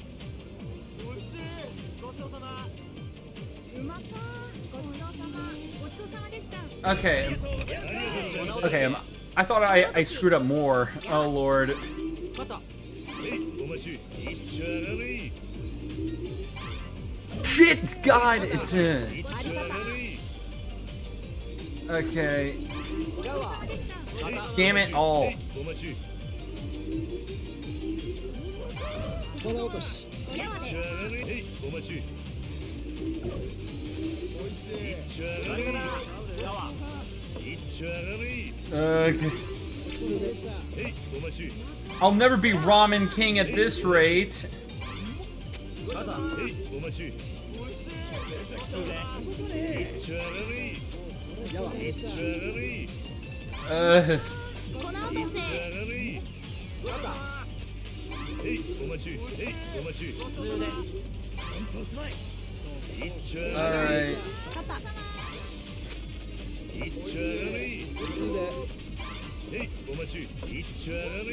うまったごちそうさまごちそうさまでした Okay. Okay. I thought I screwed up more. Oh lord. へいお待ちいっちゃ上がれ Shit. God. It's いっちゃ上がれ okay. Damn it all. お待ちいっやわでちゃ上がれへいお待ちいっちゃ上がれいっちゃ上がれ Okay. へいお待ち I'll never be Ramen King at this rate. へいお待ちいっちゃ上がれいっちゃ上がれ この落とし上がれへいお待ちへいお待ちいっちゃ上がれ Alright. 肩いっちゃ上がれへいお待ちいっちゃ上がれ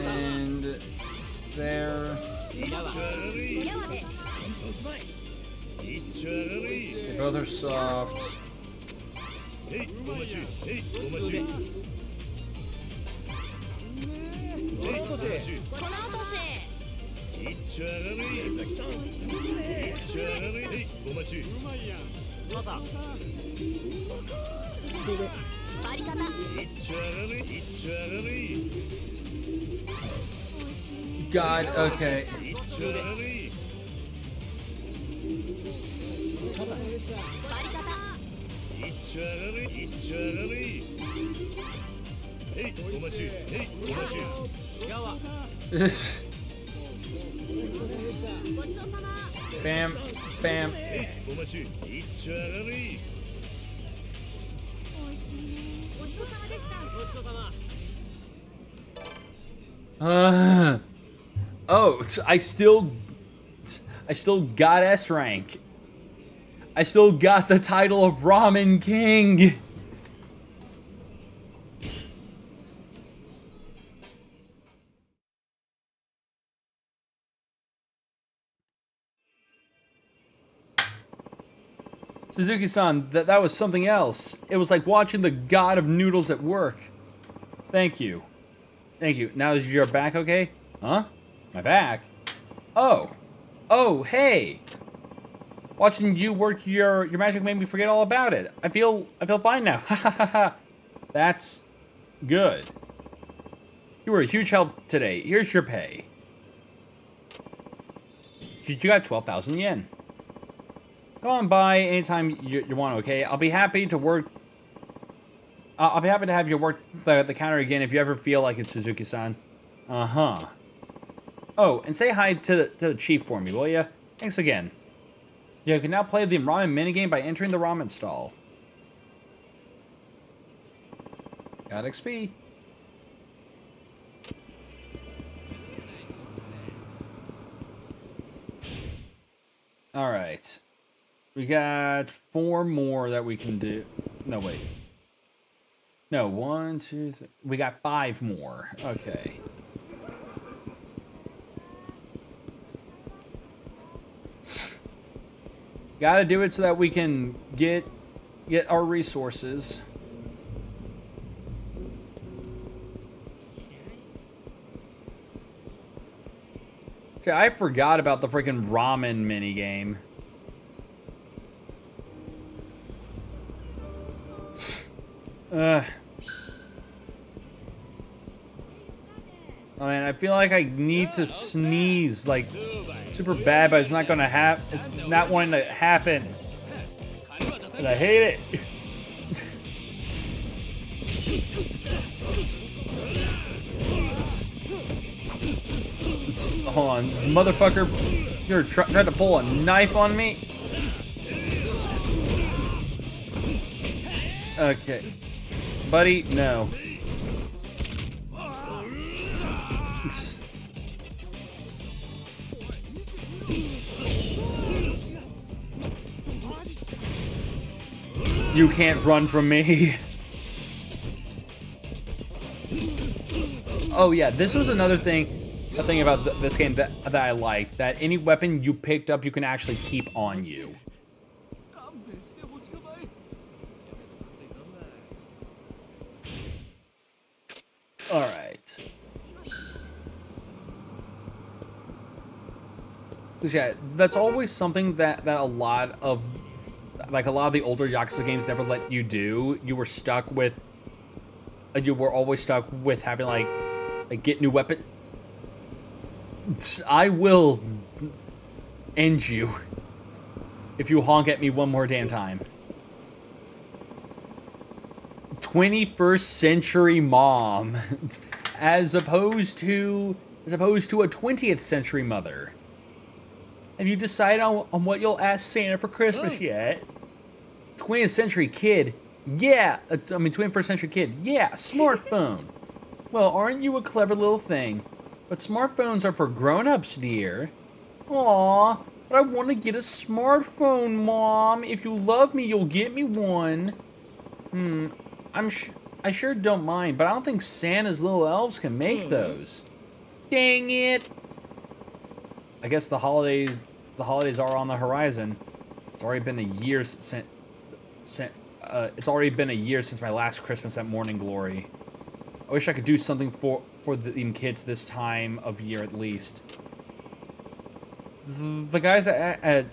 And there. いっちゃ上がれやわでいっちゃ上がれ They both are soft. へいお待ちへいお待ちへいお待ちこの落としいっちゃ上がれいっちゃ上がれへいお待ちバリ方いっちゃ上がれいっちゃ上がれい God. Okay. っちゃ上がれバリ方いっちゃ上がれいっちゃ上がれへいお待ちへいお待ち ごちそうさま Bam. Bam. へいお待ちいっちゃ上がれおいしいねごちそうさまでした Oh, I still got S rank. I still got the title of Ramen King. Suzuki-san, that was something else. It was like watching the god of noodles at work. Thank you. Thank you. Now is your back okay? Huh? My back? Oh. Oh, hey. Watching you work your magic made me forget all about it. I feel fine now. Ha ha ha ha. That's good. You were a huge help today. Here's your pay. You got 12,000 yen. Go on by anytime you want, okay? I'll be happy to work. I'll be happy to have you work the counter again if you ever feel like it, Suzuki-san. Uh-huh. Oh, and say hi to the chief for me, will ya? Thanks again. You can now play the ramen minigame by entering the ramen stall. Got XP. Alright. We got 4 more that we can do. No, wait. No, 1, 2, 3. We got 5 more. Okay. Gotta do it so that we can get our resources. See, I forgot about the freaking ramen minigame. I mean, I feel like I need to sneeze, like, super bad, but it's not gonna happen. It's not wanting to happen. And I hate it. Hold on, motherfucker. You're trying to pull a knife on me? Okay. Buddy, no. You can't run from me. Oh yeah, this was another thing, a thing about this game that I liked, that any weapon you picked up, you can actually keep on you. Alright. Yeah, that's always something that a lot of the older Yakuza games never let you do. You were stuck with, you were always stuck with having like get new weapon. I will end you if you honk at me one more damn time. 21st century mom, as opposed to a 20th century mother. Have you decided on what you'll ask Santa for Christmas yet? 20th century kid, yeah. 21st century kid, yeah. Smartphone. Well, aren't you a clever little thing? But smartphones are for grown-ups, dear. Aw, but I want to get a smartphone, Mom. If you love me, you'll get me one. I sure don't mind, but I don't think Santa's little elves can make those. Dang it! I guess the holidays are on the horizon. It's already been a year it's already been a year since my last Christmas at Morning Glory. I wish I could do something for them kids this time of year at least. The guys at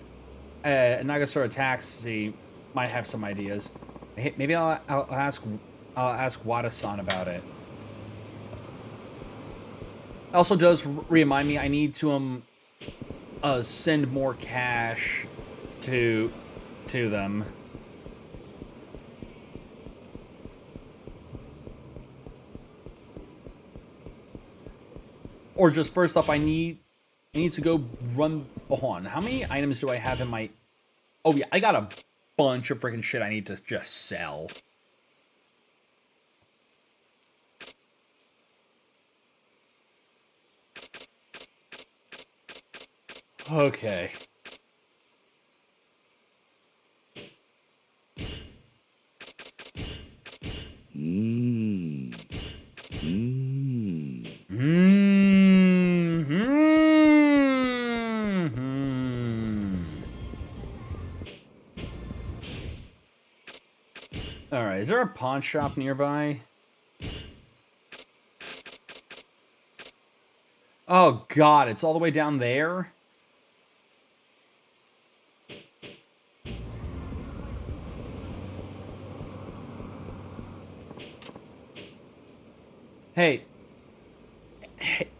Nagasura Taxi might have some ideas. Maybe I'll ask Wada-san about it. It also does remind me I need to send more cash to them. Or just first off, I need to go run. Hold on, how many items do I have in my? Oh yeah, I got a bunch of freaking shit I need to just sell. Okay. Alright, is there a pawn shop nearby? Oh god, it's all the way down there? Hey.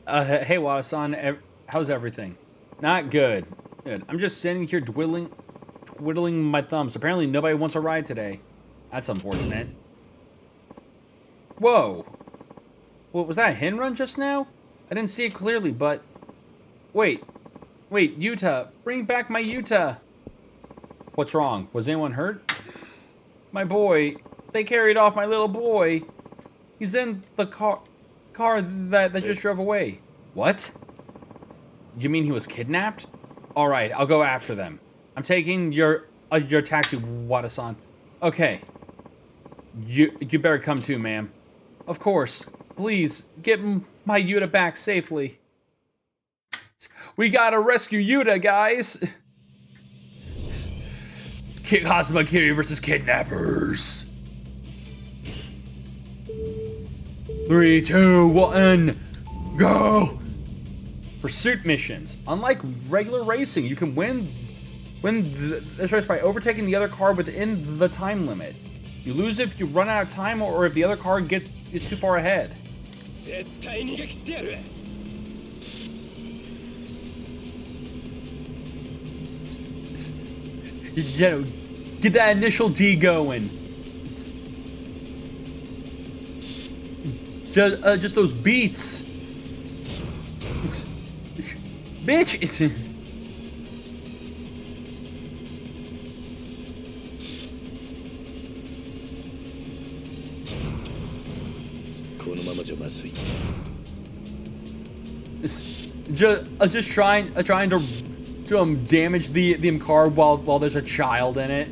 Hey, Wada-san, how's everything? Not good. Good. I'm just sitting here twiddling my thumbs. Apparently nobody wants a ride today. That's unfortunate. Whoa. What, was that a hit run just now? I didn't see it clearly, but... Wait, Yuta. Bring back my Yuta. What's wrong? Was anyone hurt? My boy. They carried off my little boy. He's in the car that just drove away. What? You mean he was kidnapped? Alright, I'll go after them. I'm taking your taxi, Wada-san. Okay. You better come too, ma'am. Of course. Please, get my Yuta back safely. We gotta rescue Yuta, guys! Kazuma Kiryu versus kidnappers. 3, 2, 1, go! Pursuit missions. Unlike regular racing, you can win this race by overtaking the other car within the time limit. You lose if you run out of time or if the other car gets too far ahead. You know, get that initial D going. Just those beats. Bitch! このままじゃまずい。 just trying to damage the car while there's a child in it.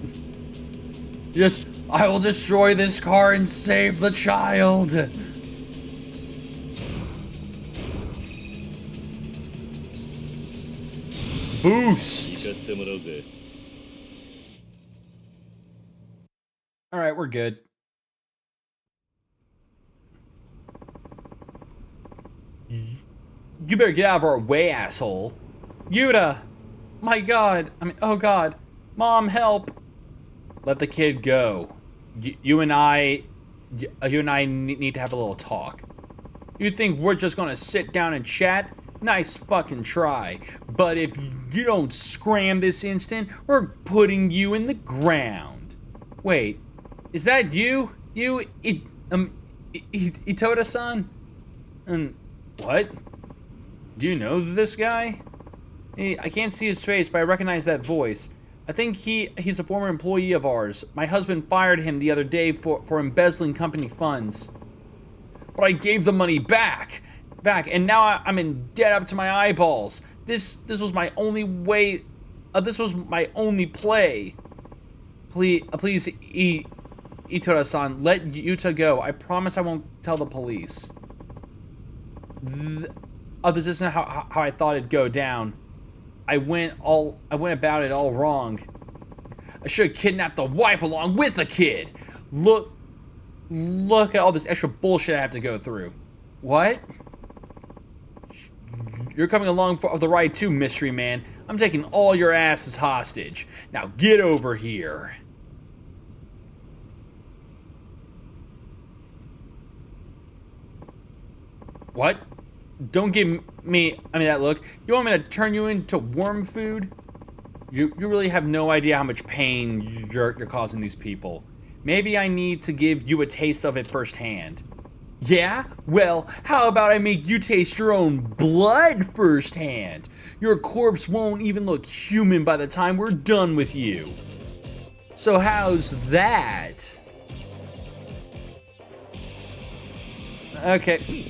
I will destroy this car and save the child. Boost. All right, we're good. You better get out of our way, asshole. Yuta! My god. Oh god. Mom, help. Let the kid go. You and I need to have a little talk. You think we're just gonna sit down and chat? Nice fucking try. But if you don't scram this instant, we're putting you in the ground. Wait, is that you? Itoda-san? What? Do you know this guy? I can't see his face, but I recognize that voice. I think he's a former employee of ours. My husband fired him the other day for embezzling company funds. But I gave the money back, and now I'm in debt up to my eyeballs. This was my only way. This was my only play. Please, Itoda-san, let Yuta go. I promise I won't tell the police. This isn't how I thought it'd go down. I went about it all wrong. I should have kidnapped the wife along with the kid. Look at all this extra bullshit I have to go through. What? You're coming along for the ride too, mystery man. I'm taking all your asses hostage. Now get over here. What? Don't give me, that look. You want me to turn you into worm food? You really have no idea how much pain you're causing these people. Maybe I need to give you a taste of it firsthand. Yeah? Well, how about I make you taste your own blood firsthand? Your corpse won't even look human by the time we're done with you. So how's that? Okay.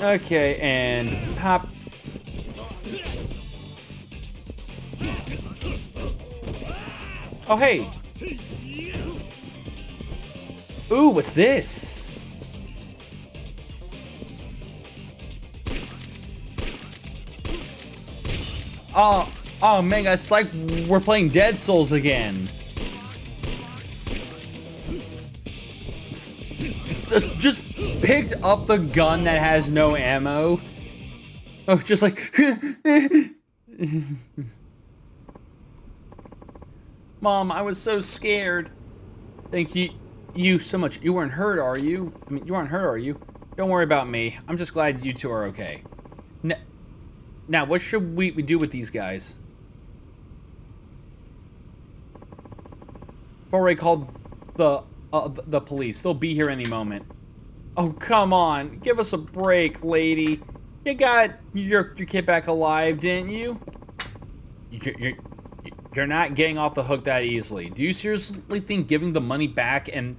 Okay, and pop. Oh, hey. Ooh, what's this? Oh man, it's like we're playing Dead Souls again. Just picked up the gun that has no ammo. Oh, just like... Mom, I was so scared. Thank you so much. You weren't hurt, are you? I mean, you aren't hurt, are you? Don't worry about me. I'm just glad you two are okay. Now, what should we do with these guys? I've already called the police. They'll be here any moment. Oh, come on. Give us a break, lady. You got your kid back alive, didn't you? You're not getting off the hook that easily. Do you seriously think giving the money back and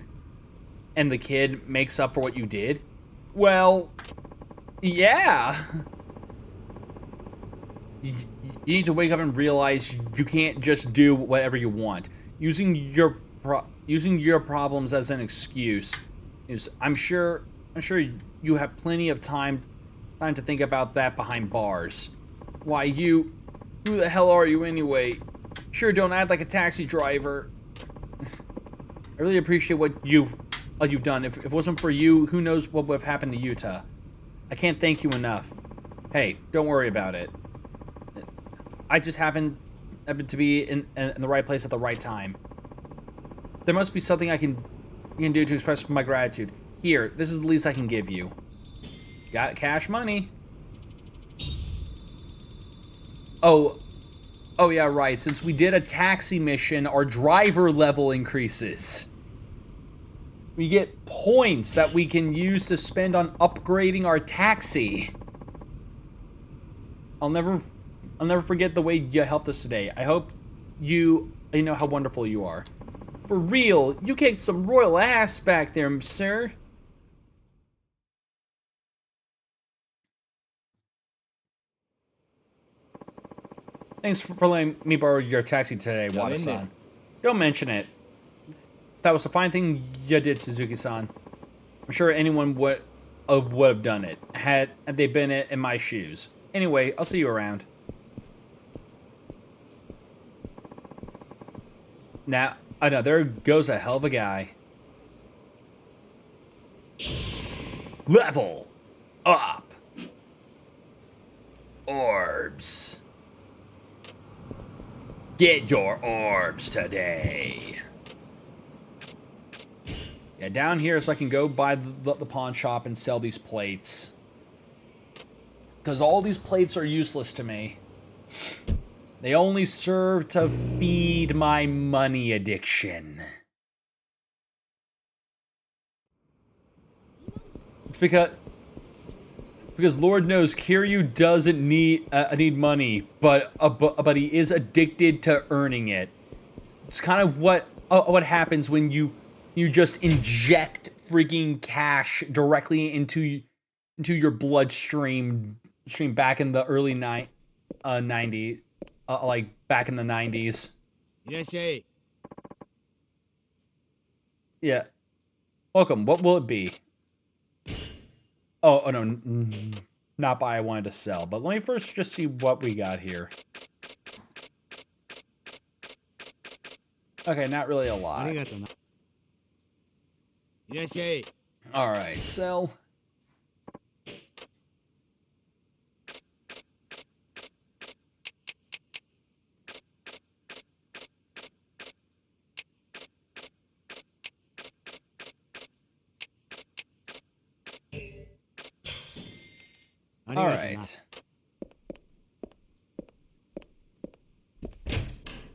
the kid makes up for what you did? Well, yeah. You need to wake up and realize you can't just do whatever you want. Using your problems as an excuse is, I'm sure you have plenty of time to think about that behind bars. Why, who the hell are you anyway? Sure, don't act like a taxi driver. I really appreciate what you've done. If it wasn't for you, who knows what would have happened to Utah. I can't thank you enough. Hey, don't worry about it. I just happened to be in the right place at the right time. There must be something I can do to express my gratitude. Here, this is the least I can give you. Got cash money. Oh yeah, right. Since we did a taxi mission, our driver level increases. We get points that we can use to spend on upgrading our taxi. I'll never forget the way you helped us today. I hope you know how wonderful you are. For real, you kicked some royal ass back there, sir. Thanks for letting me borrow your taxi today, Wada-san. Don't mention it. That was a fine thing you did, Suzuki-san. I'm sure anyone would have done it, had they been in my shoes. Anyway, I'll see you around. Now, I know, there goes a hell of a guy. Level up. Orbs. Get your orbs today. Yeah, down here so I can go by the pawn shop and sell these plates. Because all these plates are useless to me. They only serve to feed my money addiction. It's because Lord knows Kiryu doesn't need money, but he is addicted to earning it. It's kind of what happens when you just inject freaking cash directly into your bloodstream back in the early 90s, like back in the 90s. Yeah. Welcome. What will it be? Oh no, not buy, I wanted to sell. But let me first just see what we got here. Okay, not really a lot. Alright, sell. Alright.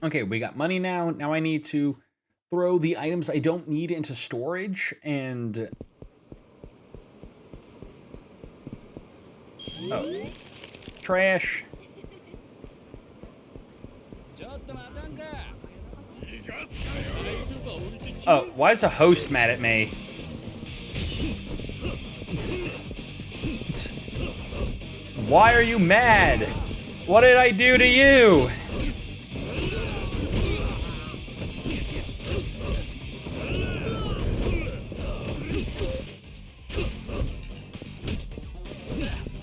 Okay, we got money now. Now I need to throw the items I don't need into storage and... Oh. Trash. Oh, why is the host mad at me? Why are you mad? What did I do to you?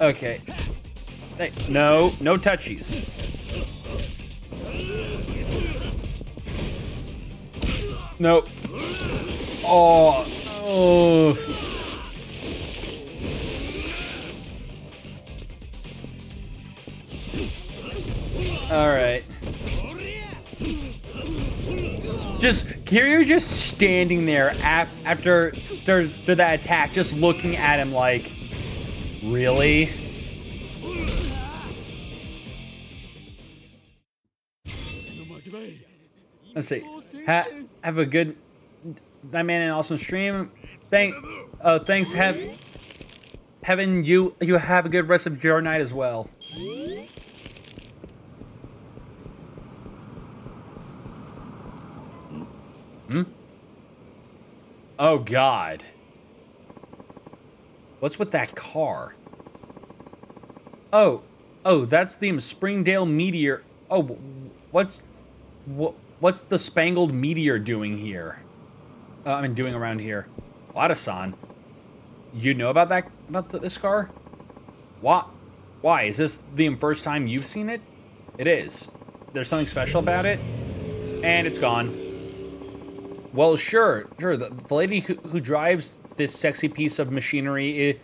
Okay. Hey, no touchies. Nope. Oh. All right. Just Kiryu just standing there after that attack, just looking at him like, really? Let's see. Have a good night, man, and awesome stream. Thanks. Heaven, you have a good rest of your night as well. Oh God. What's with that car? Oh, that's the Springdale Meteor. Oh, what's the Spangled Meteor doing here? Doing around here. Wada-san, you know about this car? What? Why? Is this the first time you've seen it? It is. There's something special about it, and it's gone. Well, sure. The lady who drives this sexy piece of machinery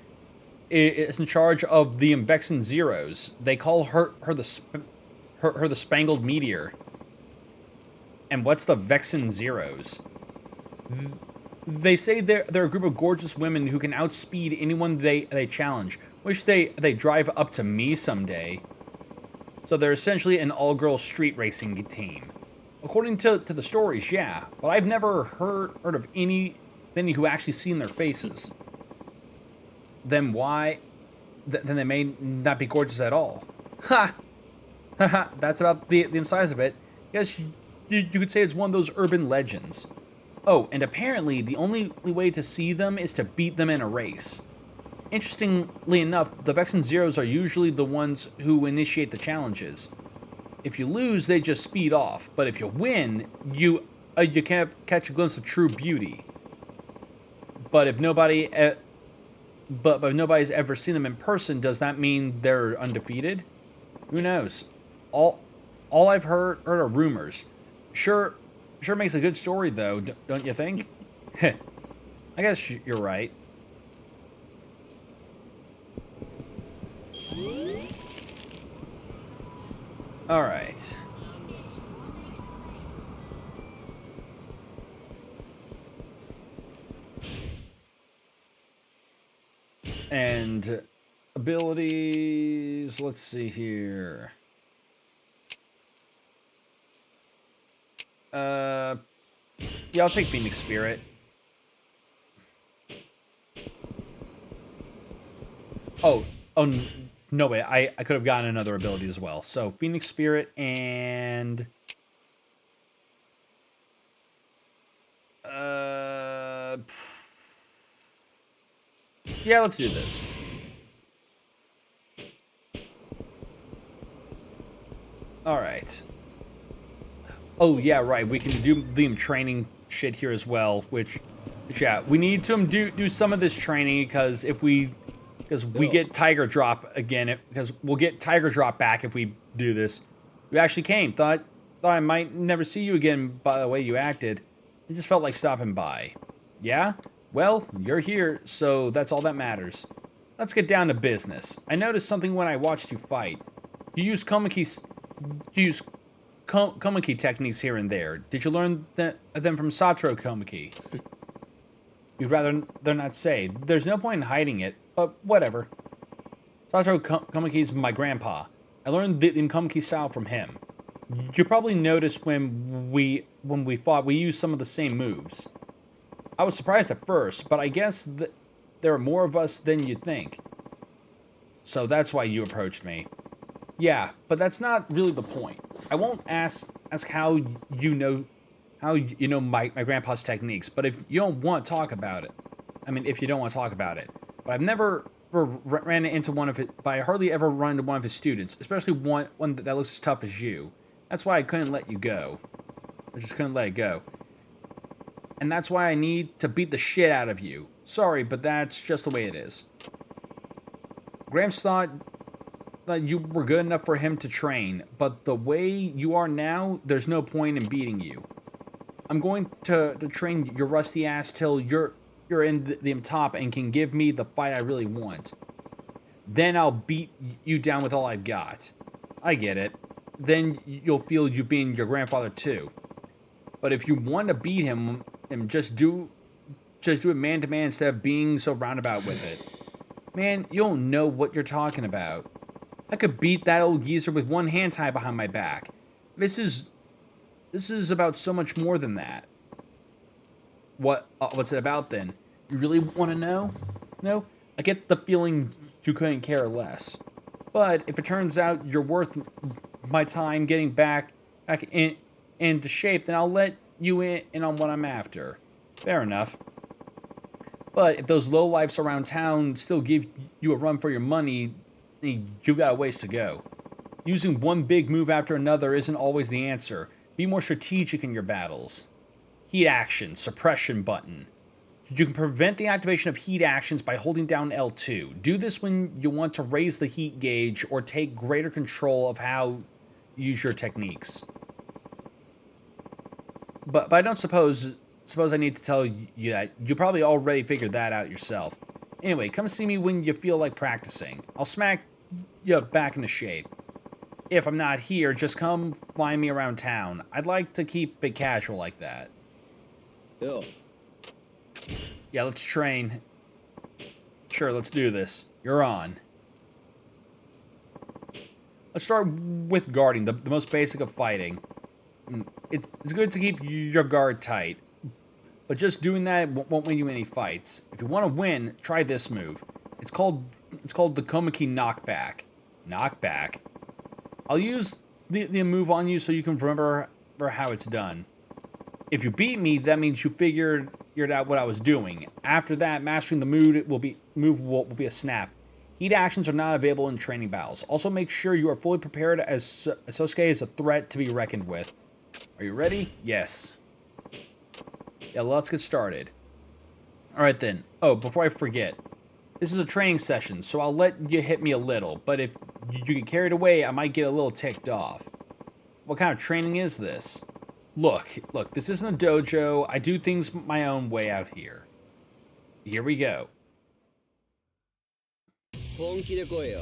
is in charge of the Vexen Zeros. They call her the Spangled Meteor. And what's the Vexen Zeros? They say they're a group of gorgeous women who can outspeed anyone they challenge. Wish they drive up to me someday. So they're essentially an all-girl street racing team. According to the stories, yeah. But I've never heard of any who actually seen their faces. Then why? Then they may not be gorgeous at all. Ha! Haha, that's about the size of it. Yes, you could say it's one of those urban legends. Oh, and apparently the only way to see them is to beat them in a race. Interestingly enough, the Vexen Zeros are usually the ones who initiate the challenges. If you lose, they just speed off, but if you win, you can catch a glimpse of true beauty. But if nobody's ever seen them in person, does that mean they're undefeated? Who knows? All I've heard are rumors. Sure makes a good story though, don't you think? I guess you're right. All right. And abilities, let's see here. Yeah, I'll take Phoenix Spirit. Oh, no, wait, I could have gotten another ability as well. So, Phoenix Spirit and... yeah, let's do this. Alright. Oh, yeah, right, we can do the training shit here as well, which yeah, we need to do some of this training because we get Tiger Drop again, because we'll get Tiger Drop back if we do this. You actually came. Thought I might never see you again by the way you acted. It just felt like stopping by. Yeah? Well, you're here, so that's all that matters. Let's get down to business. I noticed something when I watched you fight. You use Komaki techniques here and there. Did you learn them from Satoru Komaki? You'd rather not say. There's no point in hiding it, but whatever. Satoru Komaki's my grandpa. I learned the Komaki style from him. You probably noticed when we fought, we used some of the same moves. I was surprised at first, but I guess there are more of us than you'd think. So that's why you approached me. Yeah, but that's not really the point. I won't ask how you know my grandpa's techniques, but if you don't want to talk about it. If you don't want to talk about it. But I've never ran into one of it, but I hardly ever run into one of his students, especially one that looks as tough as you. That's why I couldn't let you go. I just couldn't let it go. And that's why I need to beat the shit out of you. Sorry, but that's just the way it is. Gramps thought that you were good enough for him to train, but the way you are now, there's no point in beating you. I'm going to train your rusty ass till you're in the top and can give me the fight I really want. Then I'll beat you down with all I've got. I get it. Then you'll feel you've been your grandfather too. But if you want to beat him, and just do it man to man instead of being so roundabout with it. Man, you don't know what you're talking about. I could beat that old geezer with one hand tied behind my back. This is about so much more than that. What's it about then? You really want to know? No? I get the feeling you couldn't care less. But if it turns out you're worth my time getting back into shape, then I'll let you in on what I'm after. Fair enough. But if those lowlifes around town still give you a run for your money, you got a ways to go. Using one big move after another isn't always the answer. Be more strategic in your battles. Heat action, suppression button. You can prevent the activation of heat actions by holding down L2. Do this when you want to raise the heat gauge or take greater control of how you use your techniques. But I don't suppose I need to tell you that. You probably already figured that out yourself. Anyway, come see me when you feel like practicing. I'll smack you back into shape. If I'm not here, just come find me around town. I'd like to keep it casual like that. Yo. Yeah, let's train. Sure, let's do this. You're on. Let's start with guarding, the most basic of fighting. It's good to keep your guard tight, but just doing that won't win you any fights. If you want to win, try this move. It's called the Komaki knockback. Knockback. I'll use the move on you so you can remember how it's done. If you beat me, that means you figured out what I was doing. After that, mastering the move will be a snap. Heat actions are not available in training battles. Also, make sure you are fully prepared, as Sosuke is a threat to be reckoned with. Are you ready? Yes. Yeah, let's get started. Alright then. Oh, before I forget. This is a training session, so I'll let you hit me a little. But if you get carried away, I might get a little ticked off. What kind of training is this? Look, this isn't a dojo. I do things my own way out here. Here we go. 本気で来いよ。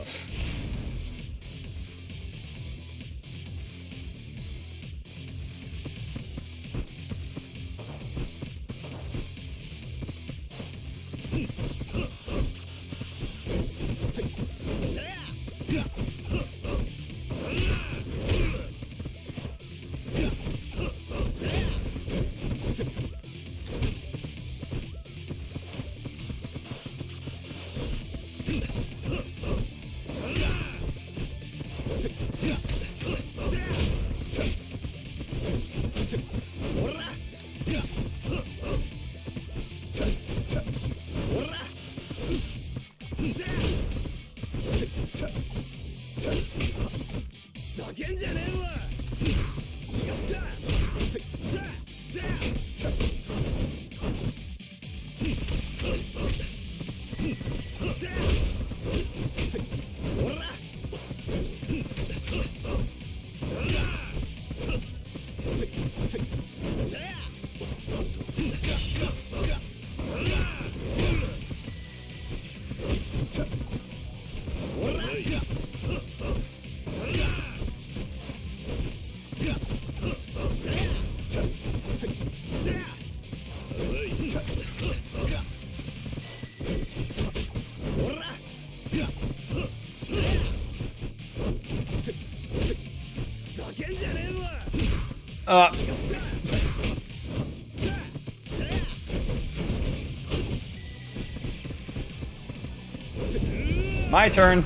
My turn.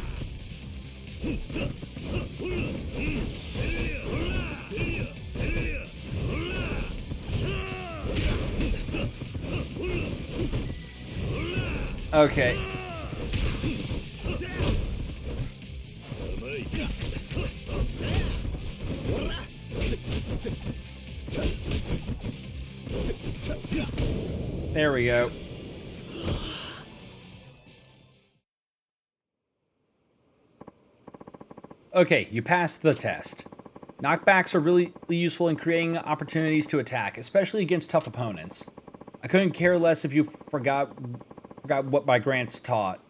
Okay. There we go. Okay, you passed the test. Knockbacks are really useful in creating opportunities to attack, especially against tough opponents. I couldn't care less if you forgot what my gramps taught,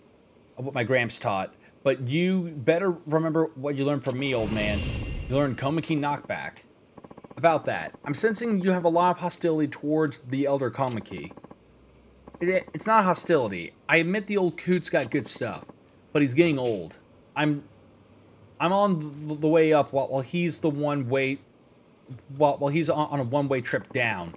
but you better remember what you learned from me, old man. You learned Komaki knockback. About that, I'm sensing you have a lot of hostility towards the Elder Komaki. It's not hostility. I admit the old coot's got good stuff, but he's getting old. I'm on the way up while he's the while he's on a one-way trip down.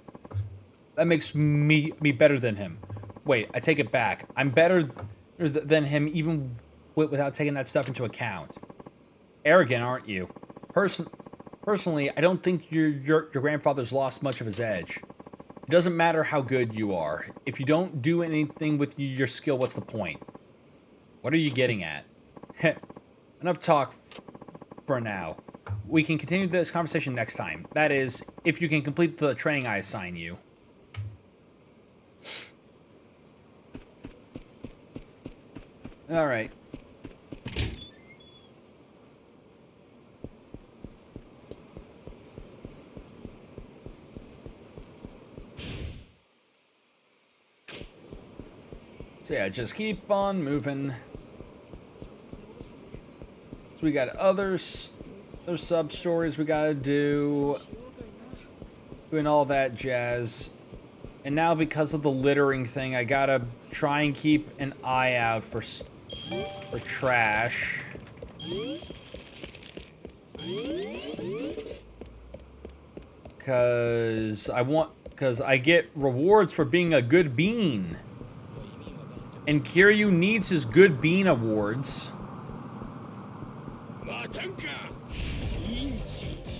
That makes me better than him. Wait, I take it back. I'm better than him even without taking that stuff into account. Arrogant, aren't you? Personally, I don't think your grandfather's lost much of his edge. It doesn't matter how good you are. If you don't do anything with your skill, what's the point? What are you getting at? Enough talk for now. We can continue this conversation next time. That is, if you can complete the training I assign you. Alright. So yeah, just keep on moving. So we got other sub-stories we gotta do. Doing all that jazz. And now because of the littering thing, I gotta try and keep an eye out for trash. Cause I get rewards for being a good bean. And Kiryu needs his good bean awards.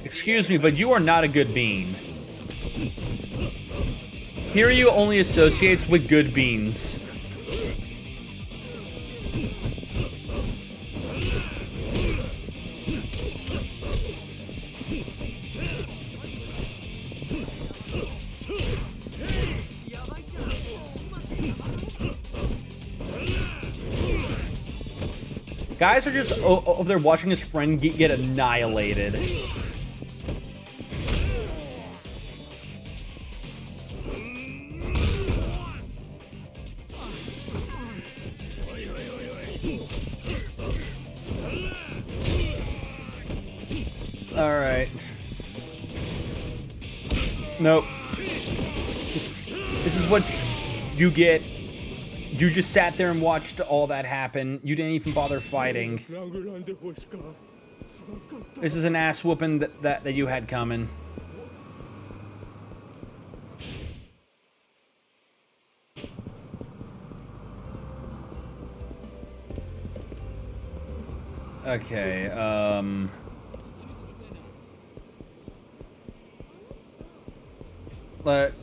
Excuse me, but you are not a good bean. Kiryu only associates with good beans. Guys are just over there watching his friend get annihilated. Alright. Nope. This is what you get. You just sat there and watched all that happen. You didn't even bother fighting. This is an ass whooping that you had coming. Okay, let's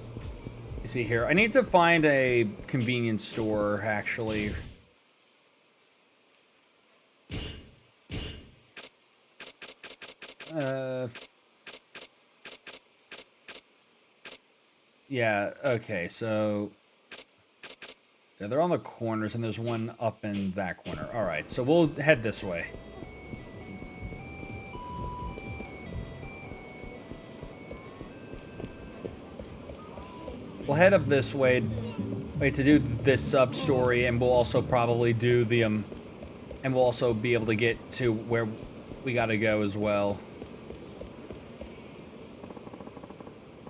see here. I need to find a convenience store, actually. Yeah, okay, so they're on the corners, and there's one up in that corner. Alright, so we'll head this way. We'll head up this way to do this sub-story, and we'll also probably do the, and we'll also be able to get to where we gotta go as well.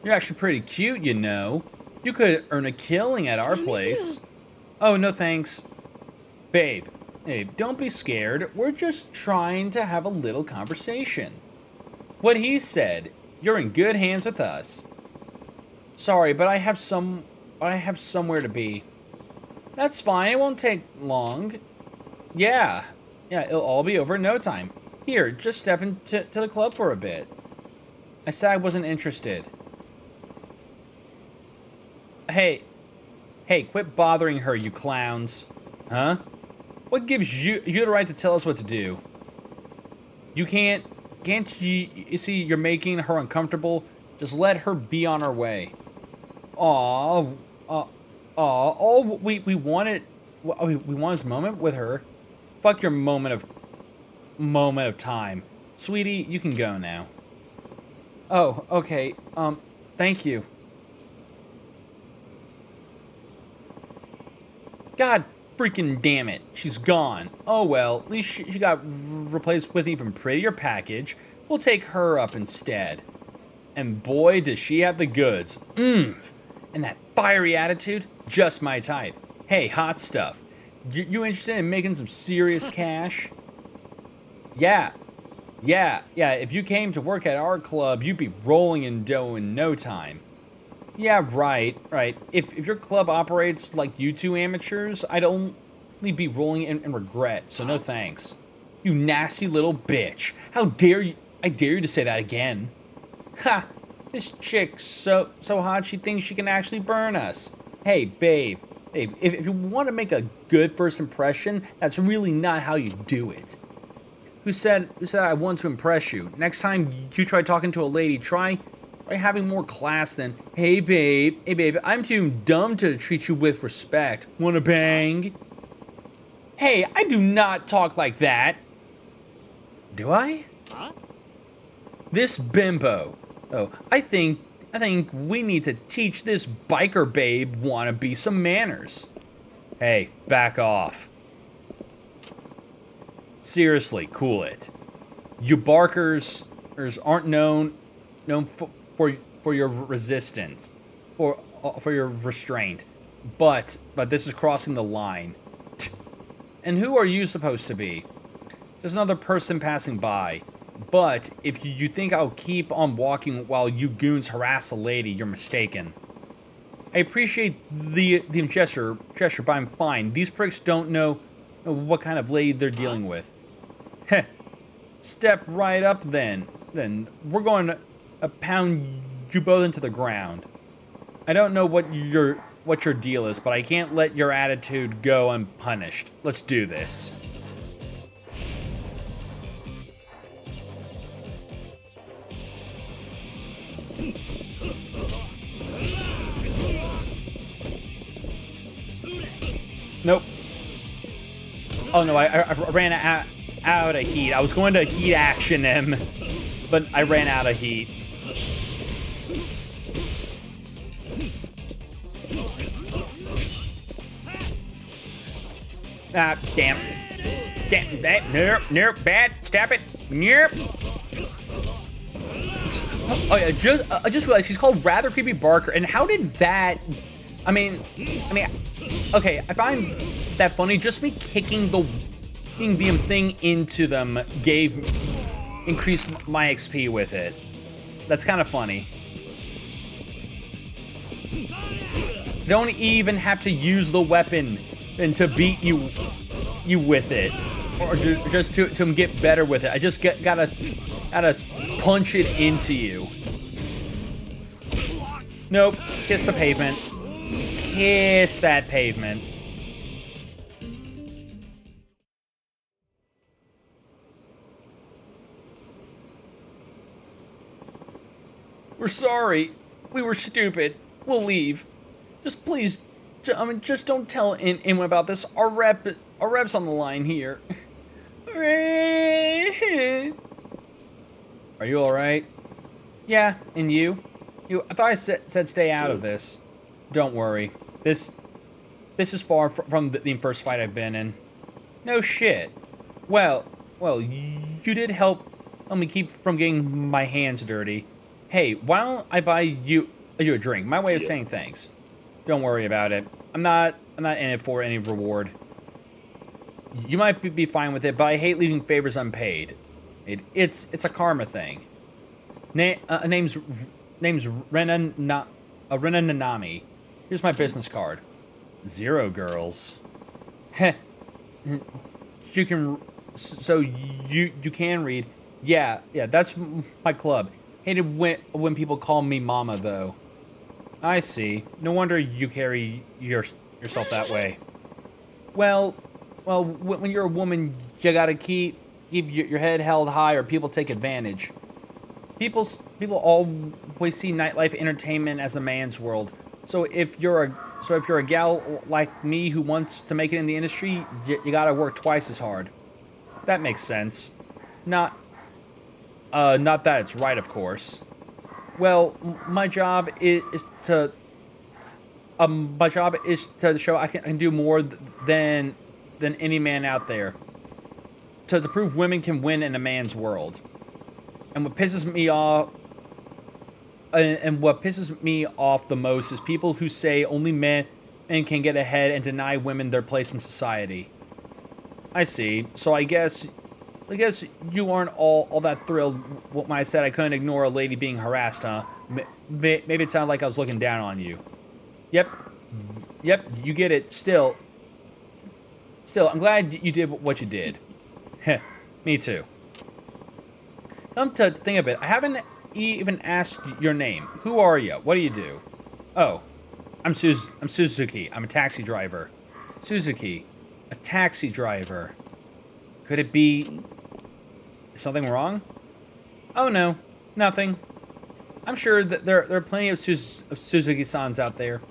You're actually pretty cute, you know. You could earn a killing at our place. Oh, no thanks. Babe, don't be scared. We're just trying to have a little conversation. What he said, you're in good hands with us. Sorry, but I have somewhere to be. That's fine, it won't take long. Yeah, it'll all be over in no time. Here, just step into the club for a bit. I said I wasn't interested. Hey, quit bothering her, you clowns. Huh? What gives you the right to tell us what to do? You can't you see you're making her uncomfortable? Just let her be on her way. All we wanted, we want this moment with her. Fuck your moment of moment of time. Sweetie, you can go now. Oh, okay. Thank you. God freaking damn it. She's gone. Oh well, at least she got replaced with an even prettier package. We'll take her up instead. And boy, does she have the goods. And that fiery attitude, just my type. Hey, hot stuff. You interested in making some serious cash? Yeah. If you came to work at our club, you'd be rolling in dough in no time. Yeah, right. If your club operates like you two amateurs, I'd only be rolling in regret, so no thanks. You nasty little bitch. How dare you? I dare you to say that again. Ha! This chick's so hot she thinks she can actually burn us. Hey, babe, if you want to make a good first impression, that's really not how you do it. Who said I want to impress you? Next time you try talking to a lady, try having more class than, hey babe, I'm too dumb to treat you with respect. Wanna bang? Hey, I do not talk like that. Do I? Huh? This bimbo. Oh, I think we need to teach this biker babe wannabe some manners. Hey, back off. Seriously, cool it. You barkers aren't known for your resistance or for your restraint, but this is crossing the line. And who are you supposed to be? Just another person passing by. But if you think I'll keep on walking while you goons harass a lady, you're mistaken. I appreciate the gesture, but I'm fine. These pricks don't know what kind of lady they're dealing with. Heh. Step right up then. Then we're going to pound you both into the ground. I don't know what your deal is, but I can't let your attitude go unpunished. Let's do this. Nope. Oh no, I ran out of heat. I was going to heat action him, but I ran out of heat. Ah, damn. Damn that. Nope, bad. Stop it. Nope. Oh yeah, I just realized he's called Rather Creepy Barker, and how did that... I mean, okay, I find that funny. Just me kicking the thing into them increased my XP with it. That's kind of funny. Don't even have to use the weapon and to beat you with it, or just to get better with it. I just gotta punch it into you. Nope. Kiss the pavement. Kiss that pavement. We're sorry. We were stupid. We'll leave. Just please, just don't tell anyone about this. Our rep's on the line here. Are you all right? Yeah, and you? I thought I said stay out of this. Don't worry. This is far from the first fight I've been in. No shit. Well, you did help me keep from getting my hands dirty. Hey, why don't I buy you a drink? My way of saying thanks. Don't worry about it. I'm not in it for any reward. You might be fine with it, but I hate leaving favors unpaid. It's a karma thing. Name's Rena Nanami. Here's my business card. 0 girls. Heh. You can read. Yeah, that's my club. Hated when people call me mama, though. I see. No wonder you carry yourself that way. Well, when you're a woman, you gotta keep your head held high, or people take advantage. People always see nightlife entertainment as a man's world. So if you're a gal like me who wants to make it in the industry, you gotta work twice as hard. That makes sense. Not, not that it's right, of course. Well, my job is to, show I can do more than any man out there. To prove women can win in a man's world. And what pisses me off, the most is people who say only men can get ahead and deny women their place in society. I see. So I guess you aren't all that thrilled when I said I couldn't ignore a lady being harassed, huh? Maybe it sounded like I was looking down on you. Yep, you get it. Still, I'm glad you did what you did. Heh, me too. Come to think of it, I haven't even asked your name. Who are you? What do you do? Oh, I'm Suzuki. I'm a taxi driver. Suzuki, a taxi driver. Could it be something wrong? Oh no, nothing. I'm sure that there are plenty of Suzuki-sans out there.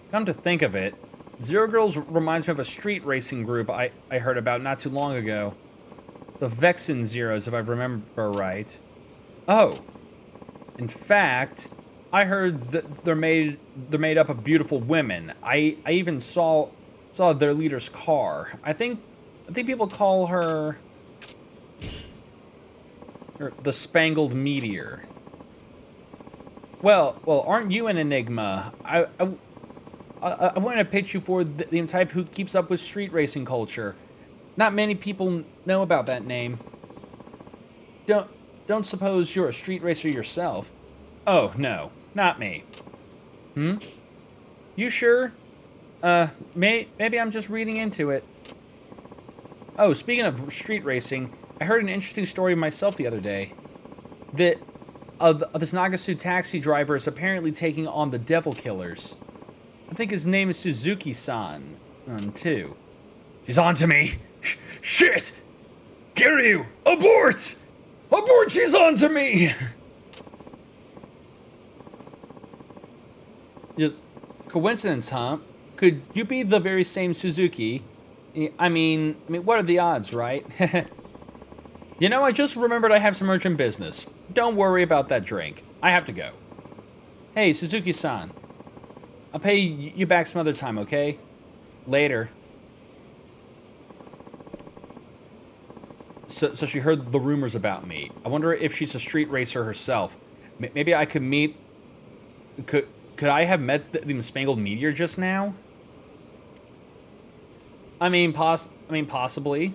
Come to think of it, Zero Girls reminds me of a street racing group I heard about not too long ago. The Vexen Zeros, if I remember right. Oh, in fact, I heard that they're made up of beautiful women. I even saw their leader's car. I think people call her the Spangled Meteor. Well, aren't you an enigma? I want to pitch you for the type who keeps up with street racing culture. Not many people know about that name. Don't suppose you're a street racer yourself? Oh, no, not me. You sure? Maybe I'm just reading into it. Oh, speaking of street racing, I heard an interesting story myself the other day. This Nagasu taxi driver is apparently taking on the Devil Killers. I think his name is Suzuki-san, too. She's on to me! Shit! Kiryu! Abort! Abort! She's on to me! Just coincidence, huh? Could you be the very same Suzuki? I mean, what are the odds, right? You know, I just remembered I have some urgent business. Don't worry about that drink. I have to go. Hey, Suzuki-san. I'll pay you back some other time, okay? Later. So she heard the rumors about me. I wonder if she's a street racer herself. Maybe I could meet... Could I have met the Spangled Meteor just now? I mean, possibly.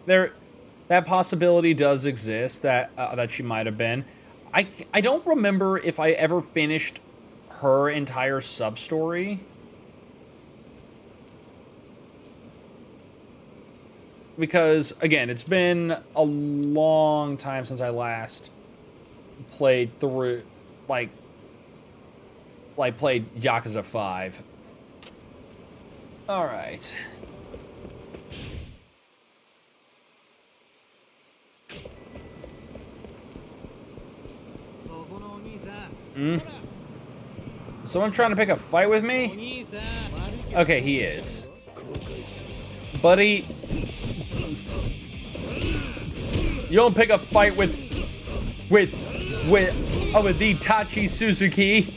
That possibility does exist, that she might have been. I don't remember if I ever finished her entire sub-story. Because, again, it's been a long time since I last played through, played Yakuza 5. Alright. Someone trying to pick a fight with me? Okay, he is. Buddy, you don't pick a fight with the Itachi Suzuki.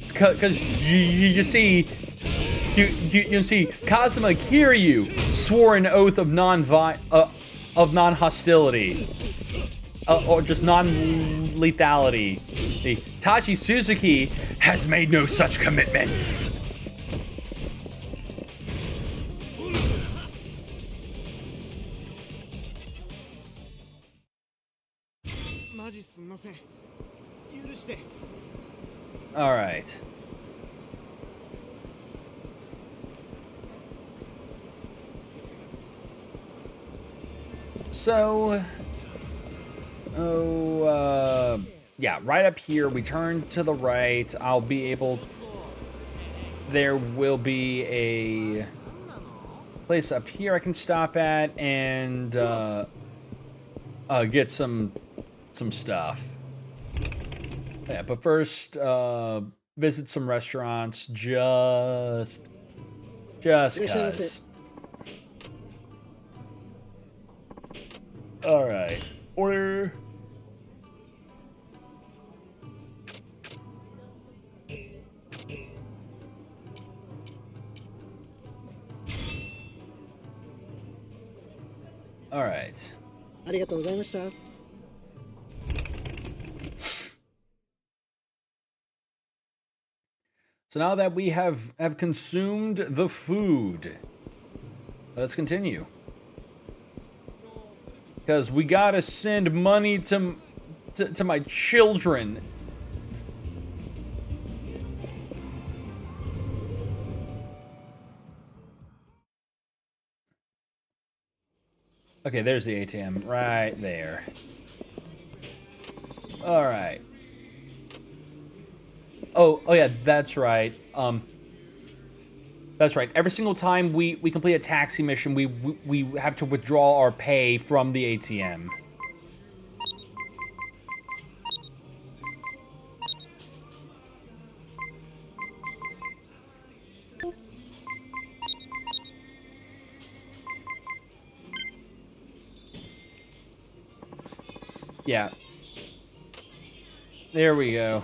Because you see, Kazuma Kiryu swore an oath of non-hostility, or just non-lethality. The Itachi Suzuki has made no such commitments. All right. So, yeah, right up here, we turn to the right. I'll be able... There will be a place up here I can stop at and get some stuff. Yeah, but first, visit some restaurants just Just cuz. Alright. Order. Alright. ありがとうございました。So now that we have consumed the food, let's continue. Because we gotta send money to my children. Okay, there's the ATM right there. All right. Oh yeah, that's right. That's right. Every single time we complete a taxi mission, we have to withdraw our pay from the ATM. Yeah. There we go.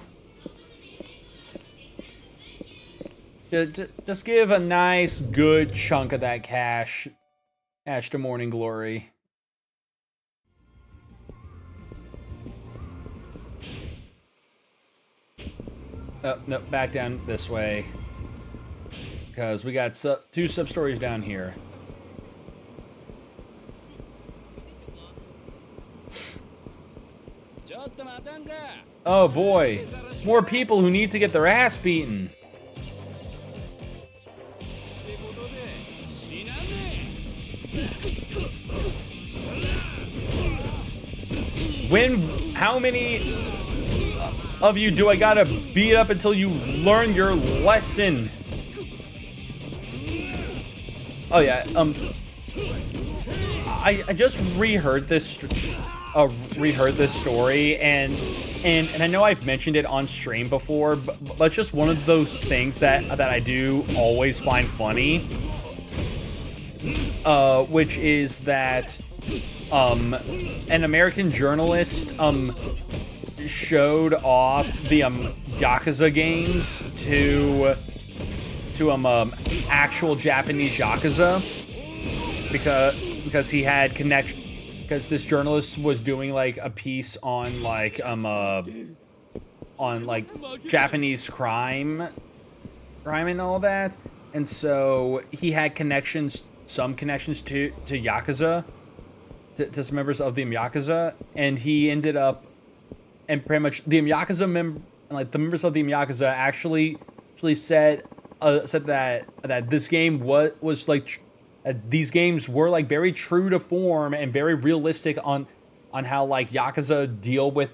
Just give a nice, good chunk of that cash to Morning Glory. Oh, no, back down this way. Because we got two sub-stories down here. Oh boy, more people who need to get their ass beaten. How many of you do I gotta beat up until you learn your lesson? Oh yeah, I just reheard this story, and I know I've mentioned it on stream before, but it's just one of those things that I do always find funny. Which is that an American journalist showed off the Yakuza games to actual Japanese Yakuza because he had connection, because this journalist was doing like a piece on like Japanese crime and all that, and so he had some connections to Yakuza, to some members of the Yakuza, and he ended up, and pretty much the Yakuza the members of the Yakuza actually said that this game was like, these games were like very true to form and very realistic on how like Yakuza deal with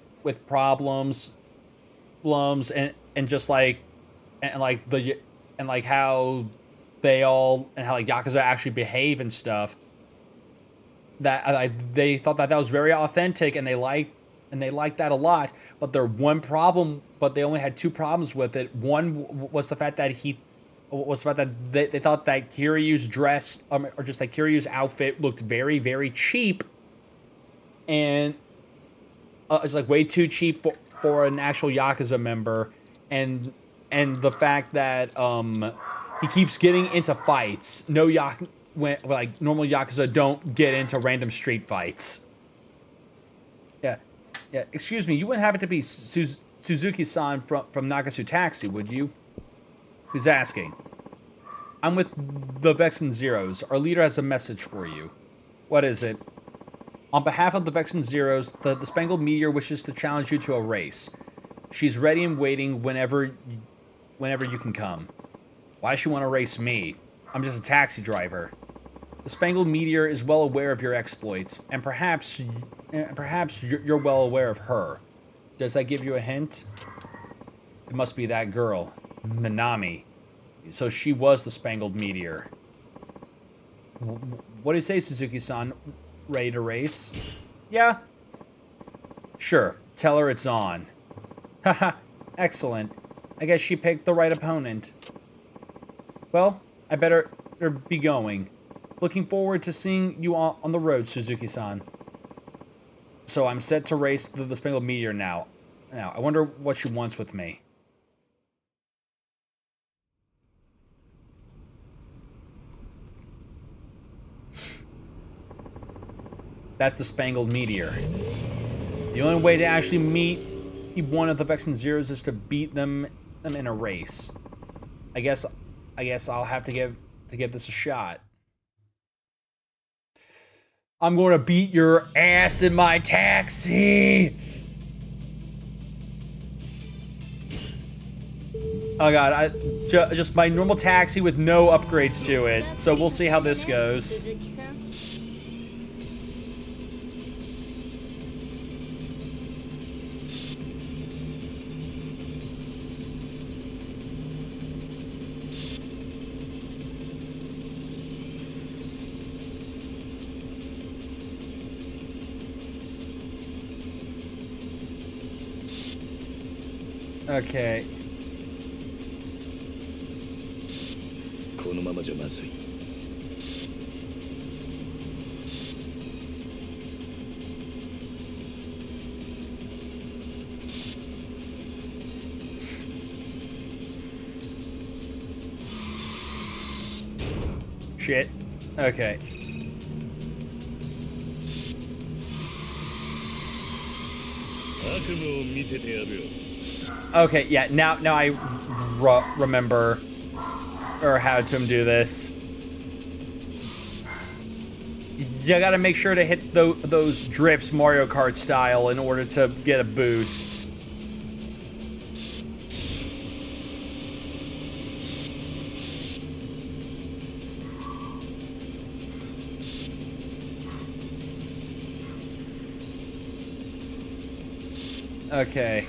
problems and just like and how they all, and how like Yakuza actually behave and stuff. That they thought that was very authentic, and they liked that a lot. But they only had two problems with it. One was the fact that they thought that Kiryu's dress, or just that Kiryu's outfit, looked very, very cheap, and it's like way too cheap for an actual Yakuza member, and the fact that he keeps getting into fights. Normal Yakuza don't get into random street fights. Yeah. Excuse me, you wouldn't happen to be Suzuki-san from Nagasu Taxi, would you? Who's asking? I'm with the Vexen Zeros. Our leader has a message for you. What is it? On behalf of the Vexen Zeros, the Spangled Meteor wishes to challenge you to a race. She's ready and waiting whenever you can come. Why does she want to race me? I'm just a taxi driver. The Spangled Meteor is well aware of your exploits, and perhaps you're well aware of her. Does that give you a hint? It must be that girl, Minami. So she was the Spangled Meteor. What do you say, Suzuki-san? Ready to race? Yeah? Sure. Tell her it's on. Haha. Excellent. I guess she picked the right opponent. Well, I better be going. Looking forward to seeing you on the road, Suzuki-san. So I'm set to race the Spangled Meteor now. Now, I wonder what she wants with me. That's the Spangled Meteor. The only way to actually meet one of the Vexen Zeros is to beat them in a race. I guess I'll have to give this a shot. I'm going to beat your ass in my taxi. Oh god, just my normal taxi with no upgrades to it. So we'll see how this goes. Okay. このままじゃまずい。Shit. Okay. Okay, yeah, now I remember or how to do this. You gotta make sure to hit those drifts Mario Kart style in order to get a boost. Okay.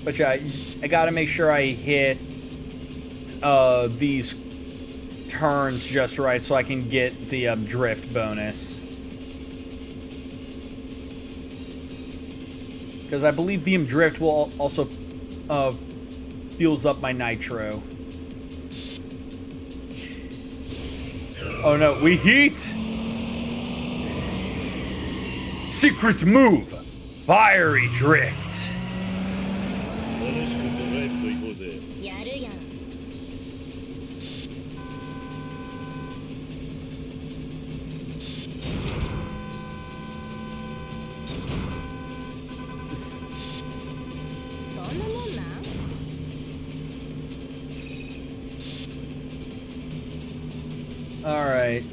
But yeah, I gotta make sure I hit these turns just right so I can get the drift bonus. Because I believe the drift will also fuels up my nitro. Oh no, we heat! Secret move! Fiery drift! Alright.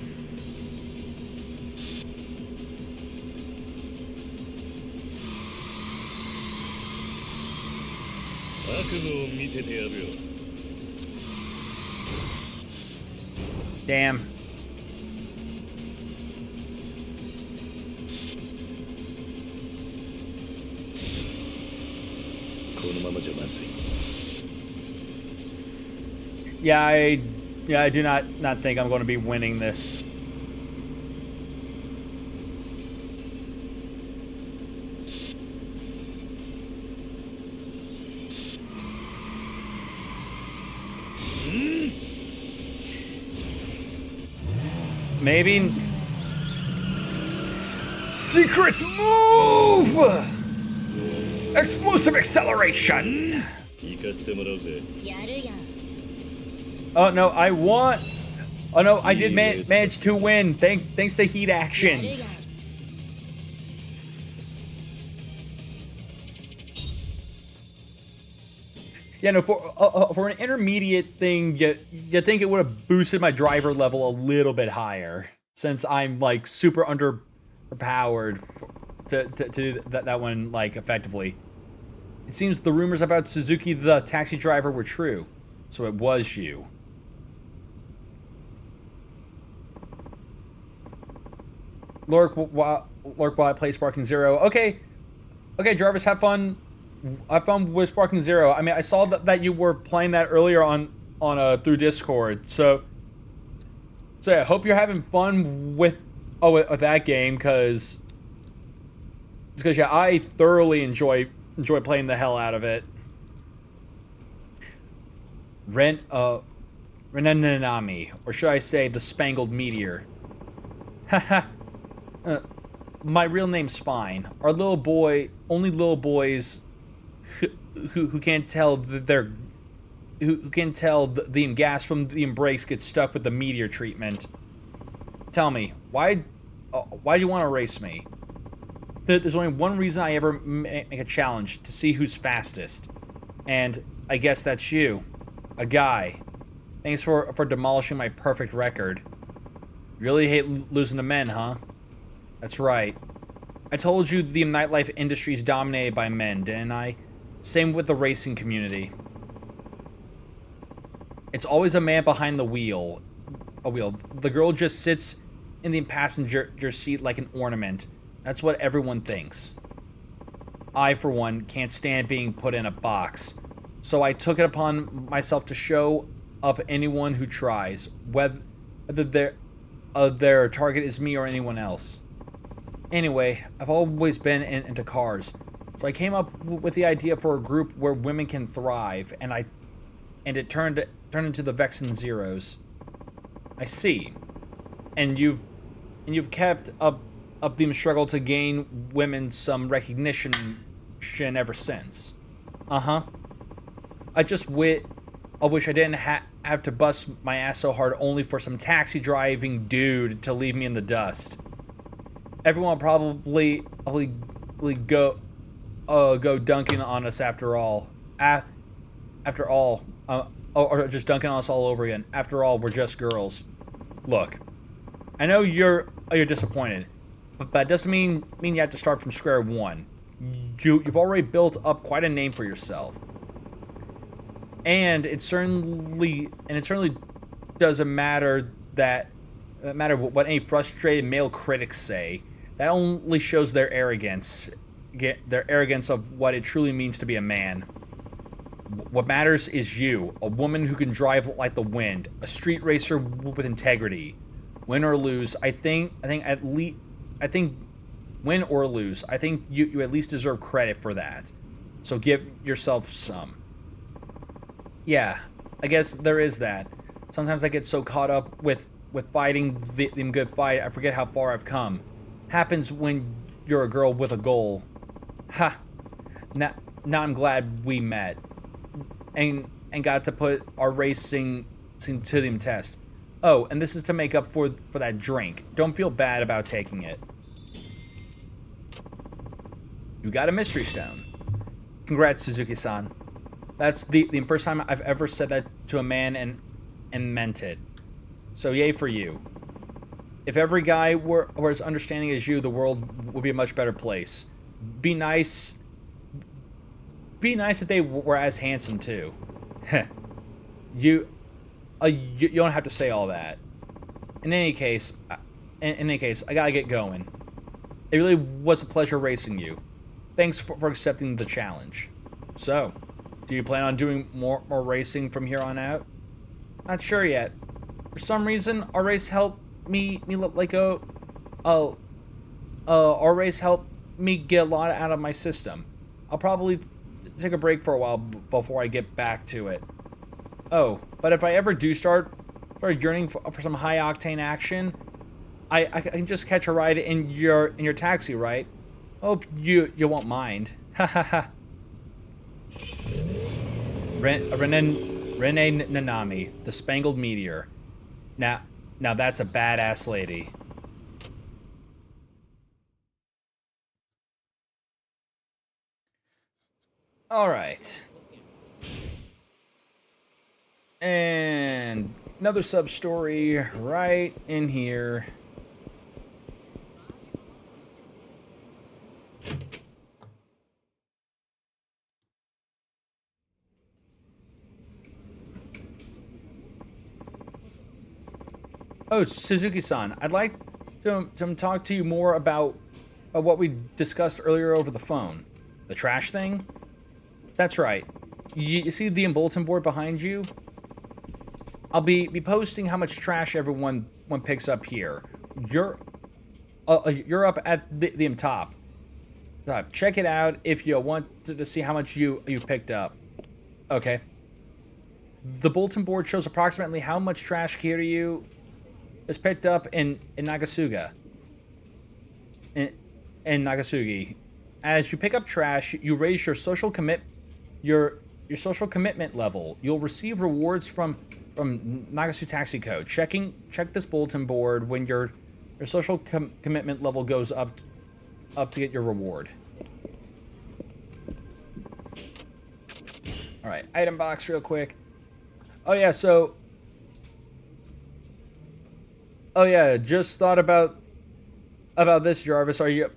Damn. Yeah, I do not think I'm going to be winning this. Maybe. Secret move! Explosive acceleration! Oh no, I want. Oh no, I did manage to win. Thanks to heat actions. Yeah, no, for an intermediate thing, you think it would have boosted my driver level a little bit higher, since I'm like super underpowered to do that one like effectively. It seems the rumors about Suzuki the taxi driver were true, so it was you. Lurk while I play Sparking Zero. Okay, Jarvis, have fun. Have fun with Sparking Zero. I mean, I saw that you were playing that earlier on through Discord. So yeah, I hope you're having fun with that game, because because yeah, I thoroughly enjoy playing the hell out of it. Renanami, or should I say the Spangled Meteor. Haha. My real name's fine. Our little boy, only little boys who can't tell that they're who can tell the gas from the embrace gets stuck with the meteor treatment. Tell me, why do you want to race me? There's only one reason I ever make a challenge, to see who's fastest. And I guess that's you. A guy. Thanks for demolishing my perfect record. Really hate losing to men, huh? That's right. I told you the nightlife industry is dominated by men, didn't I? Same with the racing community. It's always a man behind the wheel. A wheel. The girl just sits in the passenger seat like an ornament. That's what everyone thinks. I, for one, can't stand being put in a box. So I took it upon myself to show up anyone who tries, whether their target is me or anyone else. Anyway, I've always been into cars, so I came up with the idea for a group where women can thrive, and it turned into the Vexen Zeros. I see. And you've kept up the struggle to gain women some recognition ever since. Uh-huh. I wish I didn't have to bust my ass so hard only for some taxi driving dude to leave me in the dust. Everyone will probably go dunking on us after all. Or just dunking on us all over again. After all, we're just girls. Look, I know you're disappointed, but that doesn't mean you have to start from square one. You've already built up quite a name for yourself, and it certainly doesn't matter what any frustrated male critics say. That only shows their arrogance of what it truly means to be a man. What matters is you, a woman who can drive like the wind, a street racer with integrity. Win or lose, I think win or lose, I think you at least deserve credit for that. So give yourself some. Yeah, I guess there is that. Sometimes I get so caught up with fighting the good fight, I forget how far I've come. Happens when you're a girl with a goal. Ha! Now I'm glad we met. And got to put our racing to the test. Oh, and this is to make up for that drink. Don't feel bad about taking it. You got a mystery stone. Congrats, Suzuki-san. That's the first time I've ever said that to a man and meant it. So yay for you. If every guy were as understanding as you, the world would be a much better place. Be nice if they were as handsome too. You don't have to say all that. In any case, I gotta get going. It really was a pleasure racing you. Thanks for accepting the challenge. So, do you plan on doing more racing from here on out? Not sure yet. For some reason, our race helped me look like our race helped me get a lot out of my system. I'll probably take a break for a while before I get back to it. Oh, but if I ever do start yearning for some high octane action, I can just catch a ride in your taxi, right? Hope you won't mind. Ha ha ha. Renee Nanami, the Spangled Meteor. Now that's a badass lady. All right. And another sub-story right in here. Oh, Suzuki-san, I'd like to talk to you more about what we discussed earlier over the phone. The trash thing? That's right. You see the bulletin board behind you? I'll be posting how much trash everyone picks up here. You're up at the top. Check it out if you want to see how much you picked up. Okay. The bulletin board shows approximately how much trash Kiryu is picked up in Nagasuga. In Nagasugi. As you pick up trash, you raise your social social commitment level. You'll receive rewards from Nagasu Taxi Code. Check this bulletin board when your social commitment level goes up to get your reward. All right, item box real quick. Oh yeah, just thought about this, Jarvis. Are you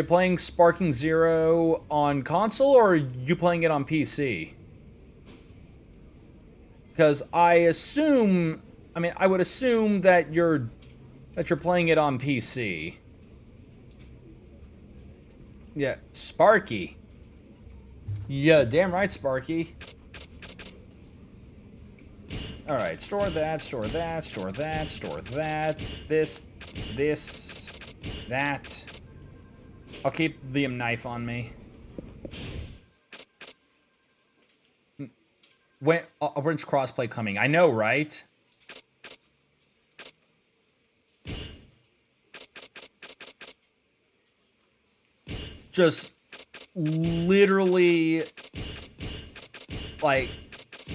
playing Sparking Zero on console, or are you playing it on PC? Because I would assume that you're playing it on PC. Yeah, Sparky. Yeah, damn right, Sparky. All right, store that, store that, store that, store that. This, that. I'll keep the knife on me. When's crossplay coming? I know, right? Just literally, like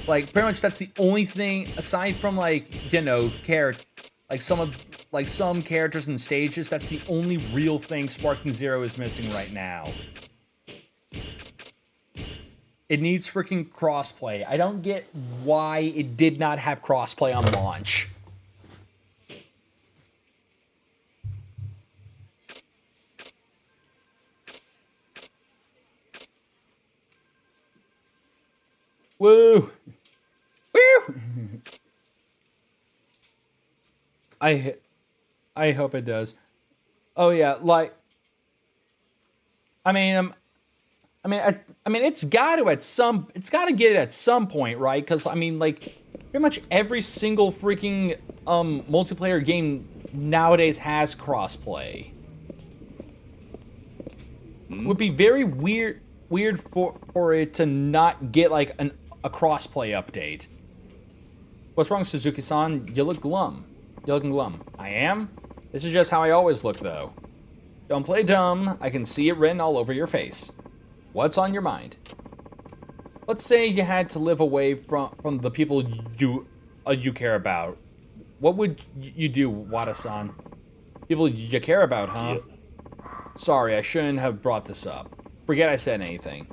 pretty much that's the only thing aside from some characters and stages. That's the only real thing Sparking Zero is missing right now. It needs freaking crossplay. I don't get why it did not have crossplay on launch. Woo! Woo! I hope it does. Oh yeah, it's got to get it at some point, right? Because pretty much every single freaking multiplayer game nowadays has crossplay. Would be very weird for it to not get a crossplay update. What's wrong, Suzuki-san? You look glum. You're looking glum. I am? This is just how I always look, though. Don't play dumb. I can see it written all over your face. What's on your mind? Let's say you had to live away from the people you care about. What would you do, Wada-san? People you care about, huh? Sorry, I shouldn't have brought this up. Forget I said anything.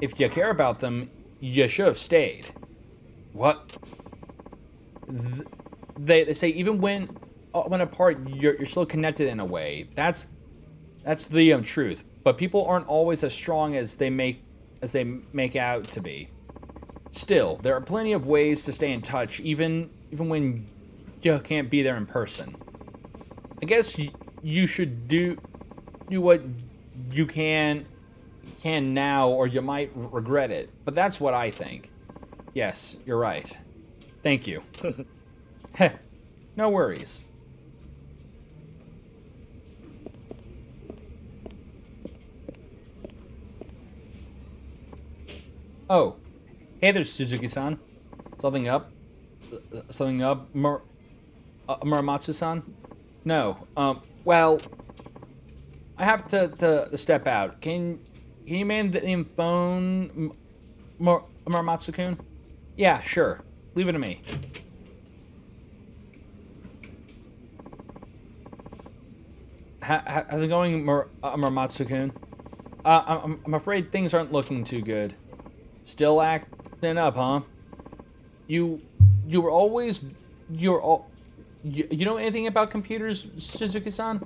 If you care about them, you should have stayed. What? They say even when apart, you're still connected in a way. That's the truth. But people aren't always as strong as they make out to be. Still, there are plenty of ways to stay in touch, even when you can't be there in person. I guess you should do what you can now, or you might regret it. But that's what I think. Yes, you're right. Thank you. Heh, no worries. Oh, hey there, Suzuki-san. Something up? Muramatsu-san? No. Well, I have to step out. Can you man the phone, Muramatsu-kun? Yeah, sure. Leave it to me. How's it going, Muramatsu-kun? I'm afraid things aren't looking too good. Still acting up, huh? You know anything about computers, Suzuki-san?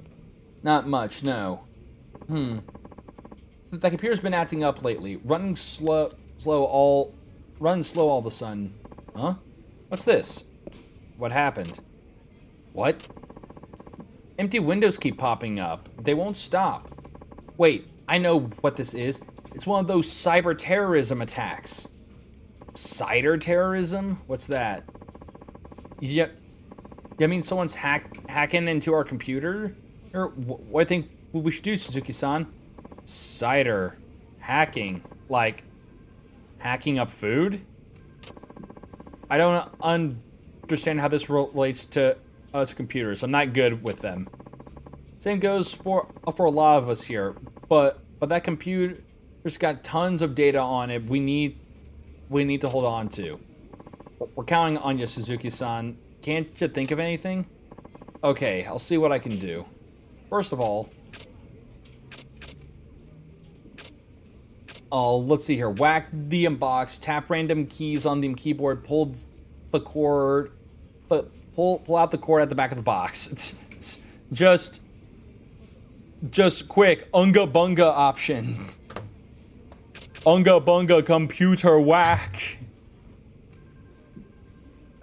Not much, no. The computer's been acting up lately, running slow all of a sudden. Huh? What's this? What happened? What? Empty windows keep popping up. They won't stop. Wait, I know what this is. It's one of those cyber terrorism attacks. Cyber terrorism? What's that? Yeah, I mean someone's hacking into our computer? Or what do you think we should do, Suzuki-san? Cider. Hacking. Like, hacking up food? I don't understand how this relates to us computers. I'm not good with them. Same goes for a lot of us here. But that computer's got tons of data on it we need to hold on to. We're counting on you, Suzuki-san. Can't you think of anything? Okay, I'll see what I can do. First of all, let's see here. Whack the inbox, tap random keys on the keyboard, pull the cord, pull out the cord at the back of the box. Just quick, unga bunga option. Unga bunga computer whack.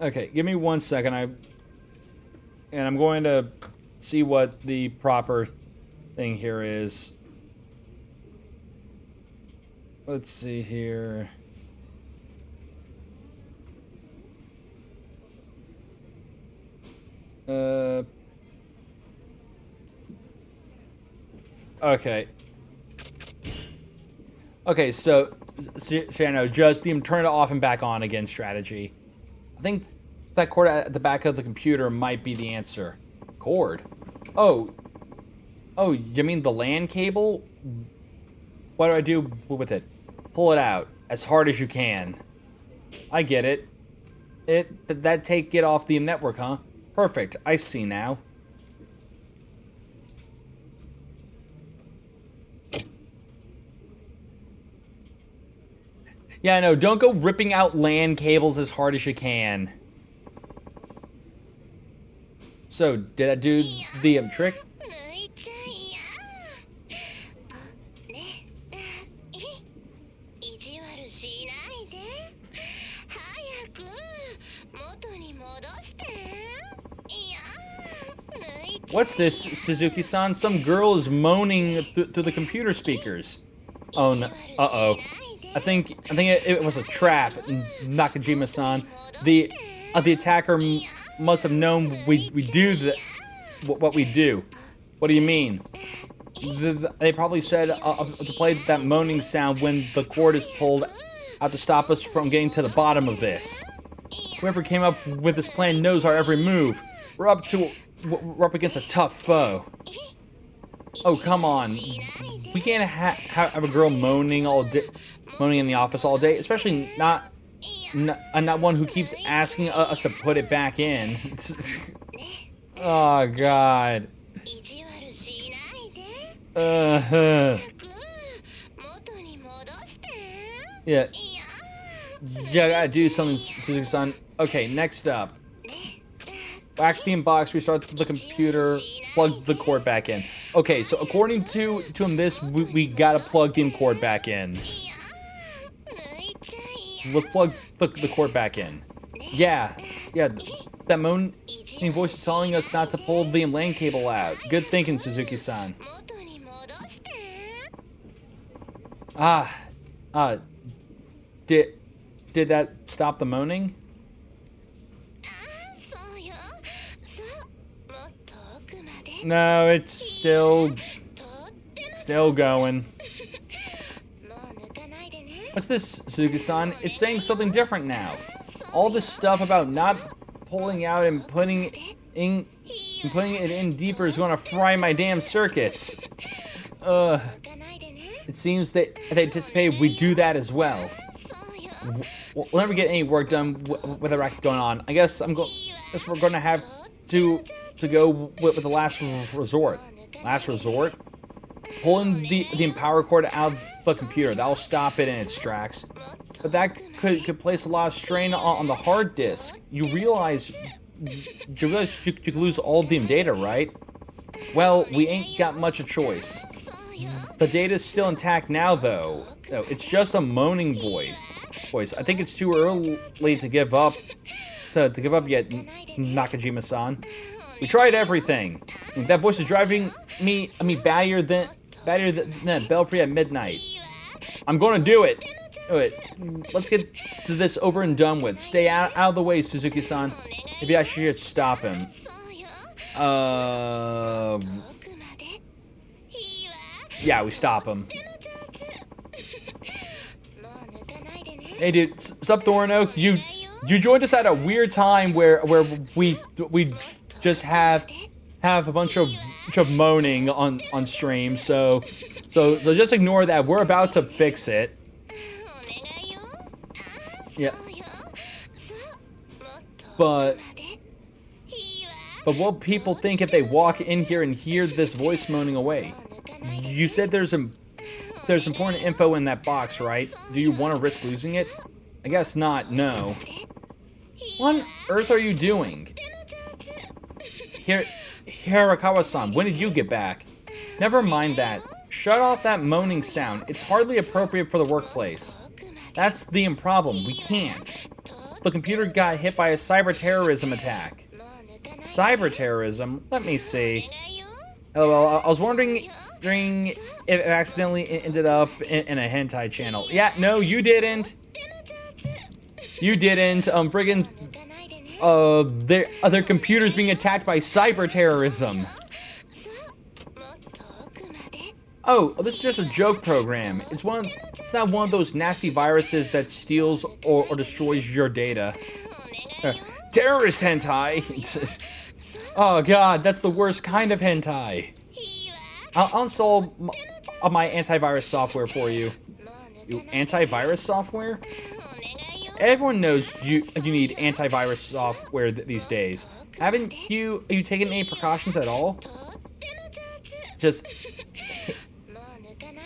Okay, give me 1 second. I'm going to see what the proper thing here is. Let's see here. Okay. Okay, so I know, just the turn it off and back on again strategy. I think that cord at the back of the computer might be the answer. Cord? Oh, you mean the LAN cable? What do I do with it? Pull it out as hard as you can. I get it. That take it off the network, huh? Perfect. I see now. Yeah, no, don't go ripping out LAN cables as hard as you can. So, did that do the trick? What's this, Suzuki-san? Some girl is moaning through the computer speakers. Oh no! Uh-oh. I think it was a trap, Nakajima-san. The attacker must have known we do what we do. What do you mean? They probably said to play that moaning sound when the cord is pulled out to stop us from getting to the bottom of this. Whoever came up with this plan knows our every move. We're up against a tough foe. Oh, come on. We can't have a girl moaning in the office all day, especially not one who keeps asking us to put it back in. Oh, God. Yeah. Yeah, I gotta do something, Suzuki-san. Okay, next up. Whack the inbox, restart the computer, plug the cord back in. Okay, so according to him, we gotta plug the cord back in. Let's plug the cord back in. Yeah, that moaning voice is telling us not to pull the LAN cable out. Good thinking, Suzuki-san. Did that stop the moaning? No, it's still going. What's this, Suzuki-san? It's saying something different now. All this stuff about not pulling out and putting it in deeper is going to fry my damn circuits. It seems that they anticipate we do that as well. We'll never get any work done with the racket going on. I guess we're going to have to go with the last resort. Last resort? Pulling the power cord out of the computer. That'll stop it in its tracks. But that could place a lot of strain on the hard disk. You realize you could lose all the data, right? Well, we ain't got much of a choice. The data's still intact now, though. It's just a moaning voice. I think it's too early to give up. To give up yet, Nakajima-san. We tried everything. That voice is driving me battier than Belfry at midnight. I'm going to do it. Let's get this over and done with. Stay out of the way, Suzuki-san. Maybe I should stop him. Yeah, we stop him. Hey, dude, sup, Thornoak? You joined us at a weird time where we just have a bunch of moaning on stream. So just ignore that. We're about to fix it. Yeah. But what will people think if they walk in here and hear this voice moaning away? You said there's important info in that box, right? Do you want to risk losing it? I guess not, no. What on earth are you doing? Hirakawa-san, when did you get back? Never mind that. Shut off that moaning sound. It's hardly appropriate for the workplace. That's the problem. We can't. The computer got hit by a cyber-terrorism attack. Cyber-terrorism? Let me see. Oh, well, I was wondering if it accidentally ended up in a hentai channel. Yeah, no, you didn't. You didn't. Friggin' their computers being attacked by cyber-terrorism. Oh, this is just a joke program. It's not one of those nasty viruses that steals or destroys your data. Terrorist hentai. Oh god, that's the worst kind of hentai. I'll install my antivirus software for you. Antivirus software? Everyone knows you need antivirus software these days. Haven't you taken any precautions at all? Just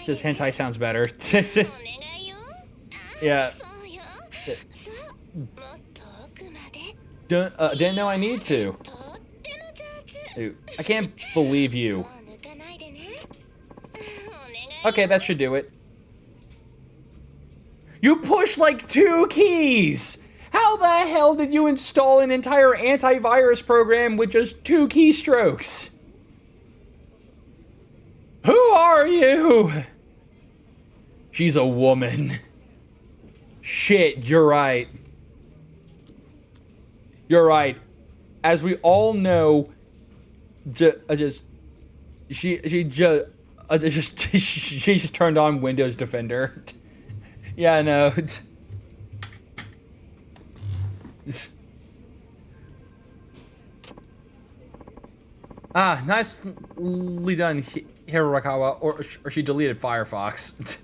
hentai sounds better. Yeah. Didn't know I need to. Dude, I can't believe you. Okay, that should do it. You pushed like 2 keys! How the hell did you install an entire antivirus program with just 2 keystrokes? Who are you? She's a woman. Shit, you're right. You're right. As we all know, she just turned on Windows Defender. Yeah, no. Nicely done, Hirakawa. Or she deleted Firefox.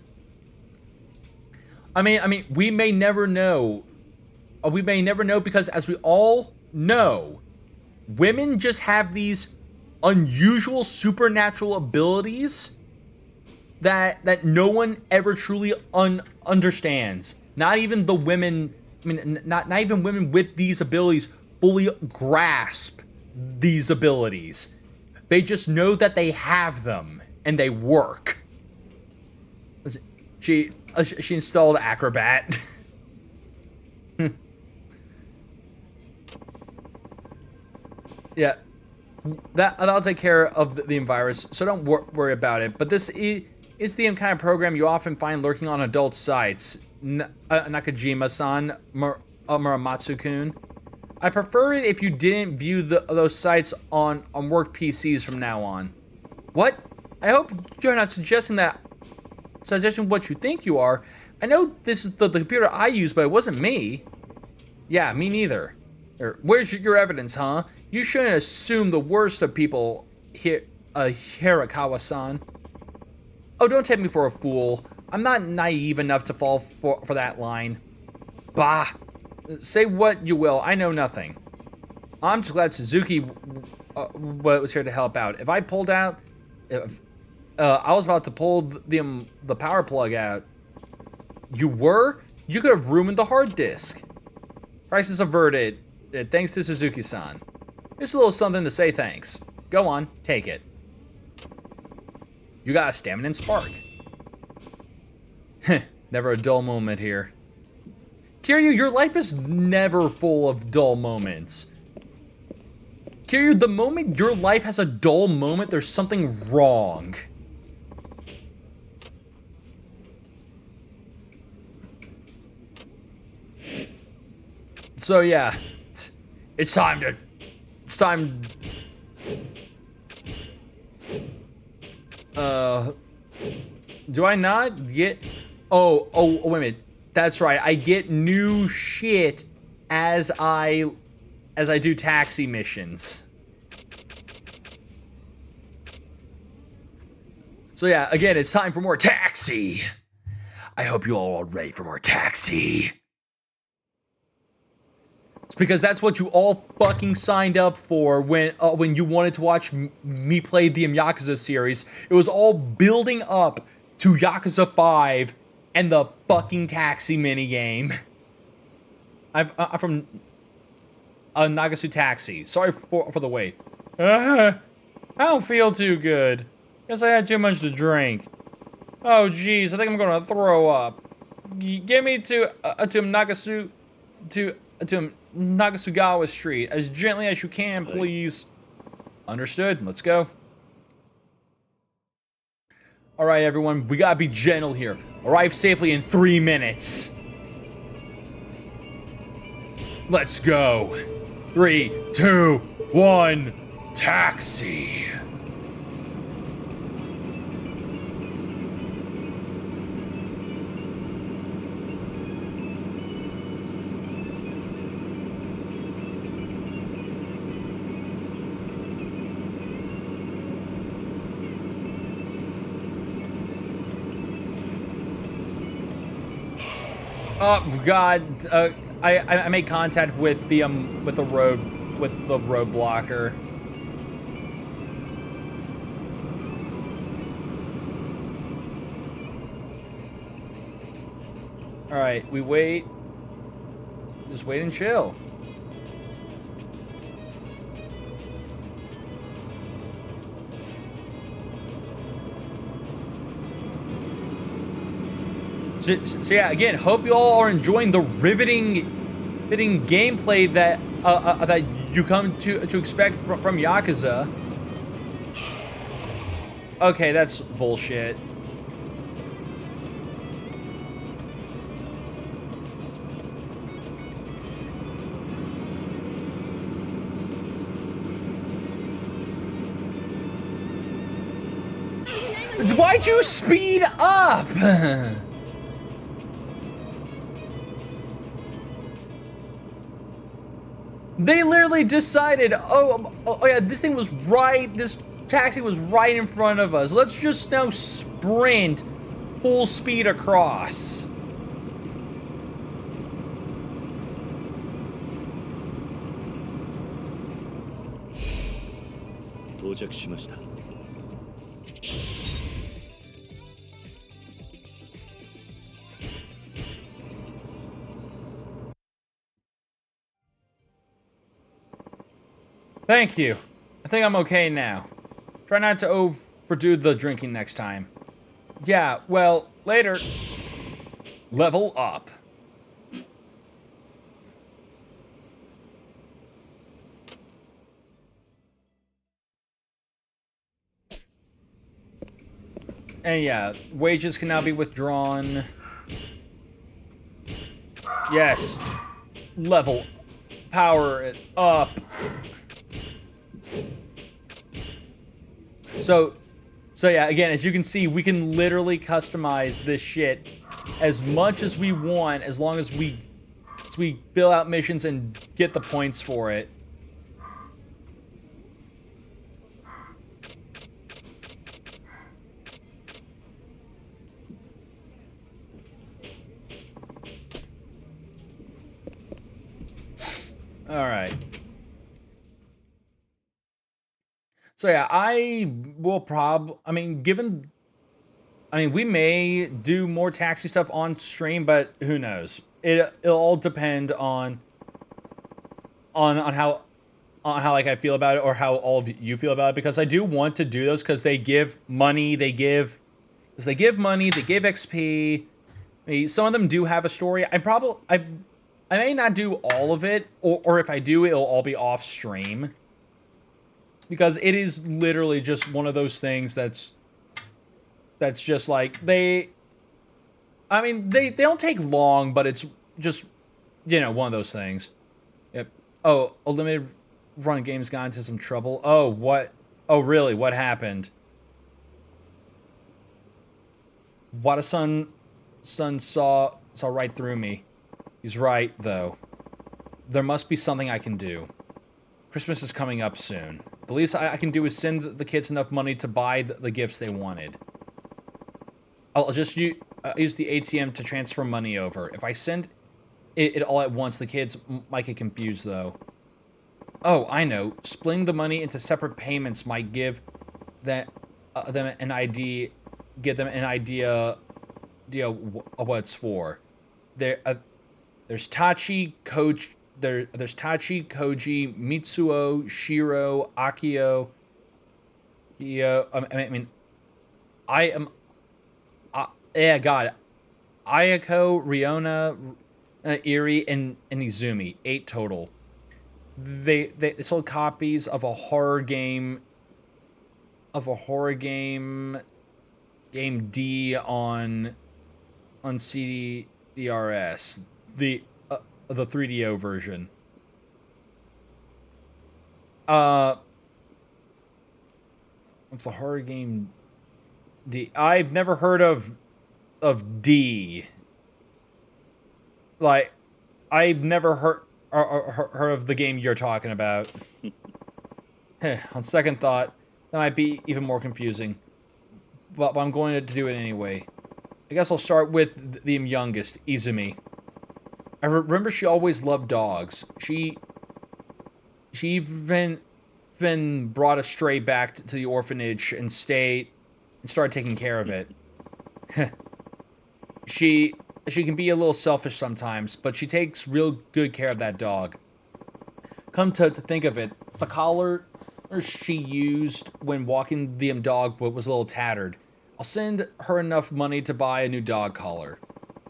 I mean, we may never know. We may never know because, as we all know, women just have these unusual supernatural abilities that no one ever truly understands. Not even the women. I mean, not even women with these abilities fully grasp these abilities. They just know that they have them and they work. She installed Acrobat. Yeah, that'll take care of the virus, so don't worry about it. But this is the kind of program you often find lurking on adult sites. Nakajima-san, Muramatsu-kun. I prefer it if you didn't view those sites on work PCs from now on. What? I hope you're not suggesting what you think you are. I know this is the computer I use, but it wasn't me. Yeah, me neither. Where's your evidence, huh? You shouldn't assume the worst of people here, Hirakawa-san. Oh, don't take me for a fool. I'm not naive enough to fall for that line. Bah. Say what you will, I know nothing. I'm just glad Suzuki was here to help out. If I pulled out... I was about to pull the power plug out. You were? You could have ruined the hard disk. Crisis averted, thanks to Suzuki-san. Just a little something to say thanks. Go on, take it. You got a stamina and spark. Never a dull moment here. Kiryu, your life is never full of dull moments. Kiryu, the moment your life has a dull moment, there's something wrong. So yeah, it's time. Do I not get... Oh, wait a minute. That's right. I get new shit as I do taxi missions. So yeah, again, it's time for more taxi. I hope you all are ready for more taxi. It's because that's what you all fucking signed up for when you wanted to watch me play the Yakuza series. It was all building up to Yakuza 5 and the fucking taxi minigame. I'm from Nagasu Taxi. Sorry for the wait. I don't feel too good. Guess I had too much to drink. Oh jeez, I think I'm gonna throw up. Get me to Nagasugawa Street as gently as you can, please. Understood. Let's go. All right, everyone, we gotta be gentle here. Arrive safely in 3 minutes. Let's go. 3, 2, 1, taxi. Oh God! I made contact with the road blocker. All right, we wait. Just wait and chill. So yeah, again, hope you all are enjoying the riveting gameplay that that you come to expect from Yakuza. Okay, that's bullshit. Why'd you speed up? They literally decided, oh yeah, this taxi was right in front of us. Let's just now sprint full speed across. Thank you. I think I'm okay now. Try not to overdo the drinking next time. Yeah, well, later. Level up. And yeah, wages can now be withdrawn. Yes. Level. Power it up. So yeah, again, as you can see, we can literally customize this shit as much as we want, as long as we fill out missions and get the points for it. All right. So yeah, I will we may do more taxi stuff on stream, but who knows? It'll all depend on how like I feel about it, or how all of you feel about it, because I do want to do those because they give money, they give XP. Some of them do have a story. I may not do all of it, or if I do, it'll all be off stream. Because it is literally just one of those things that's just like, they don't take long, but it's just, one of those things. Yep. Oh, a limited run game's got into some trouble. Oh, what? Oh, really? What happened? Wada-san saw right through me. He's right, though. There must be something I can do. Christmas is coming up soon. The least I can do is send the kids enough money to buy the gifts they wanted. I'll just use the ATM to transfer money over. If I send it all at once, the kids might get confused, though. Oh, I know. Splitting the money into separate payments might give them an idea. Give them an idea of what it's for. There's Tachi, Koji. There's Tachi, Koji, Mitsuo, Shiro, Akio. Yeah, God. Ayako, Riona, Iri, and Izumi. 8 total. They sold copies of a horror game. Game D on CDRS. The 3DO version. It's the horror game D. I've never heard of D. Like, I've never heard of the game you're talking about. On second thought, that might be even more confusing. But I'm going to do it anyway. I guess I'll start with the youngest, Izumi. I remember she always loved dogs. She even brought a stray back to the orphanage and started taking care of it. She can be a little selfish sometimes, but she takes real good care of that dog. Come to think of it, the collar she used when walking the dog was a little tattered. I'll send her enough money to buy a new dog collar.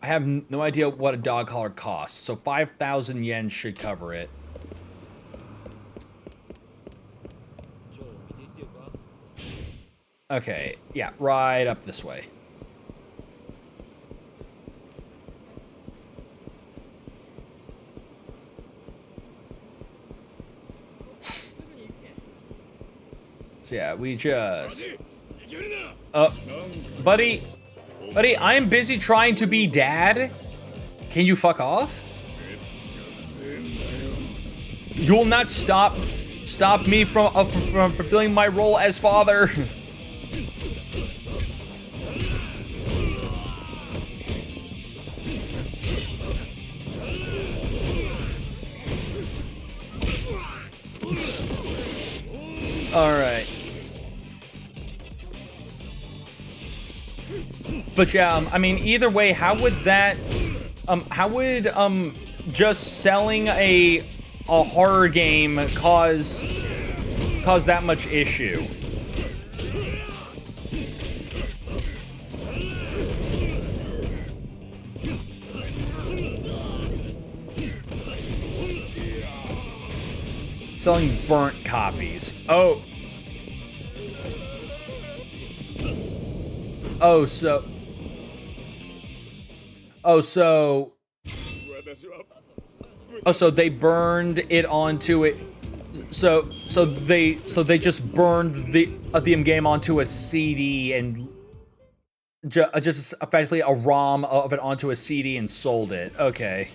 I have no idea what a dog collar costs, so 5,000 yen should cover it. Okay, yeah, right up this way. So yeah, we just... buddy, I am busy trying to be dad. Can you fuck off? You'll not stop me from fulfilling my role as father. All right. But yeah, I mean, either way, how would just selling a horror game cause that much issue? Selling burnt copies. Oh, so they burned it onto it. So they just burned the game onto a CD and just effectively a ROM of it onto a CD and sold it. Okay.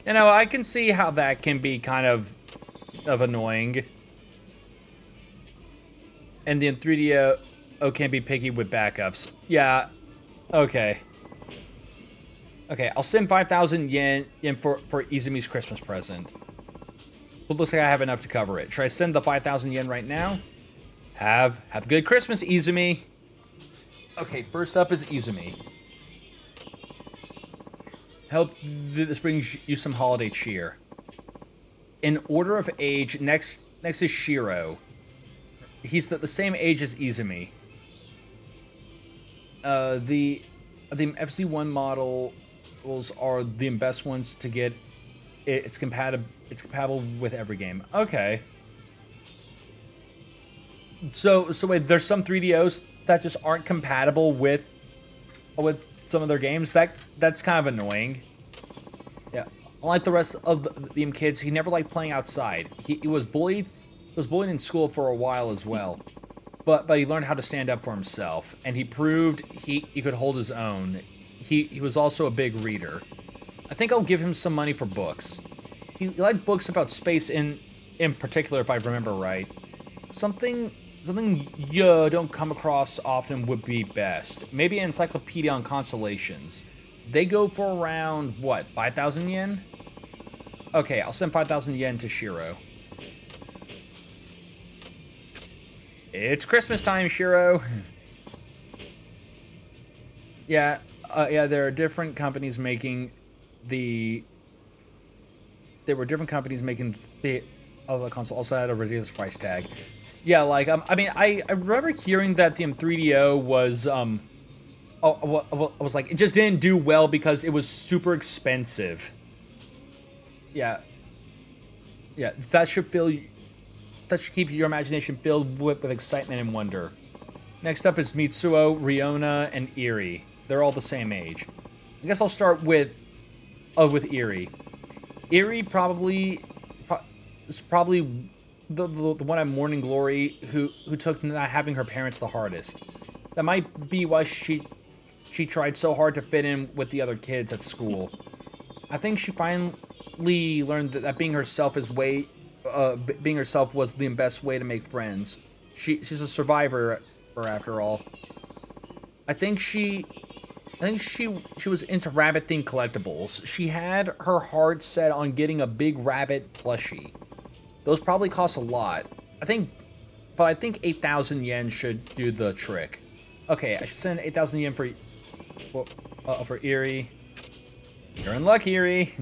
You know, I can see how that can be kind of annoying. And then 3DO can be picky with backups. Yeah. Okay. Okay, I'll send 5,000 yen for Izumi's Christmas present. It looks like I have enough to cover it. Should I send the 5,000 yen right now? Have a good Christmas, Izumi. Okay, first up is Izumi. Hope this brings you some holiday cheer. In order of age, next is Shiro. He's the same age as Izumi. The FC1 models are the best ones to get. It's compatible with every game. Okay. So wait, there's some 3DOs that just aren't compatible with some of their games. That's kind of annoying. Yeah, unlike the rest of the kids, he never liked playing outside. He was bullied. He was bullied in school for a while as well. but he learned how to stand up for himself, and he proved he could hold his own. He was also a big reader. I think I'll give him some money for books. He liked books about space in particular, if I remember right. Something you don't come across often would be best. Maybe an encyclopedia on constellations. They go for around, what, 5,000 yen? Okay, I'll send 5,000 yen to Shiro. It's Christmas time, Shiro. Yeah, there are different companies making the... There were different companies making the console also had a ridiculous price tag. Yeah, like, I mean, I remember hearing that the M3DO was, I was like, it just didn't do well because it was super expensive. Yeah. Yeah, that should keep your imagination filled with excitement and wonder. Next up is Mitsuo, Riona, and Eri. They're all the same age. I guess I'll start with Eri. Eri is probably the one at Morning Glory who took not having her parents the hardest. That might be why she tried so hard to fit in with the other kids at school. I think she finally learned that being herself was the best way to make friends. She's a survivor, after all. I think she was into rabbit-themed collectibles. She had her heart set on getting a big rabbit plushie. Those probably cost a lot. I think 8,000 yen should do the trick. Okay, I should send 8,000 yen for Eri. You're in luck, Eri.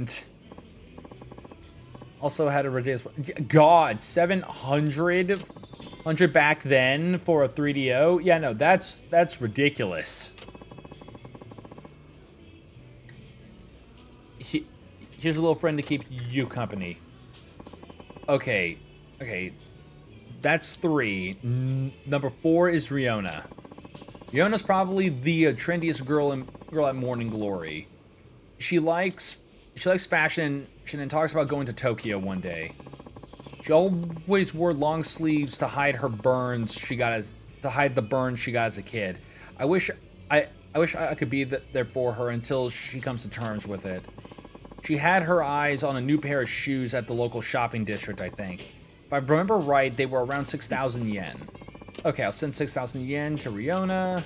Also had a ridiculous... God, 700 back then for a 3DO? Yeah, no, that's ridiculous. Here's a little friend to keep you company. Okay. That's 3. Number 4 is Riona. Riona's probably the trendiest girl at Morning Glory. She likes fashion and talks about going to Tokyo one day. She always wore long sleeves to hide the burns she got as a kid. I wish I could be there for her until she comes to terms with it. She had her eyes on a new pair of shoes at the local shopping district, I think. If I remember right, they were around 6,000 yen. Okay, I'll send 6,000 yen to Riona.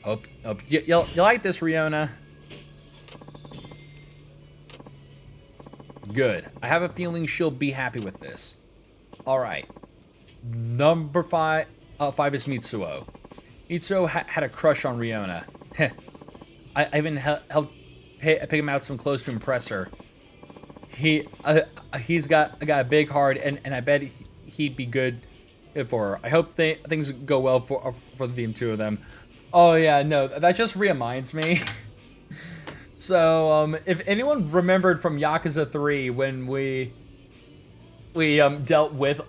Hope you like this, Riona. Good. I have a feeling she'll be happy with this. Alright. Number 5 is Mitsuo. Mitsuo had a crush on Riona. I even helped pick him out some clothes to impress her. He's got a big heart, and I bet he'd be good for her. I hope things go well for the two of them. Oh yeah, no, that just reminds me. So, if anyone remembered from Yakuza 3 when we dealt with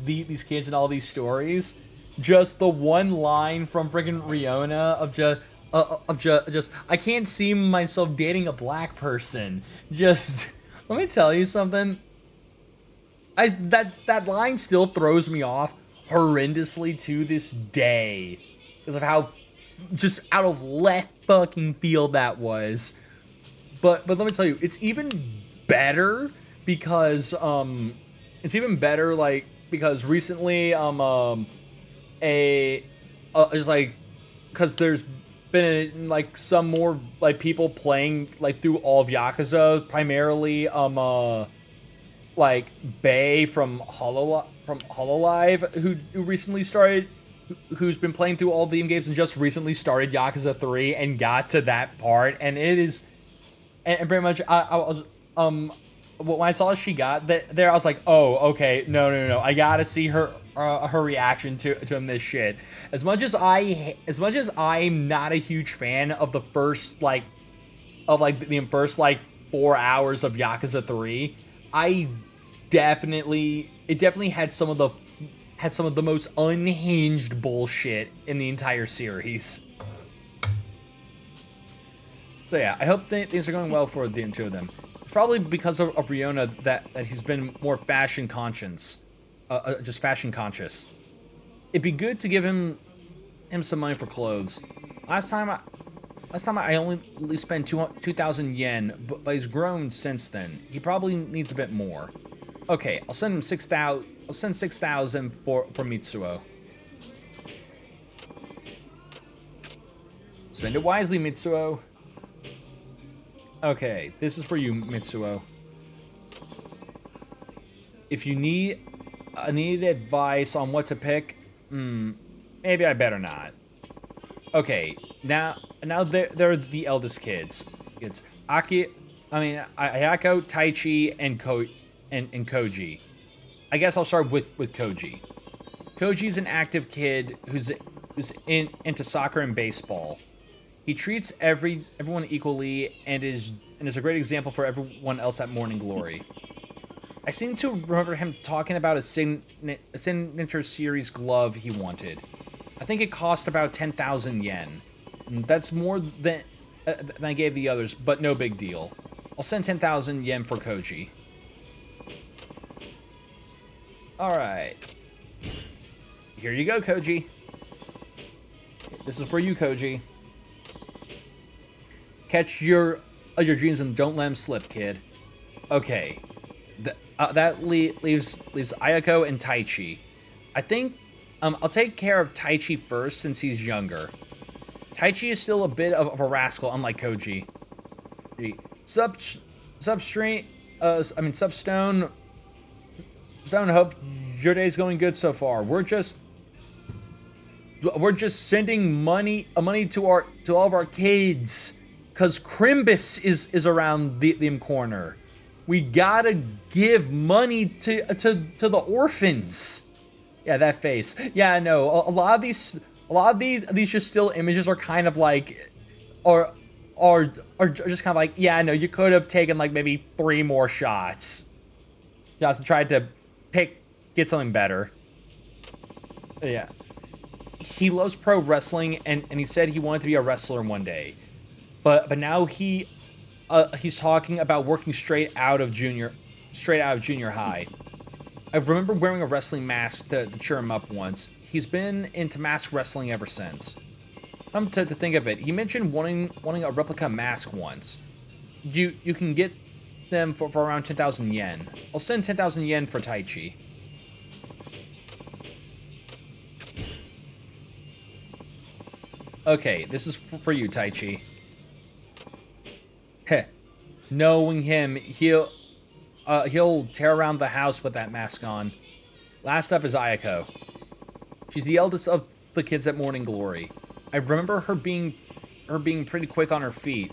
these kids and all these stories, just the one line from freaking Riona of just I can't see myself dating a black person. Just let me tell you something. That line still throws me off horrendously to this day because of how just out of left fucking field that was. But let me tell you, it's even better because because recently just like because there's been like some more like people playing like through all of Yakuza, primarily like Bay from Hololive who recently started, who's been playing through all the games and just recently started Yakuza 3 and got to that part, and it is, and pretty much I was when I saw she got there, I was like, oh, okay, no, I gotta see her reaction to him this shit. As much as I'm not a huge fan of the first the first 4 hours of Yakuza 3, it definitely had some of the most unhinged bullshit in the entire series. So yeah, I hope things are going well for the two of them. It's probably because of Riona that he's been more fashion conscious. just fashion conscious. It'd be good to give him some money for clothes. Last time I only spent 2,000 yen, but he's grown since then. He probably needs a bit more. Okay, I'll send him 6,000. I'll send 6,000 for Mitsuo. Spend it wisely, Mitsuo. Okay, this is for you, Mitsuo. If you need advice on what to pick, maybe I better not. Okay, now they're the eldest kids. It's Ayako, Taichi, and Koji. I guess I'll start with Koji. Koji's an active kid who's into soccer and baseball. He treats everyone equally and is a great example for everyone else at Morning Glory. I seem to remember him talking about a signature series glove he wanted. I think it cost about 10,000 yen. That's more than I gave the others, but no big deal. I'll send 10,000 yen for Koji. Alright. Here you go, Koji. This is for you, Koji. Catch your dreams and don't let them slip, kid. Okay. That leaves Ayako and Taichi. I think I'll take care of Taichi first since he's younger. Taichi is still a bit of a rascal, unlike Koji. Substone. Hope your day's going good so far. We're just sending money to all of our kids, cause Crimbus is around the corner. We gotta give money to the orphans. Yeah, that face. Yeah, I know. A lot of these just still images are kind of like, or just kind of like, yeah, I know. You could have taken like maybe 3 more shots. Just tried to get something better. Yeah. He loves pro wrestling, and he said he wanted to be a wrestler one day, but now he's talking about working straight out of junior high. I remember wearing a wrestling mask to cheer him up once. He's been into mask wrestling ever since. Come to think of it, he mentioned wanting a replica mask once. You can get them for around 10,000 yen. I'll send 10,000 yen for Taichi. Okay, this is for you, Taichi. Heh. Knowing him, he'll tear around the house with that mask on. Last up is Ayako. She's the eldest of the kids at Morning Glory. I remember her being pretty quick on her feet.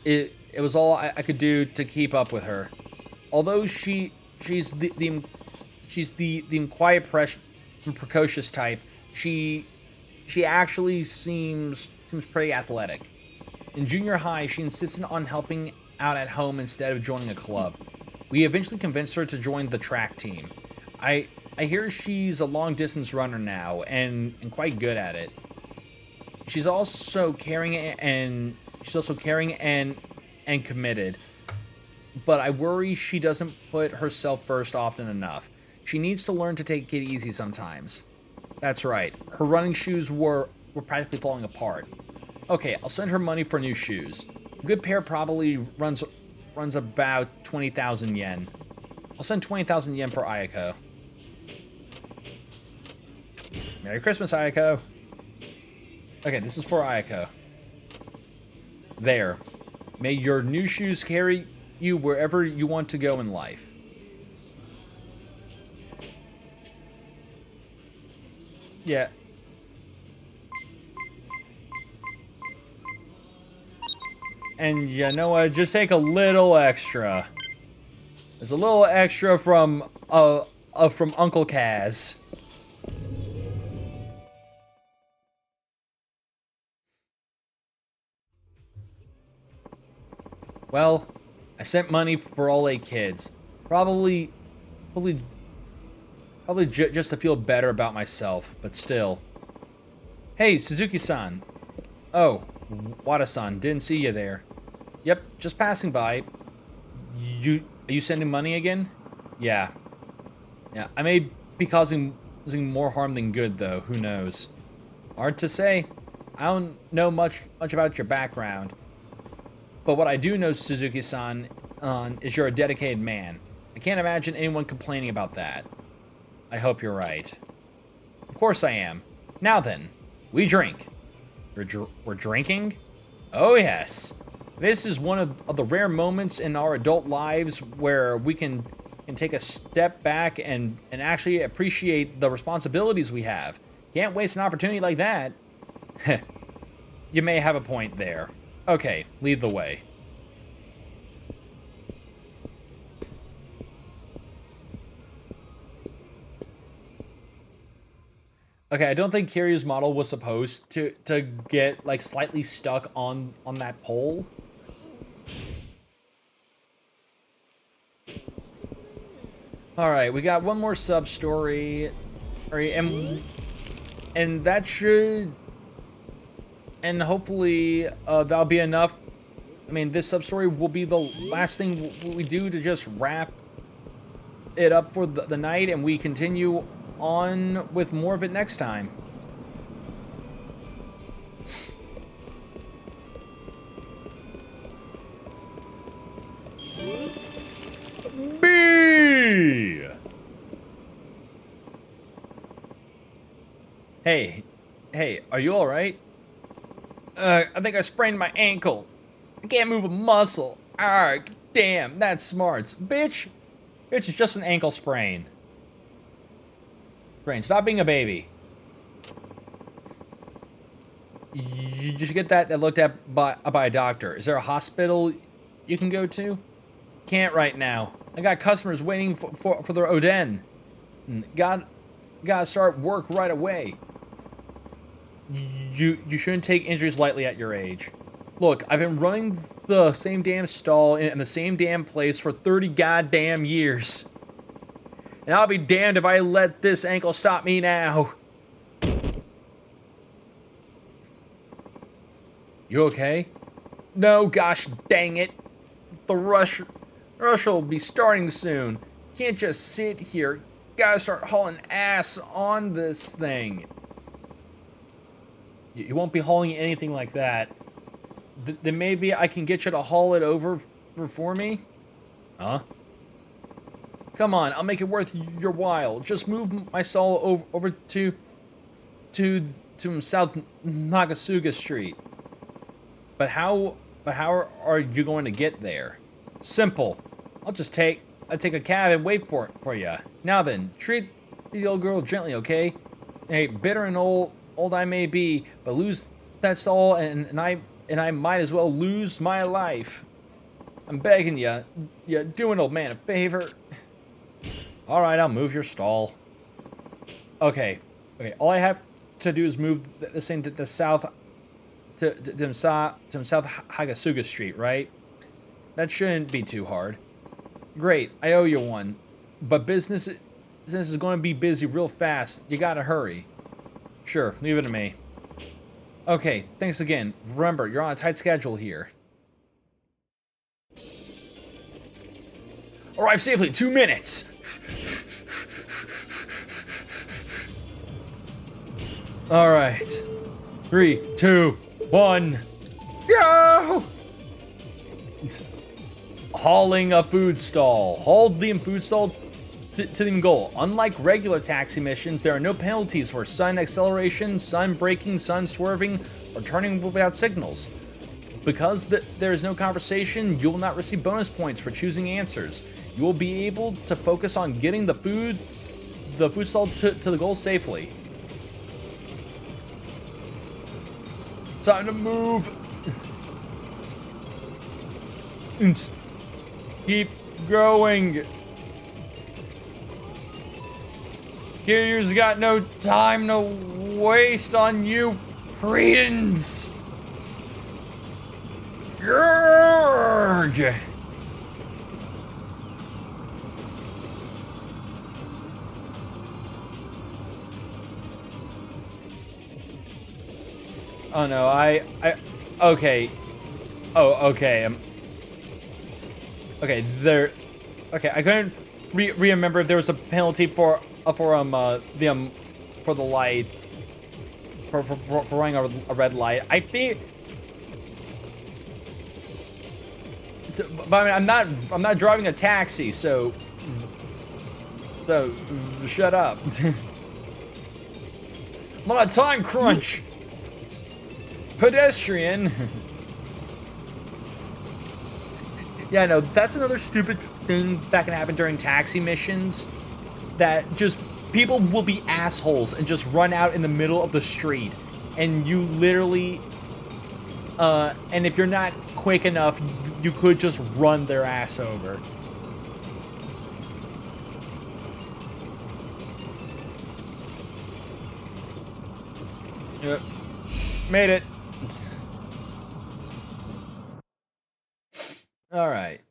It was all I could do to keep up with her. Although she's the quiet, precocious type, she actually seems pretty athletic. In junior high, she insisted on helping out at home instead of joining a club. We eventually convinced her to join the track team. I hear she's a long-distance runner now, and quite good at it. She's also caring and committed. But I worry she doesn't put herself first often enough. She needs to learn to take it easy sometimes. That's right. Her running shoes were practically falling apart. Okay, I'll send her money for new shoes. A good pair probably runs about 20,000 yen. I'll send 20,000 yen for Ayako. Merry Christmas, Ayako. Okay, this is for Ayako. There. May your new shoes carry you wherever you want to go in life. Yeah. And you know what? Just take a little extra. There's a little extra from Uncle Kaz. Well, I sent money for all 8 kids. Probably just to feel better about myself, but still. Hey, Suzuki-san. Oh, Wada-san, didn't see you there. Yep, just passing by. Are you sending money again? Yeah. Yeah, I may be causing more harm than good, though. Who knows? Hard to say. I don't know much about your background. But what I do know, Suzuki-san, is you're a dedicated man. I can't imagine anyone complaining about that. I hope you're right. Of course I am. Now then, we drink. We're drinking? Oh yes. This is one of the rare moments in our adult lives where we can take a step back and actually appreciate the responsibilities we have. Can't waste an opportunity like that. You may have a point there. Okay, lead the way. Okay, I don't think Kiryu's model was supposed to get like slightly stuck on that pole. All right, we got one more sub story, and that should, and hopefully that'll be enough. I mean, this sub story will be the last thing we do to just wrap it up for the night, and we continue on with more of it next time. B. Hey, are you all right? I think I sprained my ankle. I can't move a muscle. Arg, damn, that's smarts. Bitch, it's just an ankle sprain. Brain, stop being a baby. You should get that looked at by a doctor. Is there a hospital you can go to? Can't right now. I got customers waiting for their oden. Gotta start work right away. You shouldn't take injuries lightly at your age. Look, I've been running the same damn stall in the same damn place for 30 goddamn years. And I'll be damned if I let this ankle stop me now. You okay? No, gosh dang it. The rush will be starting soon. Can't just sit here. Gotta start hauling ass on this thing. You won't be hauling anything like that. Then maybe I can get you to haul it over for me? Huh? Come on, I'll make it worth your while. Just move my stall over to South Nagasuga Street. But how are you going to get there? Simple. I'll take a cab and wait for you. Now then, treat the old girl gently, okay? Hey, bitter and old I may be, but lose that stall and I might as well lose my life. I'm begging you. You do an old man a favor. All right, I'll move your stall. Okay. All I have to do is move this thing to the south, to South Hagasuga Street, right? That shouldn't be too hard. Great, I owe you one, but business is going to be busy real fast. You gotta hurry. Sure, leave it to me. Okay, thanks again. Remember, you're on a tight schedule here. Arrive safely in 2 minutes. All right. 3, 2, 1. Go! Hauling a food stall. Hauled the food stall to the goal. Unlike regular taxi missions, there are no penalties for sudden acceleration, sudden braking, sudden swerving, or turning without signals. Because there is no conversation, you will not receive bonus points for choosing answers. You will be able to focus on getting the food stall to the goal safely. Time to move. Just keep going. Kiryu's got no time to waste on you cretins. Grrrg. Oh no, okay. Oh, okay. Okay, there. Okay, I couldn't remember there was a penalty for the light for running a red light. I think. But I mean, I'm not driving a taxi, so shut up. I'm on a time crunch. Pedestrian. Yeah, no, that's another stupid thing that can happen during taxi missions. That just people will be assholes and just run out in the middle of the street, and you literally, and if you're not quick enough, you could just run their ass over. Yep. Made it. All right.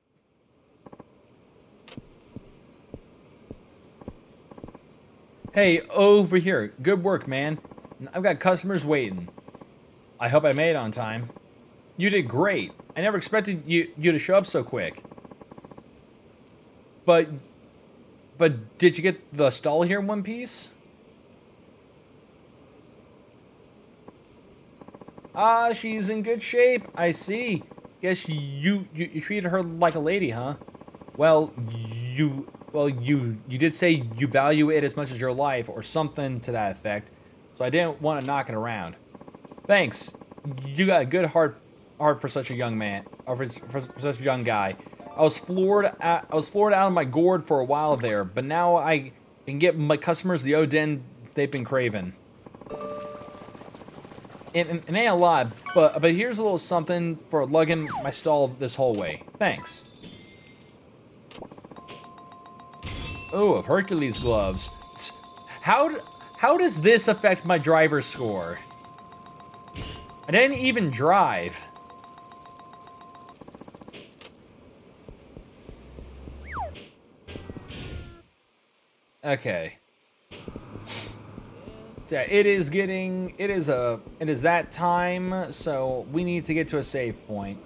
Hey, over here. Good work, man. I've got customers waiting. I hope I made it on time. You did great. I never expected you to show up so quick. But did you get the stall here in one piece? Ah, she's in good shape. I see. Guess you treated her like a lady, huh? Well, you did say you value it as much as your life, or something to that effect. So I didn't want to knock it around. Thanks. You got a good heart for such a young man, or for such a young guy. I was floored out of my gourd for a while there, but now I can get my customers the Odin they've been craving. It ain't a lot, but here's a little something for lugging my stall this whole way. Thanks. Oh, of Hercules gloves. How does this affect my driver's score? I didn't even drive. Okay. So yeah, it is that time, so we need to get to a save point.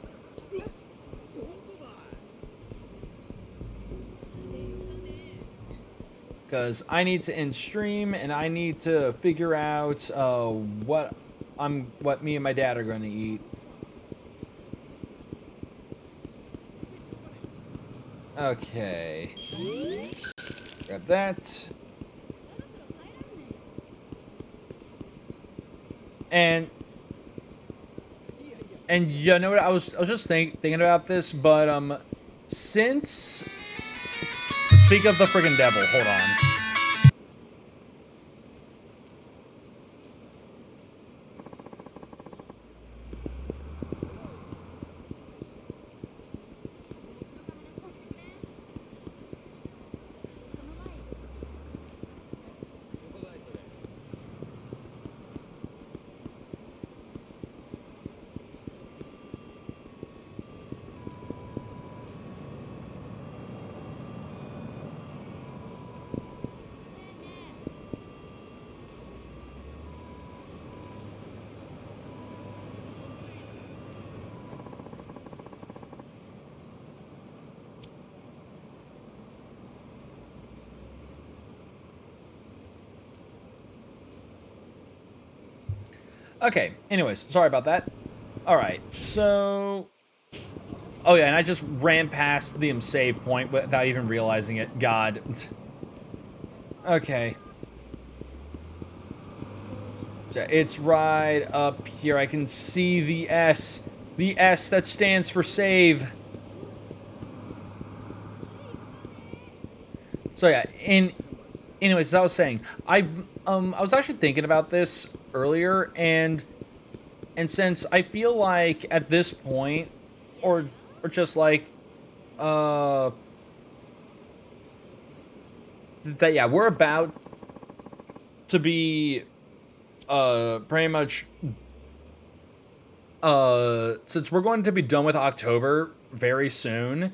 Because I need to end stream, and I need to figure out what me and my dad are going to eat. Okay. Grab that. And you know what, I was just thinking about this, but since speak of the friggin' devil, hold on. Okay, anyways, sorry about that. Alright, so... Oh yeah, and I just ran past the save point without even realizing it. God. Okay. So it's right up here. I can see the S. The S that stands for save. So yeah, anyways, as I was saying, I was actually thinking about this earlier, and since I feel like at this point, or just like, that yeah, we're about to be, pretty much, since we're going to be done with October very soon,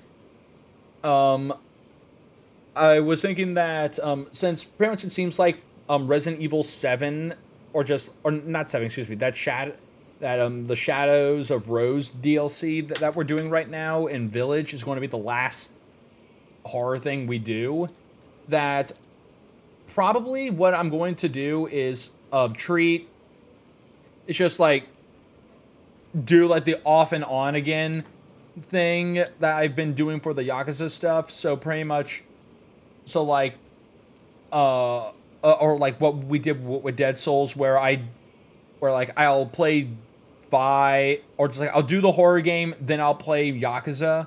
I was thinking that, since pretty much it seems like, Resident Evil 7, or not 7, excuse me, the Shadows of Rose DLC that we're doing right now in Village is going to be the last horror thing we do, that probably what I'm going to do is treat. It's just like do like the off and on again thing that I've been doing for the Yakuza stuff. So pretty much, so like, or like what we did with Dead Souls, where like I'll play or just like I'll do the horror game, then I'll play Yakuza,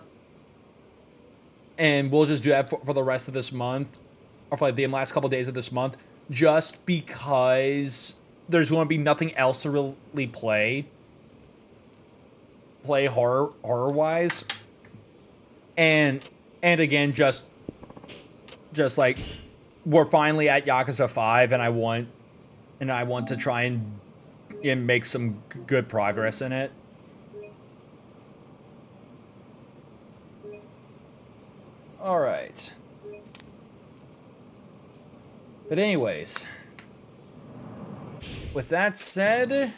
and we'll just do that for the rest of this month, or for like the last couple days of this month, just because there's going to be nothing else to really play horror wise, and again, just like we're finally at Yakuza 5, and I want to try and make some good progress in it. All right. But anyways, with that said,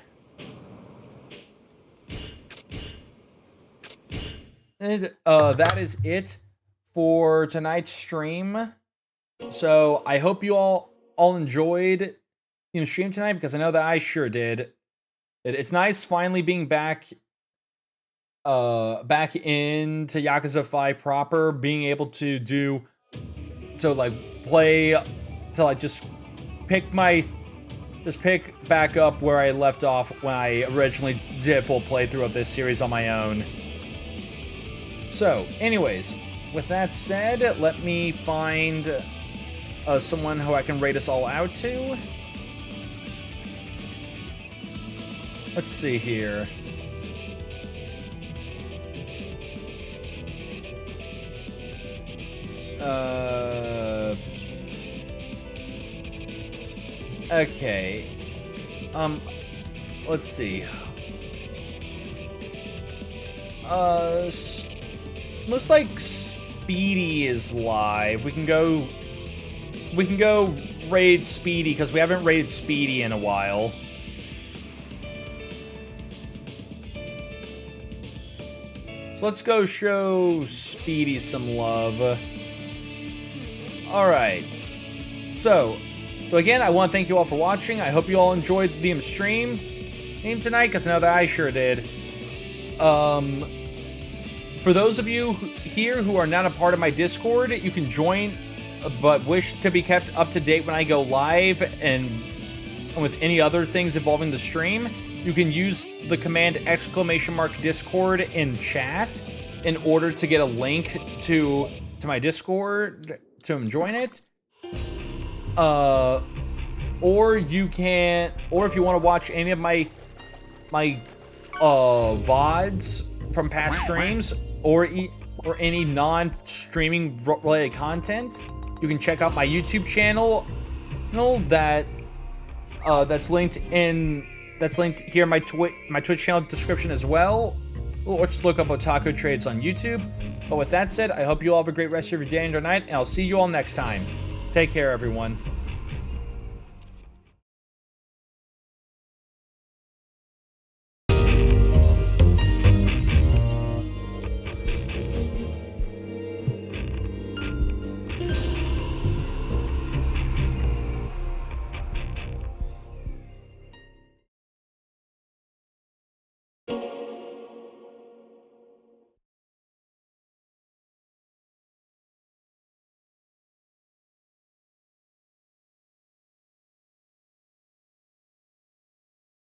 that is it for tonight's stream. So I hope you all enjoyed stream tonight, because I know that I sure did. It's nice finally being back into Yakuza 5 proper, being able to just pick back up where I left off when I originally did a full playthrough of this series on my own. So, anyways, with that said, let me find someone who I can rate us all out to. Let's see here. Okay. Let's see. Looks like Speedy is live. We can go raid Speedy, because we haven't raided Speedy in a while. So let's go show Speedy some love. Alright. So again, I want to thank you all for watching. I hope you all enjoyed the stream tonight, because I know that I sure did. For those of you here who are not a part of my Discord, you can join, but wish to be kept up to date when I go live and with any other things involving the stream. You can use the command !Discord in chat in order to get a link to my Discord to join it. Or if you want to watch any of my VODs from past streams, or any non-streaming related content, you can check out my YouTube channel that's linked here in my Twitch channel description as well, or just look up Otaku Trades on YouTube. But with that said, I hope you all have a great rest of your day and your night, and I'll see you all next time. Take care, everyone.